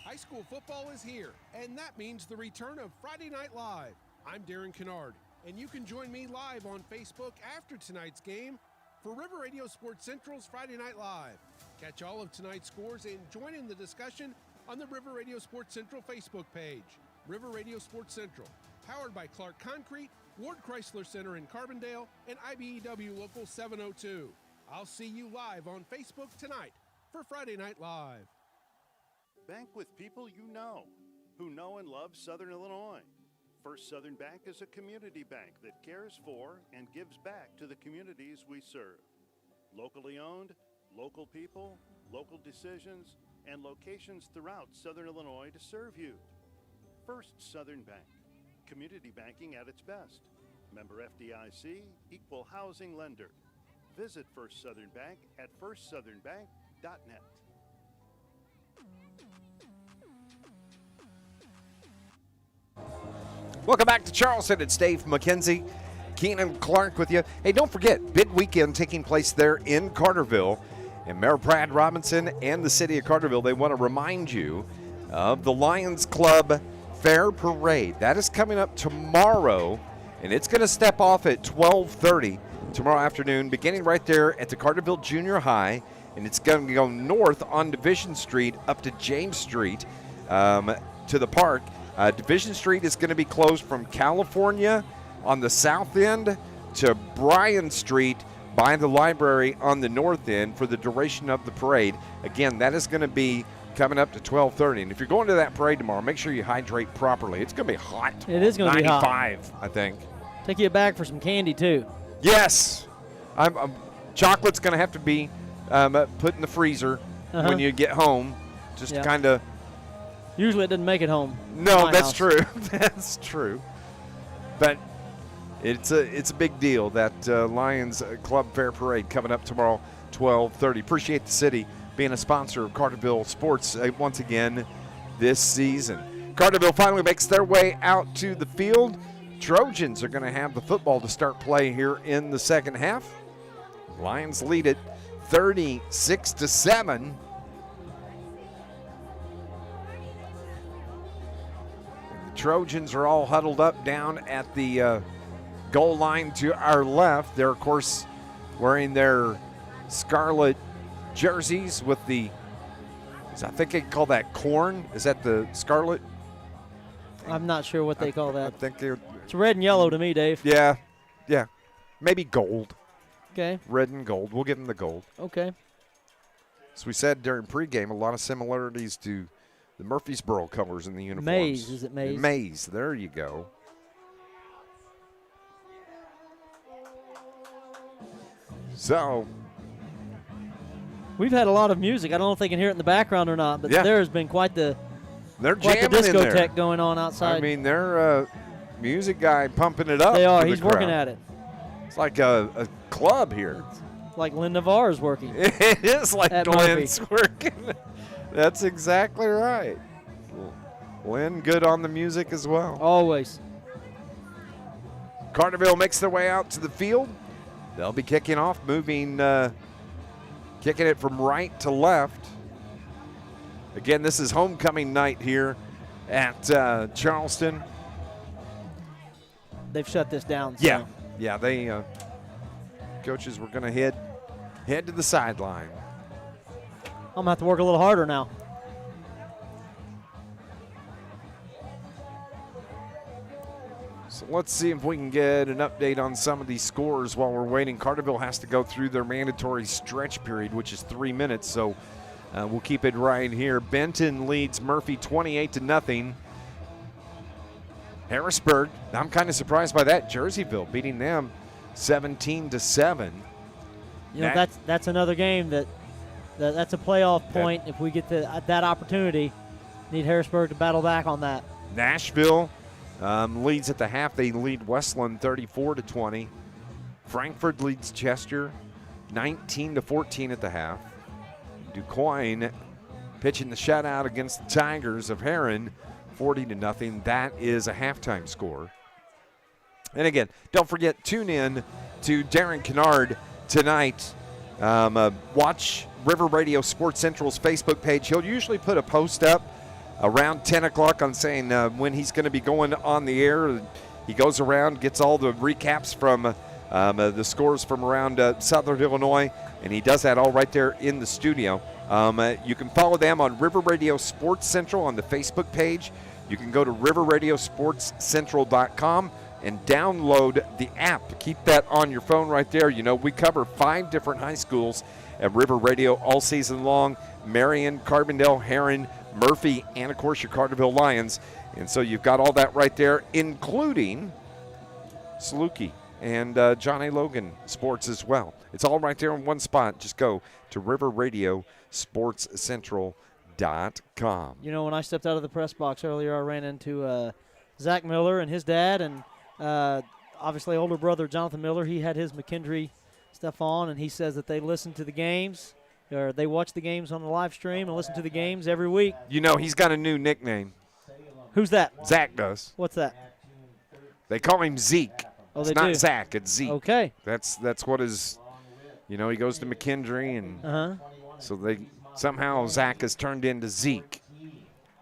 High school football is here, and that means the return of Friday Night Live. I'm Darren Kennard. and you can join me live on Facebook after tonight's game for River Radio Sports Central's Friday Night Live. Catch all of tonight's scores and join in the discussion on the River Radio Sports Central Facebook page. River Radio Sports Central, powered by Clark Concrete, Ward Chrysler Center in Carbondale, and IBEW Local 702. I'll see you live on Facebook tonight for Friday Night Live. Bank with people you know, who know and love Southern Illinois. First Southern Bank is a community bank that cares for and gives back to the communities we serve. Locally owned, local people, local decisions, and locations throughout Southern Illinois to serve you. First Southern Bank, community banking at its best. Member FDIC, equal housing lender. Visit First Southern Bank at firstsouthernbank.net. Welcome back to Charleston. It's Dave McKenzie, Keenan Clark with you. Hey, don't forget, big weekend taking place there in Carterville. And Mayor Brad Robinson and the city of Carterville, they want to remind you of the Lions Club Fair Parade. That is coming up tomorrow, and it's going to step off at 12:30 tomorrow afternoon, beginning right there at the Carterville Junior High. And it's going to go north on Division Street up to James Street to the park. Division Street is going to be closed from California on the south end to Bryan Street by the library on the north end for the duration of the parade. Again, that is going to be coming up to 12:30. And if you're going to that parade tomorrow, make sure you hydrate properly. It's going to be hot. It is going to be hot. 95, I think. Take you back for some candy, too. Yes. Chocolate's going to have to be put in the freezer when you get home, just to kind of. Usually it doesn't make it home. No, that's true. That's true. But it's a big deal, that Lions Club Fair Parade coming up tomorrow, 12:30. Appreciate the city being a sponsor of Carterville Sports once again this season. Carterville finally makes their way out to the field. Trojans are going to have the football to start play here in the second half. Lions lead it 36-7. Trojans are all huddled up down at the goal line to our left. They're, of course, wearing their scarlet jerseys with the, I think they call that corn. Is that the scarlet? I'm not sure what they call that. I think they're. It's red and yellow to me, Dave. Yeah. Maybe gold. Okay. Red and gold. We'll give them the gold. Okay. As we said during pregame, a lot of similarities to the Murfreesboro colors in the uniforms. Maize, is it maize? Maize, there you go. So. We've had a lot of music. I don't know if they can hear it in the background or not, but there has been quite the discotheque going on outside. I mean, they're music guy pumping it up. They are. For He's the crowd. working at it. It's like a club here. It's like Lynn Navarre is working. It is like Lynn's working. That's exactly right. Lynn, good on the music as well. Always. Carterville makes their way out to the field. They'll be kicking off, kicking it from right to left. Again, this is homecoming night here at Charleston. They've shut this down. So. Yeah. They coaches were going to head to the sideline. I'm going to have to work a little harder now. So let's see if we can get an update on some of these scores while we're waiting. Carterville has to go through their mandatory stretch period, which is 3 minutes. So we'll keep it right here. Benton leads Murphy 28-0. Harrisburg, I'm kind of surprised by that. Jerseyville beating them 17-7. You know, that's another game that's a playoff point. If we get that opportunity, need Harrisburg to battle back on that. Nashville leads at the half. They lead Westland 34-20. Frankfort leads Chester 19-14 at the half. DuQuoin pitching the shutout against the Tigers of Heron 40-0. That is a halftime score. And again, don't forget, tune in to Darren Kennard tonight. Watch River Radio Sports Central's Facebook page. He'll usually put a post up around 10 o'clock on saying when he's going to be going on the air. He goes around, gets all the recaps from the scores from around Southern Illinois, and he does that all right there in the studio. You can follow them on River Radio Sports Central on the Facebook page. You can go to riverradiosportscentral.com and download the app. Keep that on your phone right there. You know, we cover 5 different high schools at River Radio all season long: Marion, Carbondale, Heron, Murphy, and, of course, your Carterville Lions. And so you've got all that right there, including Saluki and John A. Logan Sports as well. It's all right there in one spot. Just go to riverradiosportscentral.com. You know, when I stepped out of the press box earlier, I ran into Zach Miller and his dad, and obviously older brother Jonathan Miller. He had his McKenzie stuff on, and he says that they listen to the games, or they watch the games on the live stream and listen to the games every week. You know, he's got a new nickname. Who's that? Zach does. What's that? They call him Zeke. Oh, it's they not do? Zach, it's Zeke. Okay. That's what his, you know, he goes to McKenzie, and so they somehow Zach has turned into Zeke.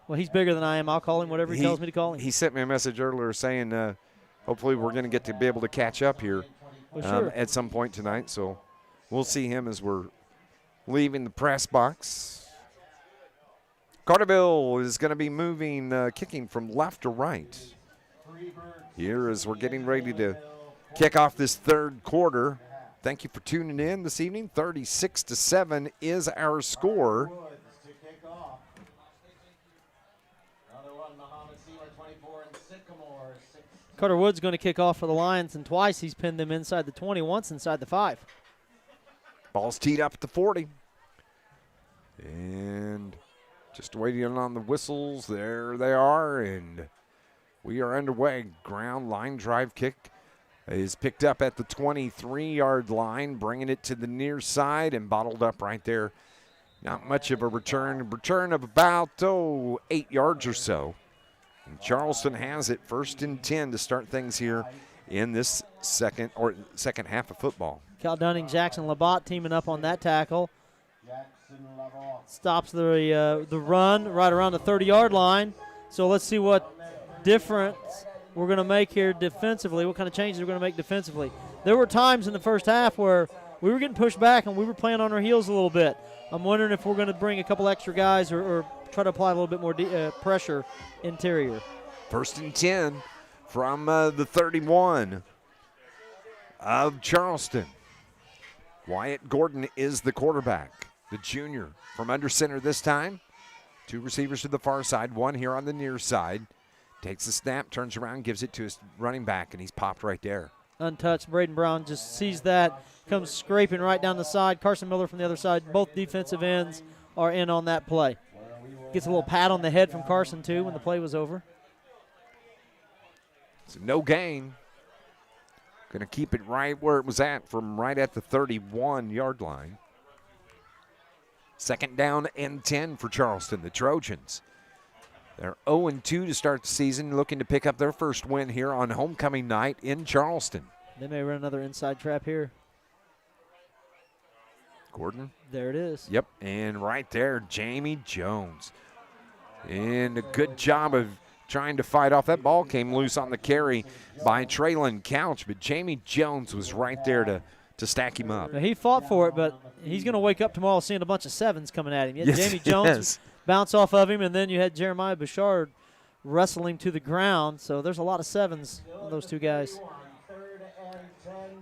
Well, he's bigger than I am. I'll call him whatever he tells me to call him. He sent me a message earlier saying hopefully we're going to get to be able to catch up here at some point tonight. So we'll see him as we're leaving the press box. Carterville is going to be moving, kicking from left to right. Here as we're getting ready to kick off this third quarter. Thank you for tuning in this evening. 36-7 is our score. Carter Wood's going to kick off for the Lions, and twice he's pinned them inside the 20, once inside the 5. Ball's teed up at the 40. And just waiting on the whistles. There they are, and we are underway. Ground line drive kick is picked up at the 23-yard line, bringing it to the near side and bottled up right there. Not much of a return. Return of about, 8 yards or so. And Charleston has it 1st and 10 to start things here in this second half of football. Cal Dunning, Jackson Labatt teaming up on that tackle. Stops the run right around the 30-yard line. So let's see what difference we're going to make here defensively, what kind of changes we're going to make defensively. There were times in the first half where we were getting pushed back and we were playing on our heels a little bit. I'm wondering if we're going to bring a couple extra guys or try to apply a little bit more pressure interior. 1st and 10 from the 31 of Charleston. Wyatt Gordon is the quarterback, the junior from under center this time. 2 receivers to the far side, 1 here on the near side. Takes the snap, turns around, gives it to his running back, and he's popped right there. Untouched. Braden Brown just sees that, comes scraping right down the side. Carson Miller from the other side. Both defensive ends are in on that play. Gets a little pat on the head from Carson, too, when the play was over. It's no gain. Going to keep it right where it was at, from right at the 31-yard line. 2nd down and 10 for Charleston, the Trojans. They're 0-2 to start the season, looking to pick up their first win here on homecoming night in Charleston. They may run another inside trap here. Gordon. There it is. Yep, and right there, Jamie Jones. And a good job of trying to fight off. That ball came loose on the carry by Traylon Couch, but Jamie Jones was right there to stack him up. Now, he fought for it, but he's going to wake up tomorrow seeing a bunch of 7s coming at him. You had Jamie Jones bounce off of him, and then you had Jeremiah Bouchard wrestling to the ground. So there's a lot of 7s on those 2 guys.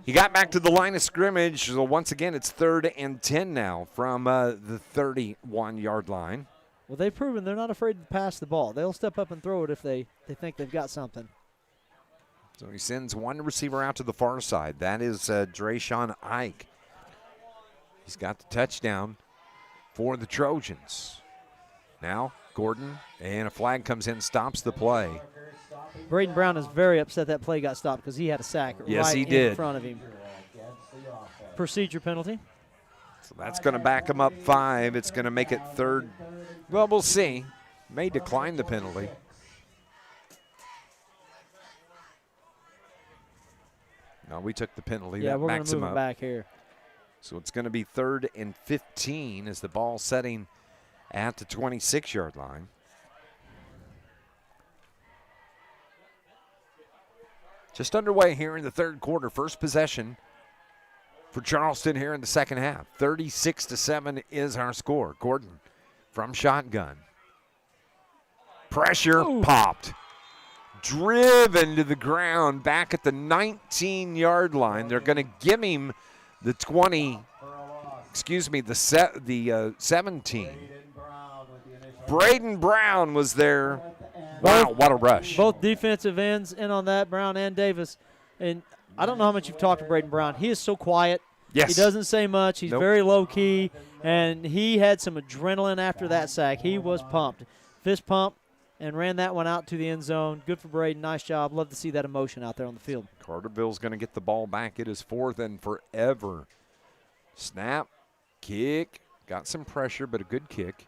He got back to the line of scrimmage. So once again, it's 3rd and 10 now from the 31-yard line. Well, they've proven they're not afraid to pass the ball. They'll step up and throw it if they think they've got something. So he sends 1 receiver out to the far side. That is Drayshawn Ike. He's got the touchdown for the Trojans. Now Gordon, and a flag comes in, stops the play. Braden Brown is very upset that play got stopped because he had a sack right in front of him. Procedure penalty. So that's going to back him up 5. It's going to make it 3rd. Well, we'll see. May decline the penalty. No, we took the penalty. Yeah, that we're going backs to him move up. it back here. So it's going to be 3rd and 15 as the ball setting at the 26-yard line. Just underway here in the third quarter. First possession for Charleston here in the second half. 36-7 is our score. Gordon from shotgun. Pressure popped. Driven to the ground back at the 19-yard line. They're going to give him the 17. Braden Brown was there. Wow, what a rush. Both defensive ends in on that, Brown and Davis. And I don't know how much you've talked to Braden Brown. He is so quiet. Yes. He doesn't say much. He's very low-key, and he had some adrenaline after that sack. He was pumped. Fist pump, and ran that one out to the end zone. Good for Braden. Nice job. Love to see that emotion out there on the field. Carterville's going to get the ball back. It is 4th and forever. Snap, kick. Got some pressure, but a good kick.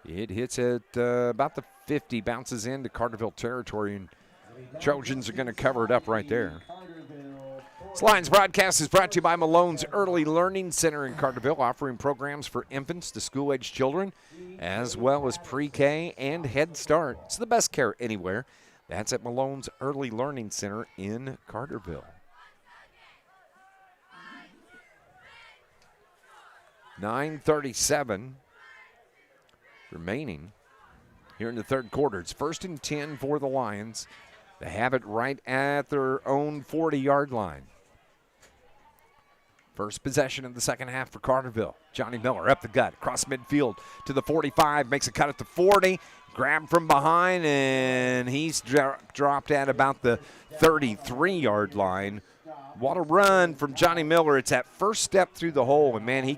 It hits at about the 50, bounces into Carterville territory, and Trojans are going to cover it up right there. This Lions broadcast is brought to you by Malone's Early Learning Center in Carterville, offering programs for infants to school-age children, as well as pre-K and Head Start. It's the best care anywhere. That's at Malone's Early Learning Center in Carterville. 9:37 remaining here in the third quarter. It's 1st and 10 for the Lions. They have it right at their own 40-yard line. First possession of the second half for Carterville. Johnny Miller up the gut, across midfield to the 45, makes a cut at the 40, grabbed from behind, and he's dropped at about the 33-yard line. What a run from Johnny Miller. It's that first step through the hole, and, man, he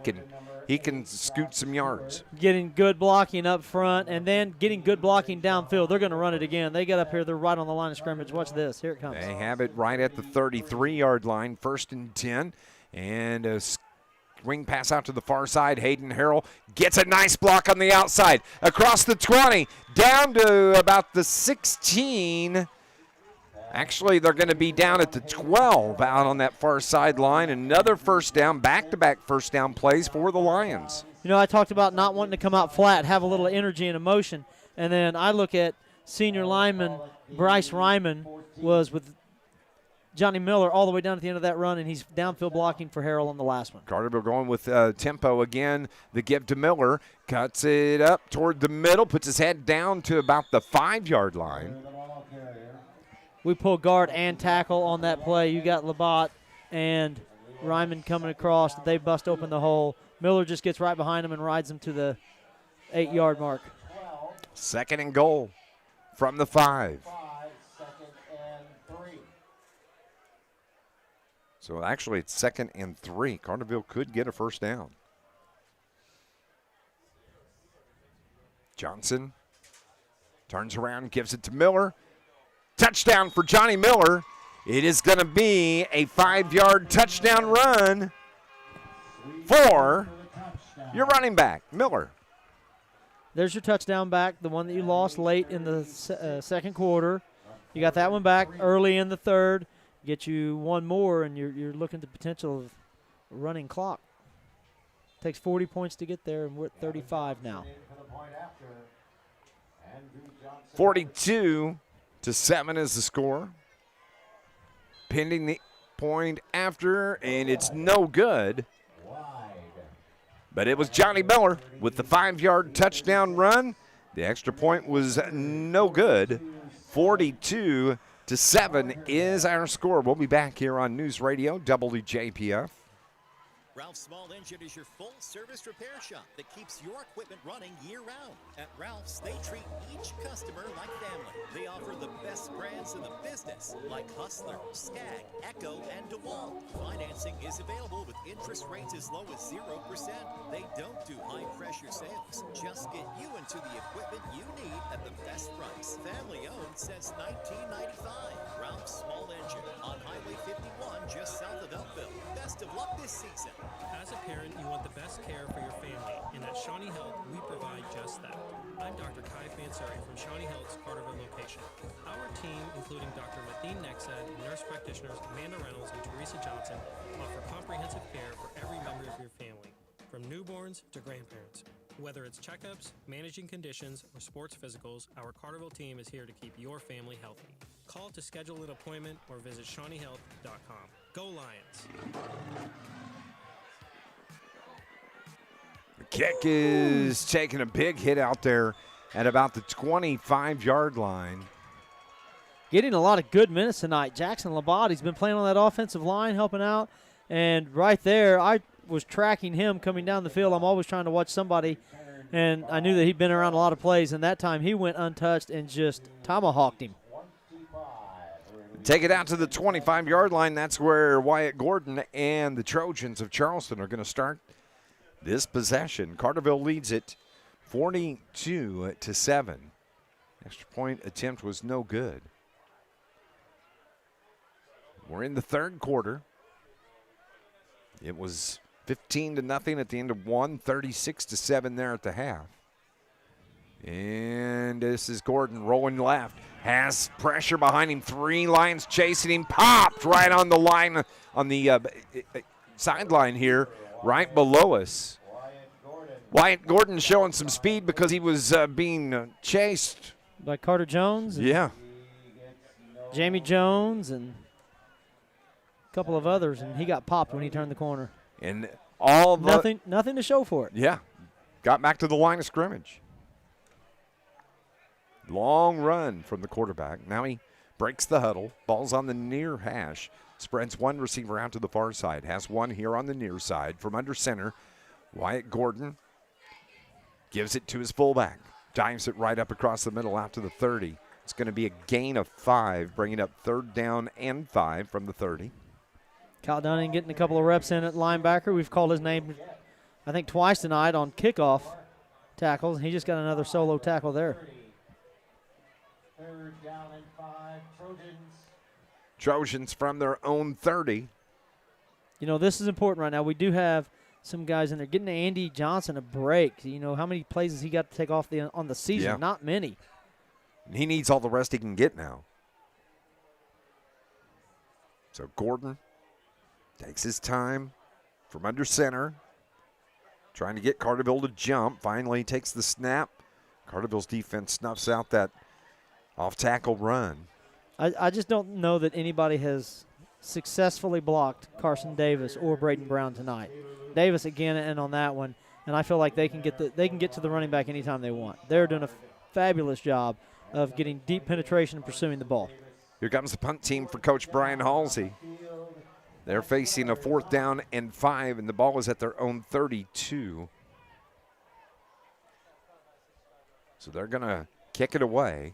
can scoot some yards. Getting good blocking up front and then getting good blocking downfield. They're going to run it again. They get up here. They're right on the line of scrimmage. Watch this. Here it comes. They have it right at the 33-yard line, 1st and 10. And a swing pass out to the far side. Hayden Harrell gets a nice block on the outside. Across the 20, down to about the 16. Actually, they're going to be down at the 12 out on that far sideline. Another first down, back-to-back first down plays for the Lions. You know, I talked about not wanting to come out flat, have a little energy and emotion. And then I look at senior lineman Bryce Ryman was with Johnny Miller all the way down at the end of that run, and he's downfield blocking for Harrell on the last one. Carterville going with tempo again. The give to Miller. Cuts it up toward the middle, puts his head down to about the 5-yard line. We pull guard and tackle on that play. You got Labatt and Ryman coming across. They bust open the hole. Miller just gets right behind him and rides him to the 8-yard mark. 2nd and goal from the 5. So actually it's 2nd and 3. Carterville could get a first down. Johnson turns around, gives it to Miller. Touchdown for Johnny Miller. It is going to be a 5-yard touchdown run for your running back, Miller. There's your touchdown back, the one that you lost late in the second quarter. You got that one back early in the third. Get you one more, and you're looking at the potential of a running clock. Takes 40 points to get there, and we're at 35 now. 42-7 is the score. Pending the point after, and it's no good. But it was Johnny Miller with the 5-yard touchdown run. The extra point was no good. 42-7 is our score. We'll be back here on News Radio WJPF. Ralph's Small Engine is your full-service repair shop that keeps your equipment running year-round. At Ralph's, they treat each customer like family. They offer the best brands in the business, like Hustler, Skag, Echo, and DeWalt. Financing is available with interest rates as low as 0%. They don't do high-pressure sales. Just get you into the equipment you need at the best price. Family-owned since 1995. Ralph's Small Engine on Highway 51, just south of Elkville. Best of luck this season. As a parent, you want the best care for your family, and at Shawnee Health, we provide just that. I'm Dr. Kai Fansari from Shawnee Health's Carterville location. Our team, including Dr. Mathine Nexad and nurse practitioners Amanda Reynolds and Teresa Johnson, offer comprehensive care for every member of your family, from newborns to grandparents. Whether it's checkups, managing conditions, or sports physicals, our Carterville team is here to keep your family healthy. Call to schedule an appointment or visit ShawneeHealth.com. Go Lions! The kick is taking a big hit out there at about the 25-yard line. Getting a lot of good minutes tonight. Jackson Labate, he's been playing on that offensive line, helping out. And right there, I was tracking him coming down the field. I'm always trying to watch somebody, and I knew that he'd been around a lot of plays, and that time he went untouched and just tomahawked him. Take it out to the 25-yard line. That's where Wyatt Gordon and the Trojans of Charleston are going to start this possession. Carterville leads it 42-7. Extra point attempt was no good. We're in the third quarter. It was 15-0 at the end of one, 36-7 there at the half. And this is Gordon rolling left. Has pressure behind him. 3 Lions chasing him. Popped right on the line, on the sideline here, right below us. Wyatt Gordon showing some speed because he was being chased. By Carter Jones? Yeah. Jamie Jones and a couple of others, and he got popped when he turned the corner. And all the nothing to show for it. Yeah. Got back to the line of scrimmage. Long run from the quarterback. Now he breaks the huddle. Ball's on the near hash. Spreads one receiver out to the far side. Has one here on the near side. From under center, Wyatt Gordon gives it to his fullback. Dives it right up across the middle out to the 30. It's going to be a gain of 5, bringing up 3rd down and 5 from the 30. Kyle Dunning getting a couple of reps in at linebacker. We've called his name, I think, twice tonight on kickoff tackles. He just got another solo tackle there. 3rd down and 5, Trojans. Trojans from their own 30. You know, this is important right now. We do have some guys in there. Getting Andy Johnson a break. You know, how many plays has he got to take off on the season? Yeah. Not many. He needs all the rest he can get now. So Gordon takes his time from under center, trying to get Carterville to jump. Finally takes the snap. Carterville's defense snuffs out that off-tackle run. I just don't know that anybody has successfully blocked Carson Davis or Braden Brown tonight. Davis again and on that one, and I feel like they can get to the running back anytime they want. They're doing a fabulous job of getting deep penetration and pursuing the ball. Here comes the punt team for Coach Brian Halsey. They're facing a 4th down and 5, and the ball is at their own 32. So they're going to kick it away.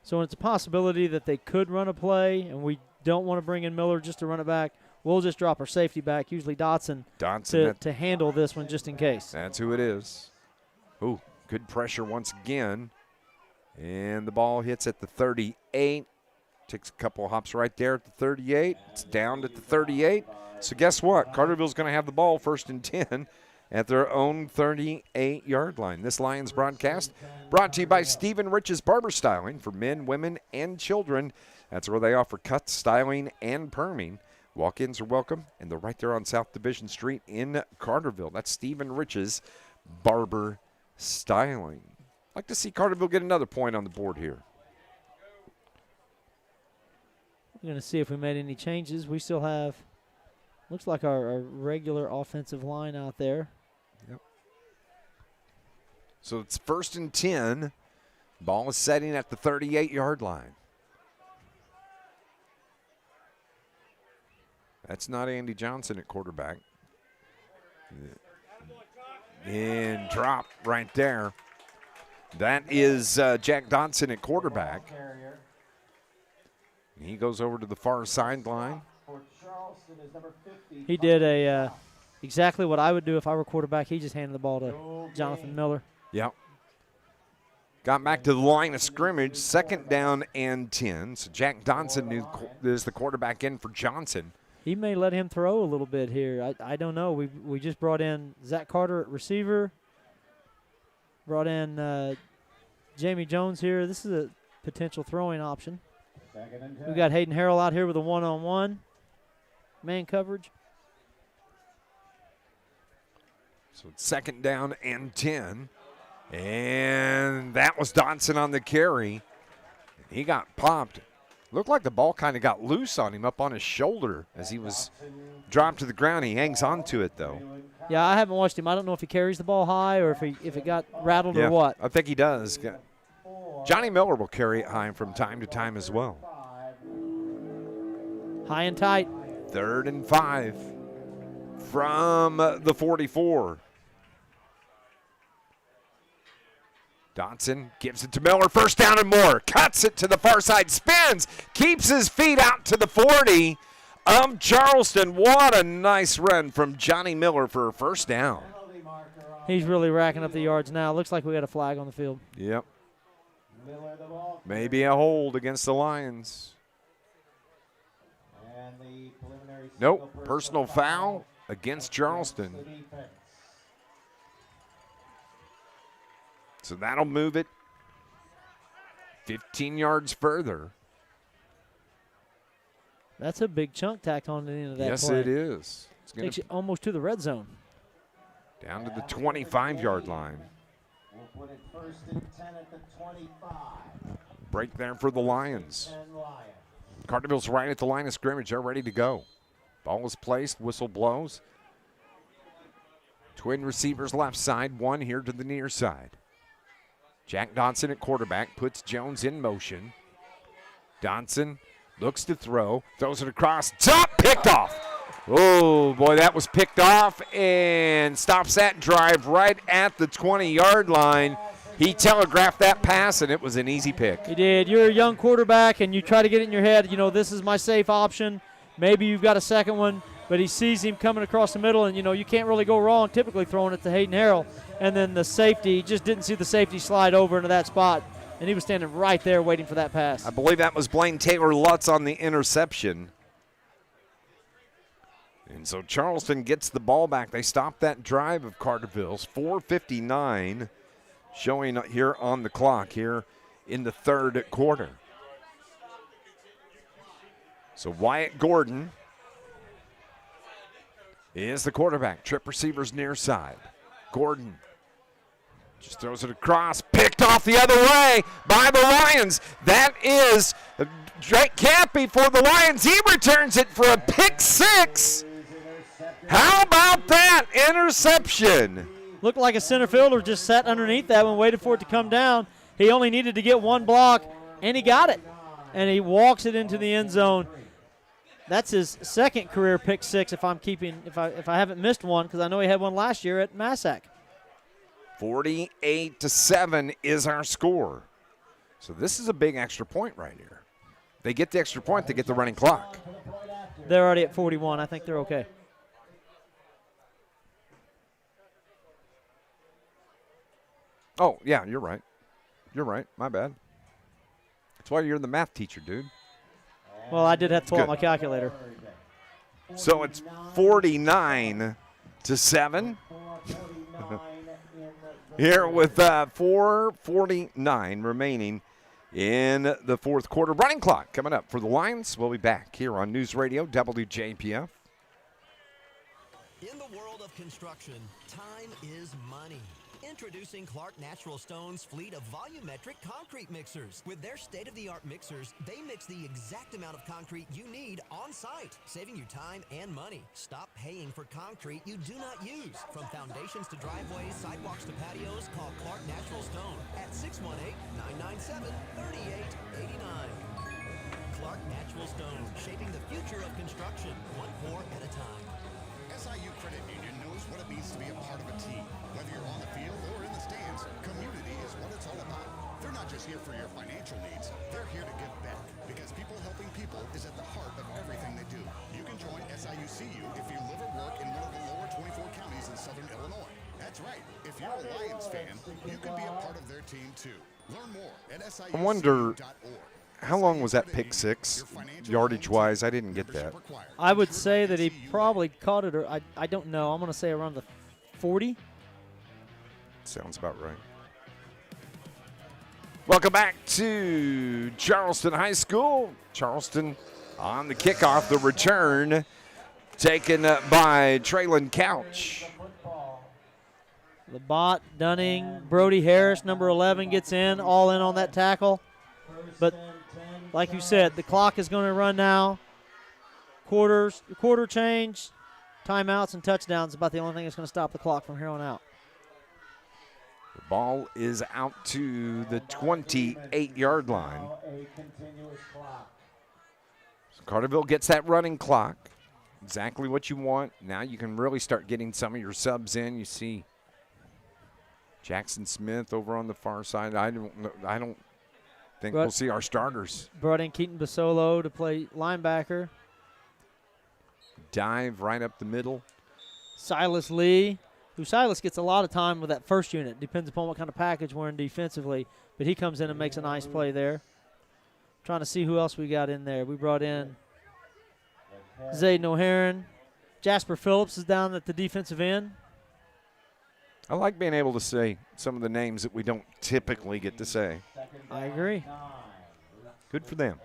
So it's a possibility that they could run a play, and we don't want to bring in Miller just to run it back. We'll just drop our safety back, usually Dotson to handle this one just in case. That's who it is. Ooh, good pressure once again. And the ball hits at the 38. Takes a couple hops right there at the 38. It's down at the 38. So guess what? Carterville's going to have the ball 1st and 10 at their own 38-yard line. This Lions broadcast brought to you by Stephen Rich's Barber Styling for men, women, and children. That's where they offer cuts, styling, and perming. Walk-ins are welcome, and they're right there on South Division Street in Carterville. That's Stephen Rich's Barber Styling. I'd like to see Carterville get another point on the board here. We're going to see if we made any changes. We still have, looks like our regular offensive line out there. Yep. So it's 1st and 10. Ball is setting at the 38-yard line. That's not Andy Johnson at quarterback. And drop right there. That is Jack Dodson at quarterback. He goes over to the far sideline. He did exactly what I would do if I were quarterback. He just handed the ball to Jonathan Miller. Yep. Got back to the line of scrimmage, 2nd down and 10. So Jack Dodson is the quarterback in for Johnson. He may let him throw a little bit here. I don't know. We just brought in Zach Carter at receiver. Brought in Jamie Jones here. This is a potential throwing option. We've got Hayden Harrell out here with a one-on-one man coverage. So it's 2nd down and 10. And that was Dodson on the carry. He got popped. Looked like the ball kind of got loose on him up on his shoulder as he was dropped to the ground. He hangs on to it, though. Yeah, I haven't watched him. I don't know if he carries the ball high or if it got rattled or what. I think he does. Johnny Miller will carry it high from time to time as well. High and tight. 3rd and 5 from the 44. Dotson gives it to Miller. 1st down and more. Cuts it to the far side. Spins. Keeps his feet out to the 40 of Charleston. What a nice run from Johnny Miller for a 1st down. He's really racking up the yards now. Looks like we got a flag on the field. Yep. Maybe a hold against the Lions. Nope. Personal foul against Charleston. So that'll move it 15 yards further. That's a big chunk tacked on to the end of that Yes, play. it is. It's gonna Takes you almost to the red zone. down to the 25-yard line. We'll put it 1st and 10 at the 25. Break there for the Lions. Carterville's right at the line of scrimmage. They're ready to go. Ball is placed. Whistle blows. Twin receivers left side. One here to the near side. Jack Dodson at quarterback puts Jones in motion. Dodson looks to throw. Throws it across. Top picked off. Oh, boy, that was picked off and stops that drive right at the 20-yard line. He telegraphed that pass, and it was an easy pick. He did. You're a young quarterback, and you try to get it in your head, this is my safe option. Maybe you've got a second one, but he sees him coming across the middle, and, you can't really go wrong typically throwing it to Hayden Harrell. And then the safety, just didn't see the safety slide over into that spot, and he was standing right there waiting for that pass. I believe that was Blaine Taylor-Lutz on the interception. And so Charleston gets the ball back. They stop that drive of Carterville's. 4:59 showing here on the clock here in the 3rd quarter. So Wyatt Gordon is the quarterback. Trip receivers near side. Gordon just throws it across. Picked off the other way by the Lions. That is Drake Campy for the Lions. He returns it for a pick 6. How about that interception? Looked like a center fielder just sat underneath that one, waited for it to come down. He only needed to get one block, and he got it. And he walks it into the end zone. That's his 2nd career pick 6 if I haven't missed one, because I know he had one last year at Massac. 48-7 is our score. So this is a big extra point right here. They get the extra point, they get the running clock. They're already at 41. I think they're okay. Oh, yeah, you're right. You're right. My bad. That's why you're the math teacher, dude. Well, I did have to pull out my calculator. So it's 49-7. Here with 4:49 remaining in the 4th quarter. Running clock coming up for the Lions. We'll be back here on News Radio WJPF. In the world of construction, time is money. Introducing Clark Natural Stone's fleet of volumetric concrete mixers. With their state-of-the-art mixers, they mix the exact amount of concrete you need on site, saving you time and money. Stop paying for concrete you do not use. From foundations to driveways, sidewalks to patios, call Clark Natural Stone at 618-997-3889. Clark Natural Stone, shaping the future of construction, one pour at a time. SIU Credit Union knows what it means to be a part of a team. Whether you're on the field or in the stands, community is what it's all about. They're not just here for your financial needs, they're here to give back. Because people helping people is at the heart of everything they do. You can join SIUCU if you live or work in one of the lower 24 counties in southern Illinois. That's right. If you're a Lions fan, you can be a part of their team too. Learn more at SIUCU.org. I wonder, how long was that pick 6, yardage-wise? I didn't get that. I would say that he probably caught it, or I don't know. I'm going to say around the 40. Sounds about right. Welcome back to Charleston High School. Charleston on the kickoff, the return taken by Traylon Couch. Labatt, Dunning, Brody Harris, number 11, gets in, all in on that tackle. But like you said, the clock is going to run now. Quarter change, timeouts, and touchdowns about the only thing that's going to stop the clock from here on out. The ball is out to the 28-yard line. So Carterville gets that running clock. Exactly what you want. Now you can really start getting some of your subs in. You see Jackson Smith over on the far side. I don't think we'll see our starters. Brought in Keaton Basolo to play linebacker. Dive right up the middle. Silas Lee, Silas gets a lot of time with that first unit. Depends upon what kind of package we're in defensively. But he comes in and makes a nice play there. Trying to see who else we got in there. We brought in Zayden O'Haron. Jasper Phillips is down at the defensive end. I like being able to say some of the names that we don't typically get to say. I agree. Good for them.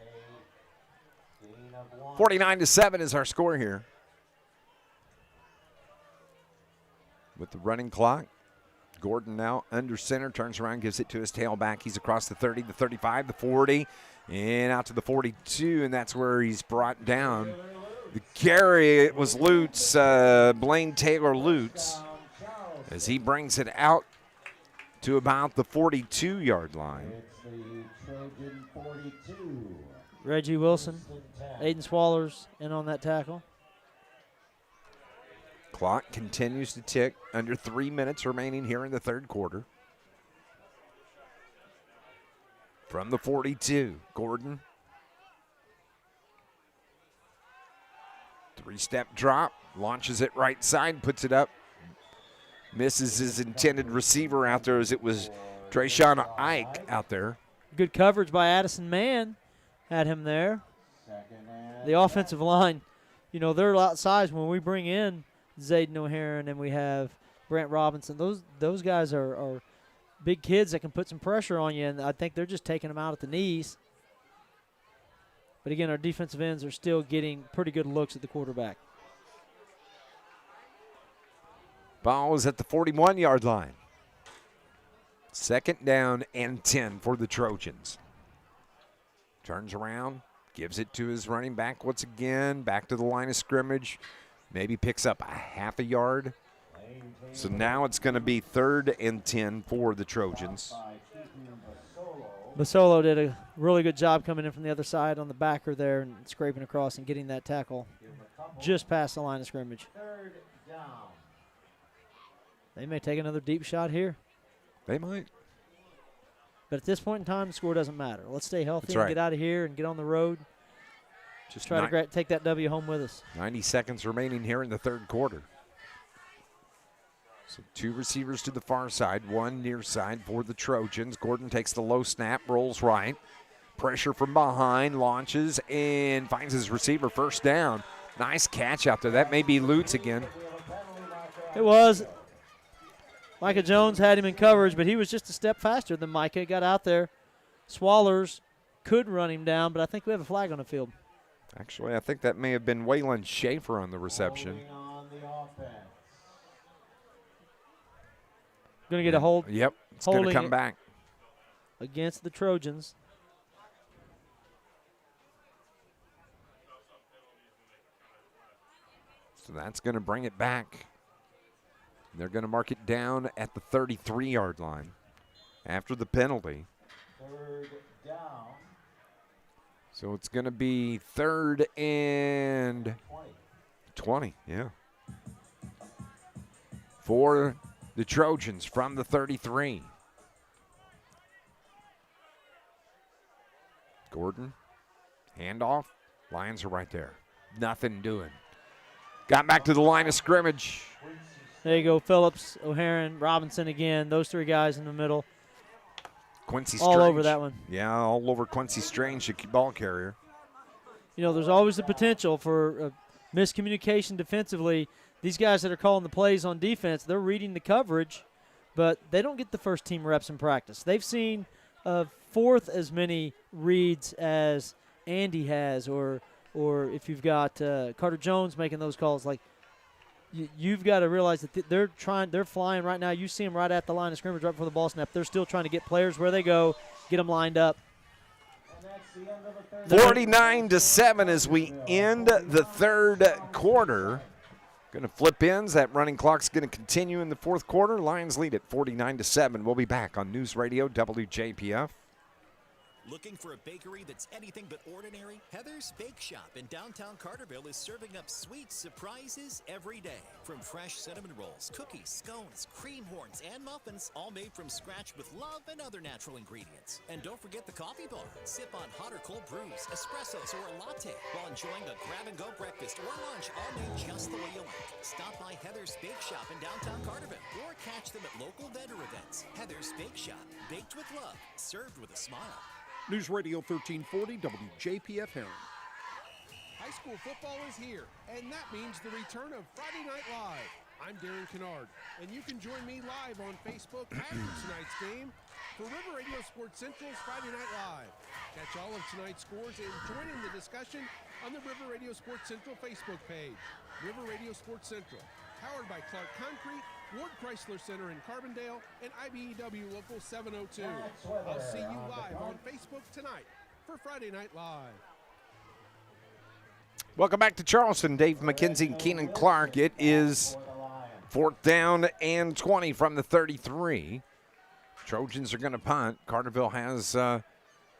49-7 is our score here. With the running clock, Gordon now under center, turns around, gives it to his tailback. He's across the 30, the 35, the 40, and out to the 42, and that's where he's brought down. The carry, it was Lutz, Blaine Taylor Lutz, as he brings it out to about the 42-yard line. Reggie Wilson, Aiden Swallers in on that tackle. Clock continues to tick. Under 3 minutes remaining here in the third quarter. From the 42, Gordon. Three-step drop, launches it right side, puts it up. Misses his intended receiver out there as it was Trayshawn Ike out there. Good coverage by Addison Mann. Had him there. The offensive line, they're outsized when we bring in Zayden O'Haron and we have Brent Robinson. Those guys are big kids that can put some pressure on you, and I think they're just taking them out at the knees. But again, our defensive ends are still getting pretty good looks at the quarterback. Ball is at the 41-yard line. Second down and 10 for the Trojans. Turns around, gives it to his running back once again, back to the line of scrimmage. Maybe picks up a half a yard. So now it's going to be 3rd and 10 for the Trojans. Basolo did a really good job coming in from the other side on the backer there and scraping across and getting that tackle just past the line of scrimmage. They may take another deep shot here. They might. But at this point in time, the score doesn't matter. Let's stay healthy That's and right. get out of here and get on the road. Just try to take that W home with us. 90 seconds remaining here in the third quarter. So 2 receivers to the far side, 1 near side for the Trojans. Gordon takes the low snap, rolls right. Pressure from behind, launches, and finds his receiver first down. Nice catch out there. That may be Lutz again. It was. Micah Jones had him in coverage, but he was just a step faster than Micah. Got out there. Swallers could run him down, but I think we have a flag on the field. Actually, I think that may have been Waylon Schaefer on the reception. Going to get a hold. Yep, it's going to come back. Against the Trojans. So that's going to bring it back. They're going to mark it down at the 33-yard line after the penalty. 3rd down. So it's going to be 3rd and 20, yeah. For the Trojans from the 33. Gordon, handoff. Lions are right there. Nothing doing. Got back to the line of scrimmage. There you go, Phillips, O'Haron, Robinson again. Those 3 guys in the middle. Quincy Strange. All over that one. Yeah, all over Quincy Strange, the ball carrier. There's always the potential for miscommunication defensively. These guys that are calling the plays on defense, they're reading the coverage, but they don't get the first team reps in practice. They've seen 4th as many reads as Andy has, or if you've got Carter Jones making those calls. Like, you've got to realize that they're flying right now. You see them right at the line of scrimmage right before the ball snap. They're still trying to get players where they go, get them lined up. 49-7 as we end the third quarter. Going to flip ends. That running clock's going to continue in the fourth quarter. Lions lead at 49-7. We'll be back on News Radio WJPF. Looking for a bakery that's anything but ordinary? Heather's Bake Shop in downtown Carterville is serving up sweet surprises every day. From fresh cinnamon rolls, cookies, scones, cream horns, and muffins, all made from scratch with love and other natural ingredients. And don't forget the coffee bar. Sip on hot or cold brews, espressos, or a latte while enjoying a grab-and-go breakfast or lunch, all made just the way you like. Stop by Heather's Bake Shop in downtown Carterville or catch them at local vendor events. Heather's Bake Shop, baked with love, served with a smile. News Radio 1340 WJPF Heron. High school football is here, and that means the return of Friday Night Live. I'm Darren Kennard, and you can join me live on Facebook after tonight's game for River Radio Sports Central's Friday Night Live. Catch all of tonight's scores and join in the discussion on the River Radio Sports Central Facebook page. River Radio Sports Central, powered by Clark Concrete, Ward Chrysler Center in Carbondale, and IBEW Local 702. I'll see you live on Facebook tonight for Friday Night Live. Welcome back to Charleston. Dave McKenzie and Keenan Clark. It is 4th down and 20 from the 33. Trojans are going to punt. Carterville has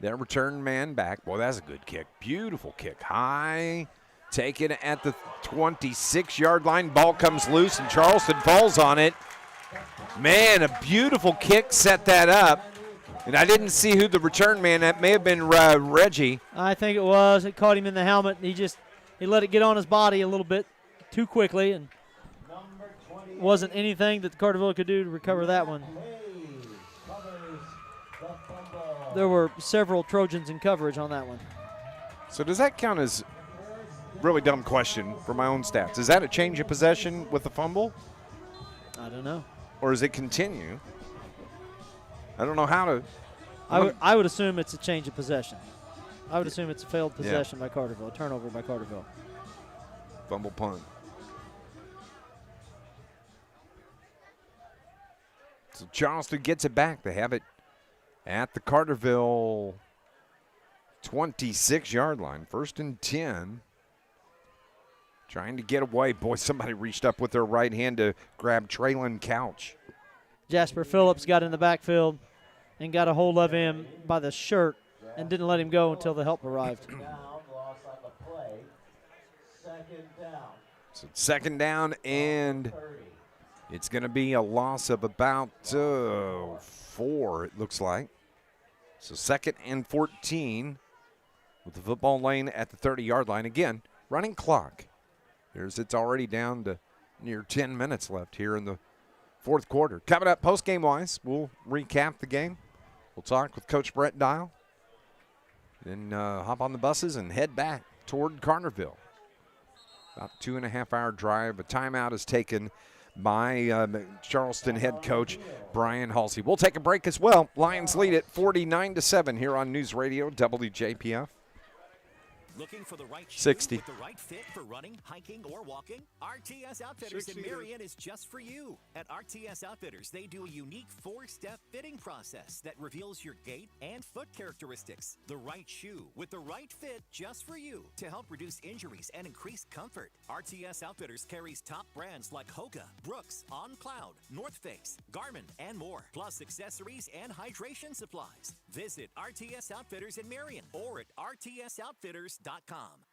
their return man back. Boy, that's a good kick. Beautiful kick. High. Taken at the 26-yard line. Ball comes loose, and Charleston falls on it. Man, a beautiful kick set that up. And I didn't see who the return man, that may have been Reggie. I think it was. It caught him in the helmet, and he let it get on his body a little bit too quickly, and wasn't anything that Carterville could do to recover that one. There were several Trojans in coverage on that one. So does that count as – really dumb question for my own stats. Is that a change of possession with the fumble? I don't know. Or does it continue? I don't know how to. I would assume it's a change of possession. I would assume it's a failed possession by Carterville, a turnover by Carterville. Fumble punt. So Charleston gets it back. They have it at the Carterville 26-yard line. 1st and 10. Trying to get away. Boy, somebody reached up with their right hand to grab Traylon Couch. Jasper Phillips got in the backfield and got a hold of him by the shirt and didn't let him go until the help arrived. So 2nd down, and it's going to be a loss of about 4, it looks like. So 2nd and 14 with the football lane at the 30-yard line. Again, running clock. It's already down to near 10 minutes left here in the fourth quarter. Coming up post-game-wise, we'll recap the game. We'll talk with Coach Brett Diel. Then hop on the buses and head back toward Carterville. About 2.5-hour drive. A timeout is taken by Charleston head coach Brian Halsey. We'll take a break as well. Lions lead at 49-7 here on News Radio WJPF. Looking for the right shoe 60. with the right fit for running, hiking, or walking? RTS Outfitters in Marion is just for you. At RTS Outfitters, they do a unique 4-step fitting process that reveals your gait and foot characteristics. The right shoe with the right fit just for you to help reduce injuries and increase comfort. RTS Outfitters carries top brands like Hoka, Brooks, On Cloud, North Face, Garmin, and more, plus accessories and hydration supplies. Visit RTS Outfitters in Marion or at rtsoutfitters.com.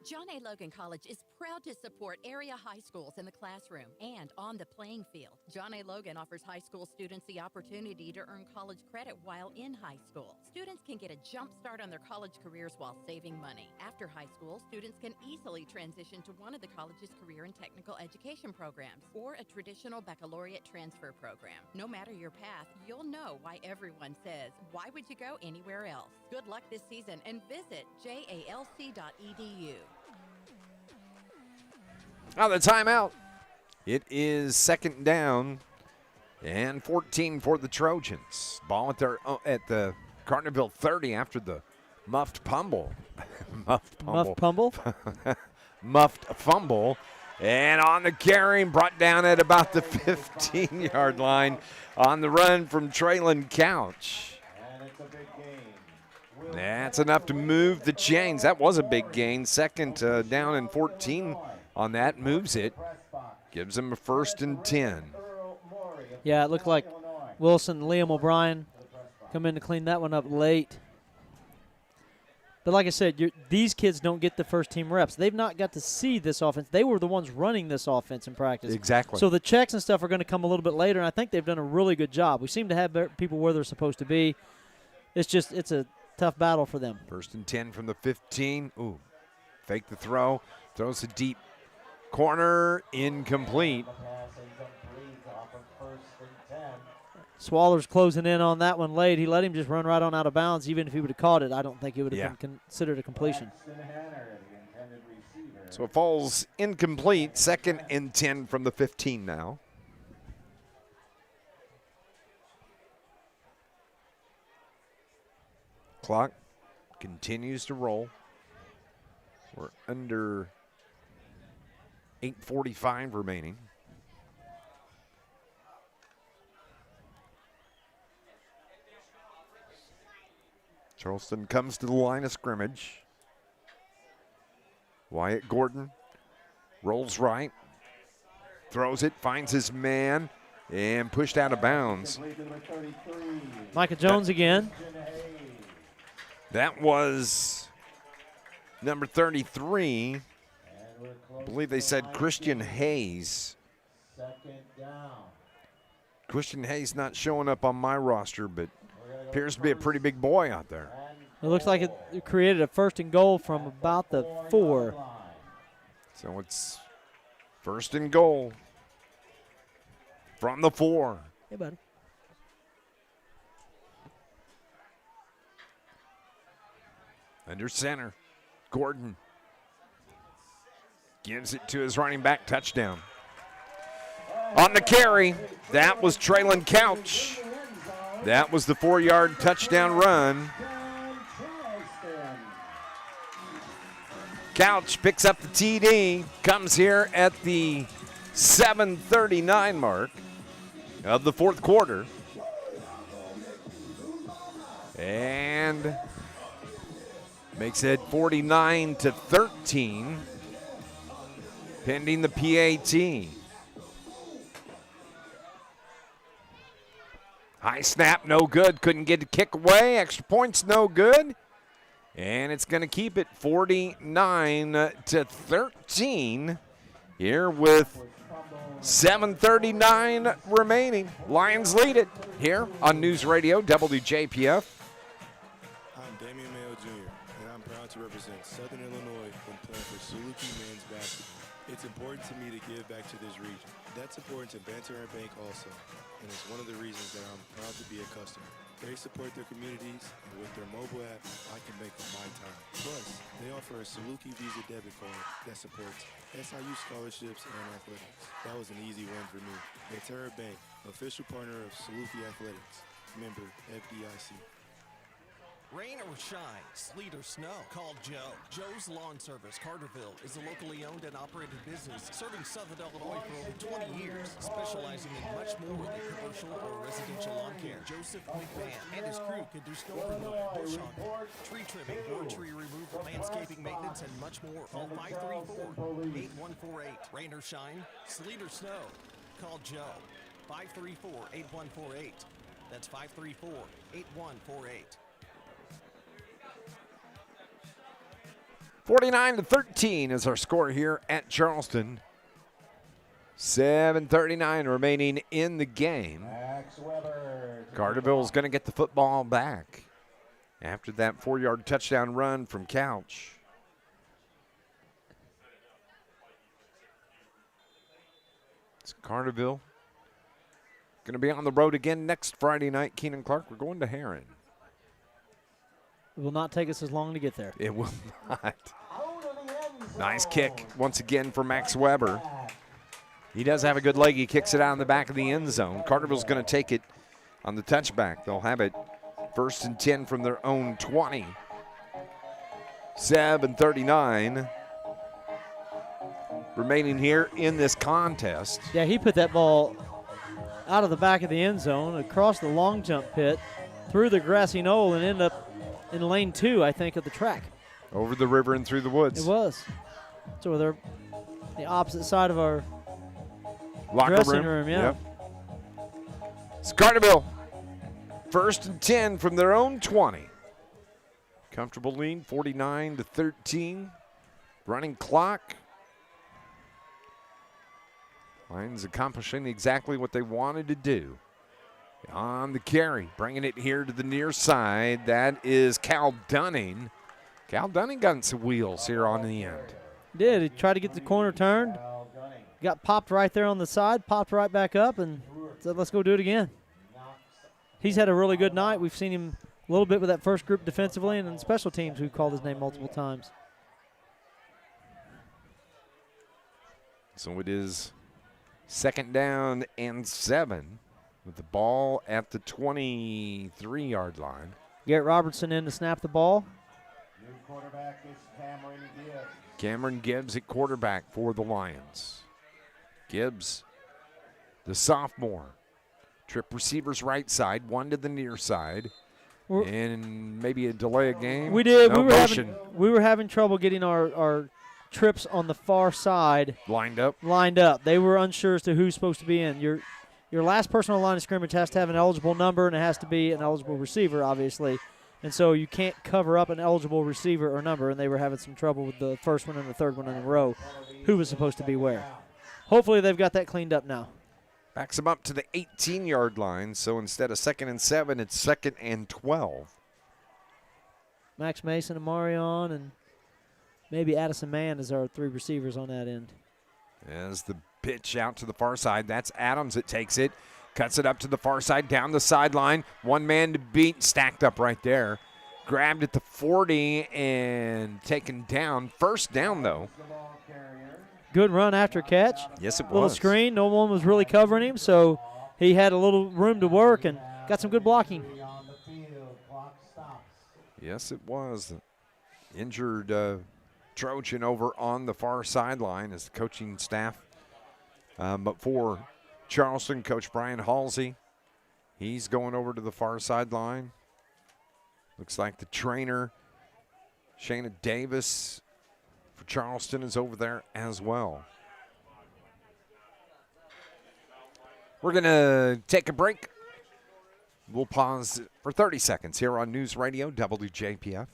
John A. Logan College is proud to support area high schools in the classroom and on the playing field. John A. Logan offers high school students the opportunity to earn college credit while in high school. Students can get a jump start on their college careers while saving money. After high school, students can easily transition to one of the college's career and technical education programs or a traditional baccalaureate transfer program. No matter your path, you'll know why everyone says, why would you go anywhere else? Good luck this season and visit jalc.edu. Now the timeout. It is 2nd down and 14 for the Trojans. Ball at the Carterville 30 after the muffed fumble. Muffed fumble. And on the carry, brought down at about the 15-yard line on the run from Traylon Couch. And it's a big game. That's enough to move the chains. That was a big gain. Second down and 14 on that. Moves it. Gives them a 1st and 10. Yeah, it looked like Wilson and Liam O'Brien come in to clean that one up late. But like I said, these kids don't get the first-team reps. They've not got to see this offense. They were the ones running this offense in practice. Exactly. So the checks and stuff are going to come a little bit later, and I think they've done a really good job. We seem to have people where they're supposed to be. It's a tough battle for them. 1st and 10 from the 15. Ooh, fake the throw. Throws a deep corner. Incomplete. Swaller's closing in on that one late. He let him just run right on out of bounds. Even if he would have caught it, I don't think it would have been considered a completion. So it falls incomplete. 2nd and 10 from the 15 now. Clock continues to roll. We're under 8:45 remaining. Charleston comes to the line of scrimmage. Wyatt Gordon rolls right, throws it, finds his man, and pushed out of bounds. Micah Jones again. That was number 33. I believe they said Christian Hayes. Christian Hayes not showing up on my roster, but appears to be a pretty big boy out there. It looks like it created a 1st and goal from about the 4. So it's 1st and goal from the 4. Hey, buddy. Under center, Gordon gives it to his running back, touchdown. On the carry, that was Traylon Couch. That was the 4-yard touchdown run. Couch picks up the TD, comes here at the 7:39 mark of the 4th quarter. And makes it 49-13, pending the PAT. High snap, no good. Couldn't get the kick away. Extra points, no good. And it's going to keep it 49-13 here with 7:39 remaining. Lions lead it here on News Radio WJPF. To represent Southern Illinois when playing for Saluki men's basketball. It's important to me to give back to this region. That's important to Banterra Bank also, and it's one of the reasons that I'm proud to be a customer. They support their communities, and with their mobile app, I can make them my time. Plus, they offer a Saluki Visa debit card that supports SIU scholarships and athletics. That was an easy win for me. Banterra Bank, official partner of Saluki Athletics, member FDIC. Rain or shine, sleet or snow, call Joe. Joe's Lawn Service, Carterville, is a locally owned and operated business serving Southern Illinois for over 20 years, specializing in much more than commercial or residential lawn care. Joseph McMahon and his crew can do snow removal, bush hogging, tree trimming, board tree removal, landscaping maintenance, and much more. Call 534-8148. Rain or shine, sleet or snow, call Joe. 534-8148. That's 534-8148. 49-13 is our score here at Charleston. 7:39 remaining in the game. Carterville is going to get the football back after that 4-yard touchdown run from Couch. It's Carterville going to be on the road again next Friday night. Keenan Clark, we're going to Heron. It will not take us as long to get there. It will not. Nice kick once again for Max Weber. He does have a good leg. He kicks it out in the back of the end zone. Carterville's going to take it on the touchback. They'll have it 1st and 10 from their own 20. 7:39 remaining here in this contest. Yeah, he put that ball out of the back of the end zone, across the long jump pit, through the grassy knoll, and ended up in lane 2, I think, of the track. Over the river and through the woods. It was. So they're the opposite side of our Locker dressing room. Yeah. Yep. It's Carterville. 1st and 10 from their own 20. Comfortable lead, 49-13. Running clock. Lions accomplishing exactly what they wanted to do. On the carry, bringing it here to the near side. That is Cal Dunning. Cal Dunning got some wheels here on the end. Did. He tried to get the corner turned. Got popped right there on the side, popped right back up, and said, let's go do it again. He's had a really good night. We've seen him a little bit with that first group defensively, and in special teams, we've called his name multiple times. So it is 2nd down and 7 with the ball at the 23-yard line. Garrett Robertson in to snap the ball. New quarterback is Cameron Gibbs. Cameron Gibbs at quarterback for the Lions. Gibbs, the sophomore. Trip receivers right side, one to the near side. And maybe a delay of game. We did. No motion. We were having trouble getting our trips on the far side lined up. They were unsure as to who's supposed to be in. Your last person on the line of scrimmage has to have an eligible number, and it has to be an eligible receiver, obviously. And so you can't cover up an eligible receiver or number, and they were having some trouble with the first one and the third one in a row. Who was supposed to be where? Hopefully they've got that cleaned up now. Backs him up to the 18-yard line, so instead of 2nd and 7, it's 2nd and 12. Max Mason, Amarion, and maybe Addison Mann is our 3 receivers on that end. As the pitch out to the far side, that's Adams that takes it. Cuts it up to the far side, down the sideline. One man to beat, stacked up right there. Grabbed at the 40 and taken down. 1st down, though. Good run after catch. Yes, it was. Little screen. No one was really covering him, so he had a little room to work and got some good blocking. Yes, it was. Injured Trojan over on the far sideline as the coaching staff. But for Charleston, Coach Brian Halsey, he's going over to the far sideline. Looks like the trainer, Shayna Davis, for Charleston is over there as well. We're going to take a break. We'll pause for 30 seconds here on News Radio WJPF.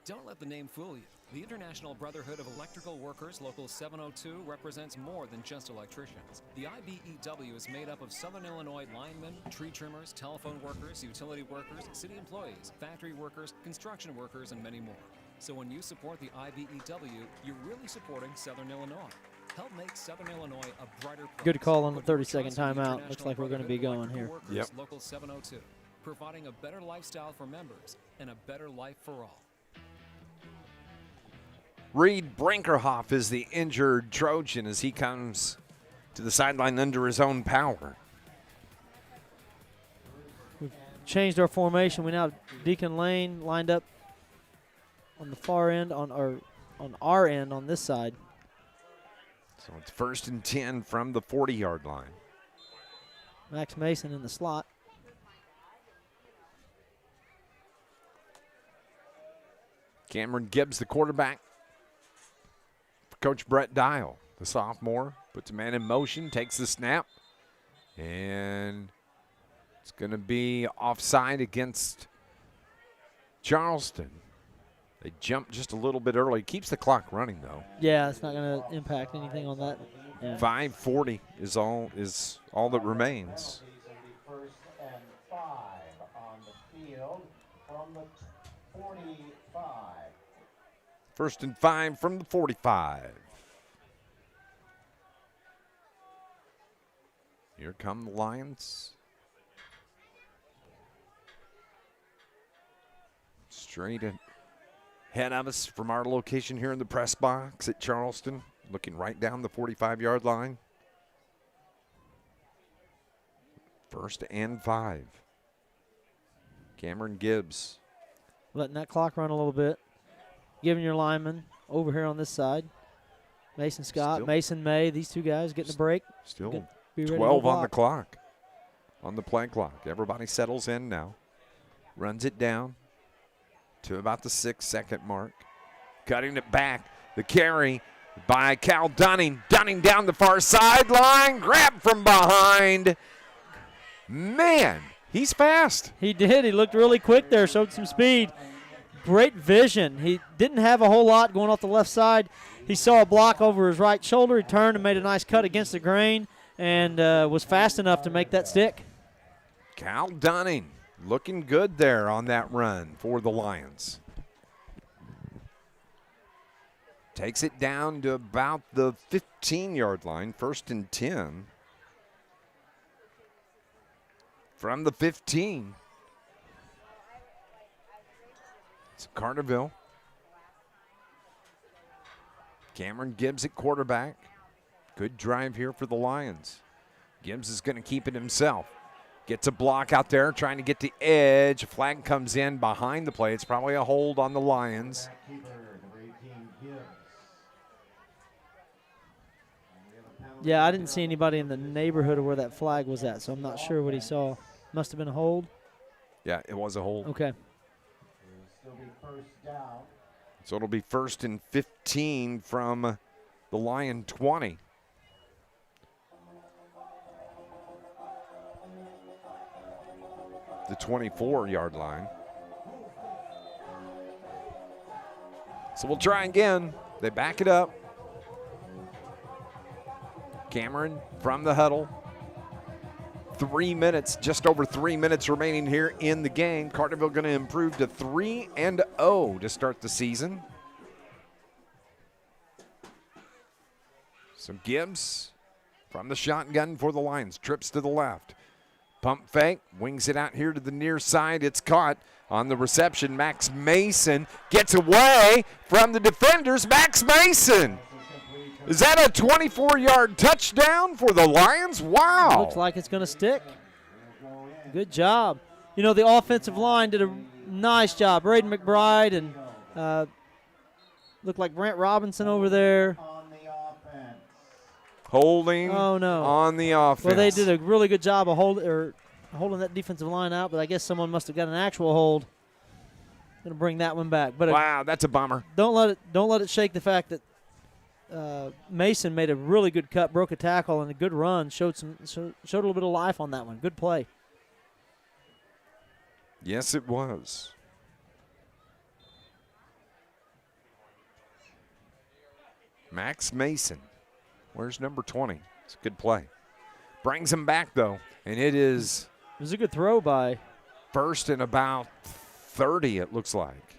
Don't let the name fool you. The International Brotherhood of Electrical Workers, Local 702, represents more than just electricians. The IBEW is made up of Southern Illinois linemen, tree trimmers, telephone workers, utility workers, city employees, factory workers, construction workers, and many more. So when you support the IBEW, you're really supporting Southern Illinois. Help make Southern Illinois a brighter place. Good call on the 30-second timeout. Looks like we're going to be going here. Yep. Local 702, providing a better lifestyle for members and a better life for all. Reed Brinkerhoff is the injured Trojan as he comes to the sideline under his own power. We've changed our formation. We now have Deacon Lane lined up on the far end, on our end on this side. So it's 1st and 10 from the 40-yard line. Max Mason in the slot. Cameron Gibbs, the quarterback. Coach Brett Diel, the sophomore, puts a man in motion, takes the snap, and it's going to be offside against Charleston. They jumped just a little bit early. Keeps the clock running, though. Yeah, it's not going to impact anything on that. Yeah. 5:40 is all that remains. 1st and 5 on the field from the 45. 1st and 5 from the 45. Here come the Lions. Straight ahead of us from our location here in the press box at Charleston, looking right down the 45-yard line. 1st and 5. Cameron Gibbs. Letting that clock run a little bit. Giving your lineman over here on this side. Mason Scott, Mason May, these two guys getting a break. Still 12 on the clock, on the play clock. Everybody settles in now. Runs it down. to about the 6-second mark. Cutting it back. The carry by Cal Dunning. Dunning down the far sideline. Grab from behind. Man, he's fast. He did. He looked really quick there, showed some speed. Great vision. He didn't have a whole lot going off the left side. He saw a block over his right shoulder. He turned and made a nice cut against the grain and was fast enough to make that stick. Cal Dunning looking good there on that run for the Lions. Takes it down to about the 15-yard line, 1st and 10. From the 15. It's Carterville. Cameron Gibbs at quarterback. Good drive here for the Lions. Gibbs is going to keep it himself. Gets a block out there, trying to get the edge. A flag comes in behind the play. It's probably a hold on the Lions. Yeah, I didn't see anybody in the neighborhood of where that flag was at, so I'm not sure what he saw. Must have been a hold. Yeah, it was a hold. Okay. So it'll be 1st and 15 from the Lion 20. The 24-yard line. So we'll try again. They back it up. Cameron from the huddle. 3 minutes, just over 3 minutes remaining here in the game. Carterville going to improve to 3-0 to start the season. So Gibbs from the shotgun for the Lions. Trips to the left. Pump fake, wings it out here to the near side. It's caught on the reception. Max Mason gets away from the defenders. Max Mason. Is that a 24-yard touchdown for the Lions? Wow. Looks like it's going to stick. Good job. You know, the offensive line did a nice job. Braden McBride and looked like Brent Robinson over there. Holding on the offense. Well, they did a really good job of holding that defensive line out, but I guess someone must have got an actual hold. Going to bring that one back. But wow, that's a bummer. Don't let it shake the fact that Mason made a really good cut, broke a tackle, and a good run. Showed a little bit of life on that one. Good play. Yes, it was. Max Mason. Where's number 20? It's a good play. Brings him back, though, and it is... It was a good throw by... 1st and about 30, it looks like.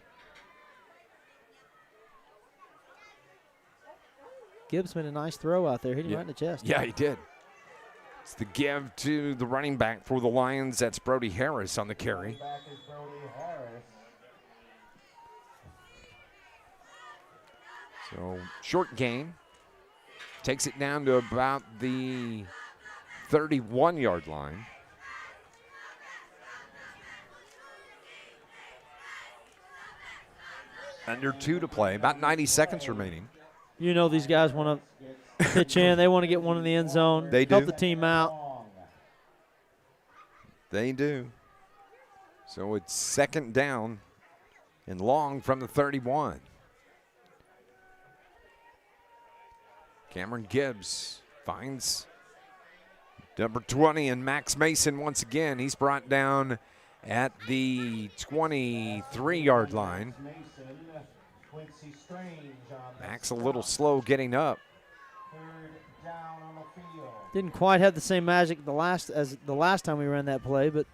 Gibbs made a nice throw out there. Hit him right in the chest. Yeah, he did. It's the give to the running back for the Lions. That's Brody Harris on the carry. So, short game. Takes it down to about the 31-yard line. Under 2 to play. About 90 seconds remaining. You know these guys want to pitch in. They want to get one in the end zone. They do. Help the team out. They do. So it's 2nd down and long from the 31. Cameron Gibbs finds number 20 and Max Mason once again. He's brought down at the 23-yard line. Max a little slow getting up. Didn't quite have the same magic as the last time we ran that play, but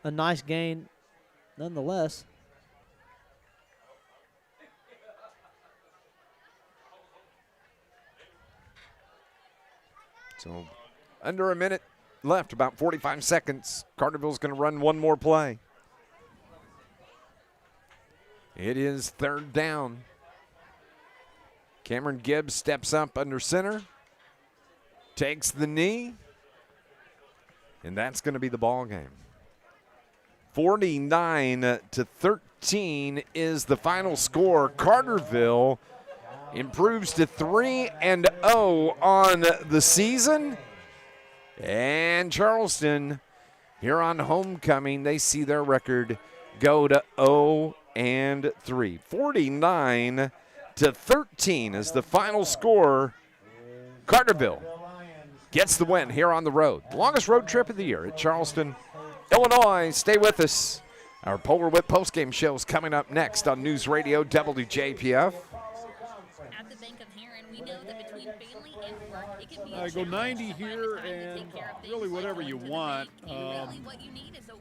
a nice gain nonetheless. So under a minute left, about 45 seconds. Carterville's going to run one more play. It is 3rd down. Cameron Gibbs steps up under center, takes the knee, and that's going to be the ball game. 49-13 is the final score. Carterville improves to 3-0 on the season. And Charleston, here on homecoming, they see their record go to 3. 49-13 is the final score. Carterville gets the win here on the road. The longest road trip of the year at Charleston, Illinois. Stay with us. Our Polar Whip postgame show is coming up next on News Radio WJPF. At the Bank of Heron, we know that between family and work, it can be I go 90 here and really whatever you want.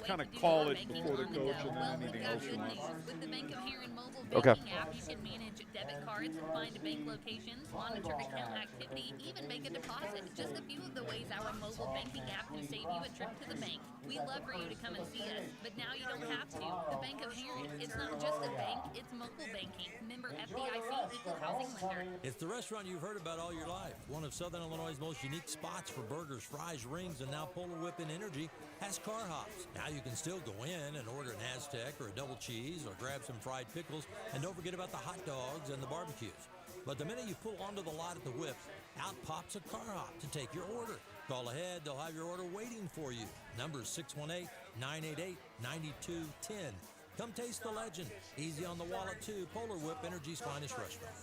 Kind of call it before the coach and then anything else you want. With the Bank of Heron mobile Okay. banking app, you can manage debit cards, find bank locations, monitor account activity, even make a deposit. Just a few of the ways our mobile banking app can save you a trip to the bank. We love for you to come and see us, but now you don't have to. The Bank of Heron, it's not just a bank, it's mobile banking. Member FDIC, equal housing lender. It's the restaurant you've heard about all your life. One of Southern Illinois' most unique spots for burgers, fries, rings, and now Polar Whip and Energy has car hops. Now you can still go in and order an Aztec or a double cheese or grab some fried pickles, and don't forget about the hot dogs and the barbecues. But the minute you pull onto the lot at the Whips, out pops a car hop to take your order. Call ahead, they'll have your order waiting for you. Number is 618-988-9210. Come taste the legend. Easy on the wallet, too. Polar Whip, Energy's finest restaurant.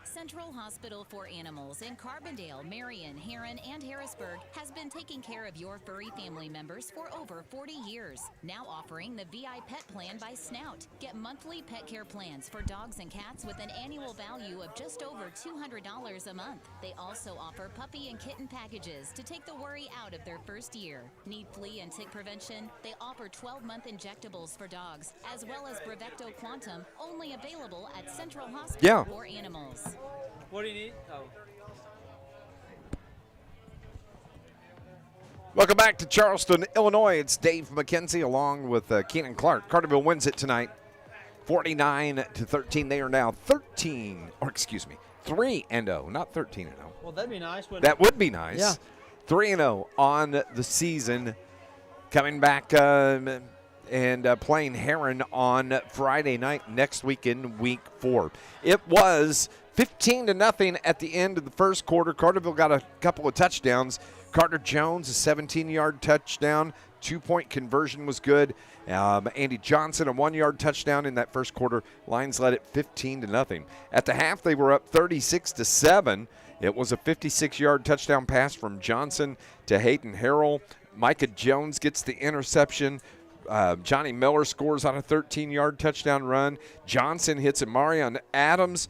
Central Hospital for Animals in Carbondale, Marion, Heron, and Harrisburg has been taking care of your furry family members for over 40 years. Now offering the VI Pet Plan by Snout. Get monthly pet care plans for dogs and cats with an annual value of just over $200 a month. They also offer puppy and kitten packages to take the worry out of their first year. Need flea and tick prevention? They offer 12-month injectables for dogs, as well as Brevecto Quantum, only available at Central Hospital for Animals. What do you need? Oh. Welcome back to Charleston, Illinois. It's Dave McKenzie along with Keenan Clark. Carterville wins it tonight, 49-13. They are now 3-0, not 13-0. Well, that'd be nice. That would be nice. Yeah. 3-0 on the season. Coming back and playing Heron on Friday night next week in Week 4. It was 15-0 at the end of the first quarter. Carterville got a couple of touchdowns. Carter Jones, a 17-yard touchdown. 2-point conversion was good. Andy Johnson, a 1-yard touchdown in that first quarter. Lions led it 15-0. At the half, they were up 36-7. It was a 56-yard touchdown pass from Johnson to Hayden Harrell. Micah Jones gets the interception. Johnny Miller scores on a 13-yard touchdown run. Johnson hits Amarion Adams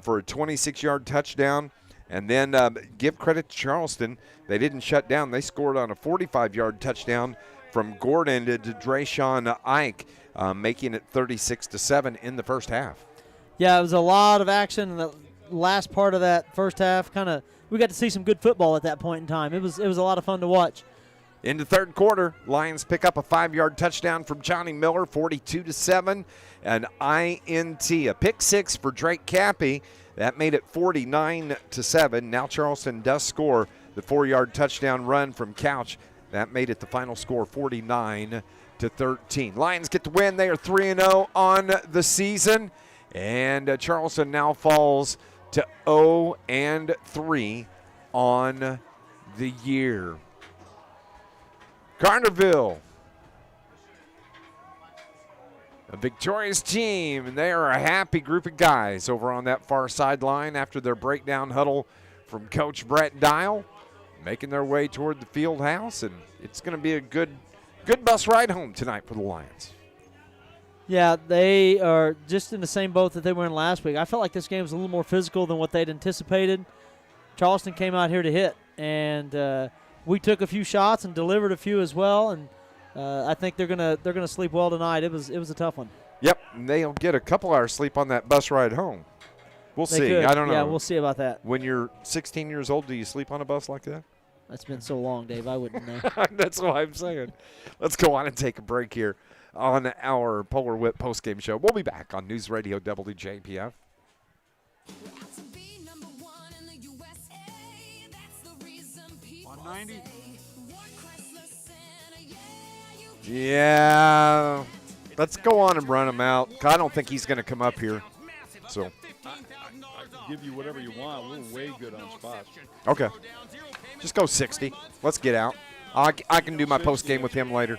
for a 26-yard touchdown. And then give credit to Charleston. They didn't shut down. They scored on a 45-yard touchdown from Gordon to Drayshawn Ike, making it 36-7 in the first half. Yeah, it was a lot of action in the last part of that first half. We got to see some good football at that point in time. It was a lot of fun to watch. In the third quarter, Lions pick up a 5-yard touchdown from Johnny Miller, 42-7. An INT, a pick six for Drake Cappy. That made it 49-7. Now Charleston does score the 4-yard touchdown run from Couch. That made it the final score, 49-13. Lions get the win. They are 3-0 on the season. And Charleston now falls to 0-3 on the year. Carterville, a victorious team, and they are a happy group of guys over on that far sideline after their breakdown huddle from Coach Brett Diel, making their way toward the field house, and it's going to be a good bus ride home tonight for the Lions. Yeah, they are just in the same boat that they were in last week. I felt like this game was a little more physical than what they'd anticipated. Charleston came out here to hit, and we took a few shots and delivered a few as well, and I think they're gonna sleep well tonight. It was a tough one. Yep, and they'll get a couple hours sleep on that bus ride home. We'll see. Could. I don't know. Yeah, we'll see about that. When you're 16 years old, do you sleep on a bus like that? That's been so long, Dave. I wouldn't know. That's what I'm saying. Let's go on and take a break here on our Polar Whip postgame show. We'll be back on News Radio WJPF. On 90. Yeah. Let's go on and run him out. I don't think he's going to come up here. So I can give you whatever you want. We're way good on spots. okay. Just go 60. Let's get out. I can do my post game with him later.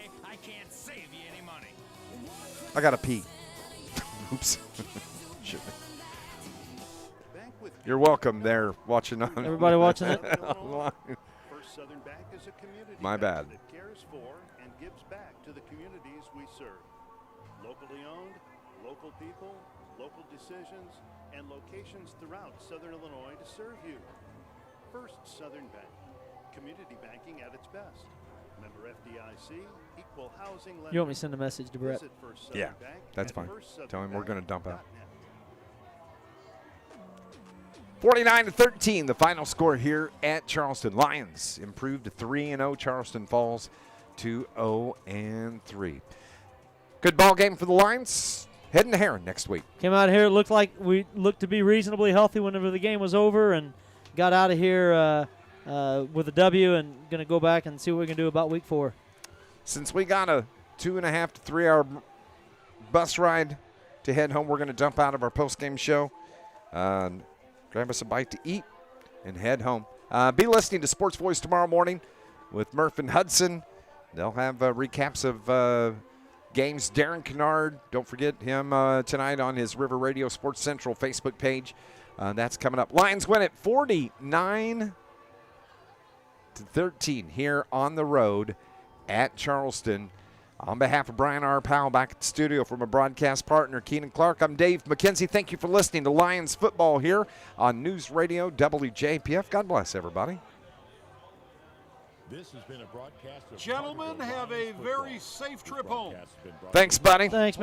I got to pee. Oops. You're welcome there watching on. Everybody watching it? Online. First Southern Bank is a community My bank bad. that cares for and gives back to the communities we serve. Locally owned, local people, local decisions, and locations throughout Southern Illinois to serve you. First Southern Bank, community banking at its best. Member FDIC, equal housing lender. You want me to send a message to Brett? Visit First Southern Yeah, Bank that's at fine. FirstSouthernBank.net. Tell him we're going to dump out. 49-13, the final score here at Charleston. Lions improved to 3-0. Charleston falls to 0-3. Good ball game for the Lions. Heading to Heron next week. Came out here, looked like we looked to be reasonably healthy whenever the game was over, and got out of here with a W, and going to go back and see what we can do about week 4. Since we got a 2.5 to 3 hour bus ride to head home, we're going to dump out of our post-game show, grab us a bite to eat, and head home. Be listening to Sports Voice tomorrow morning with Murph and Hudson. They'll have recaps of games. Darren Kennard, don't forget him tonight on his River Radio Sports Central Facebook page. That's coming up. Lions win it 49-13 here on the road at Charleston. On behalf of Brian R. Powell back at the studio from a broadcast partner, Keenan Clark, I'm Dave McKenzie. Thank you for listening to Lions football here on News Radio WJPF. God bless everybody. This has been a broadcast of Gentlemen, have a very safe trip home. Thanks, buddy. Thanks,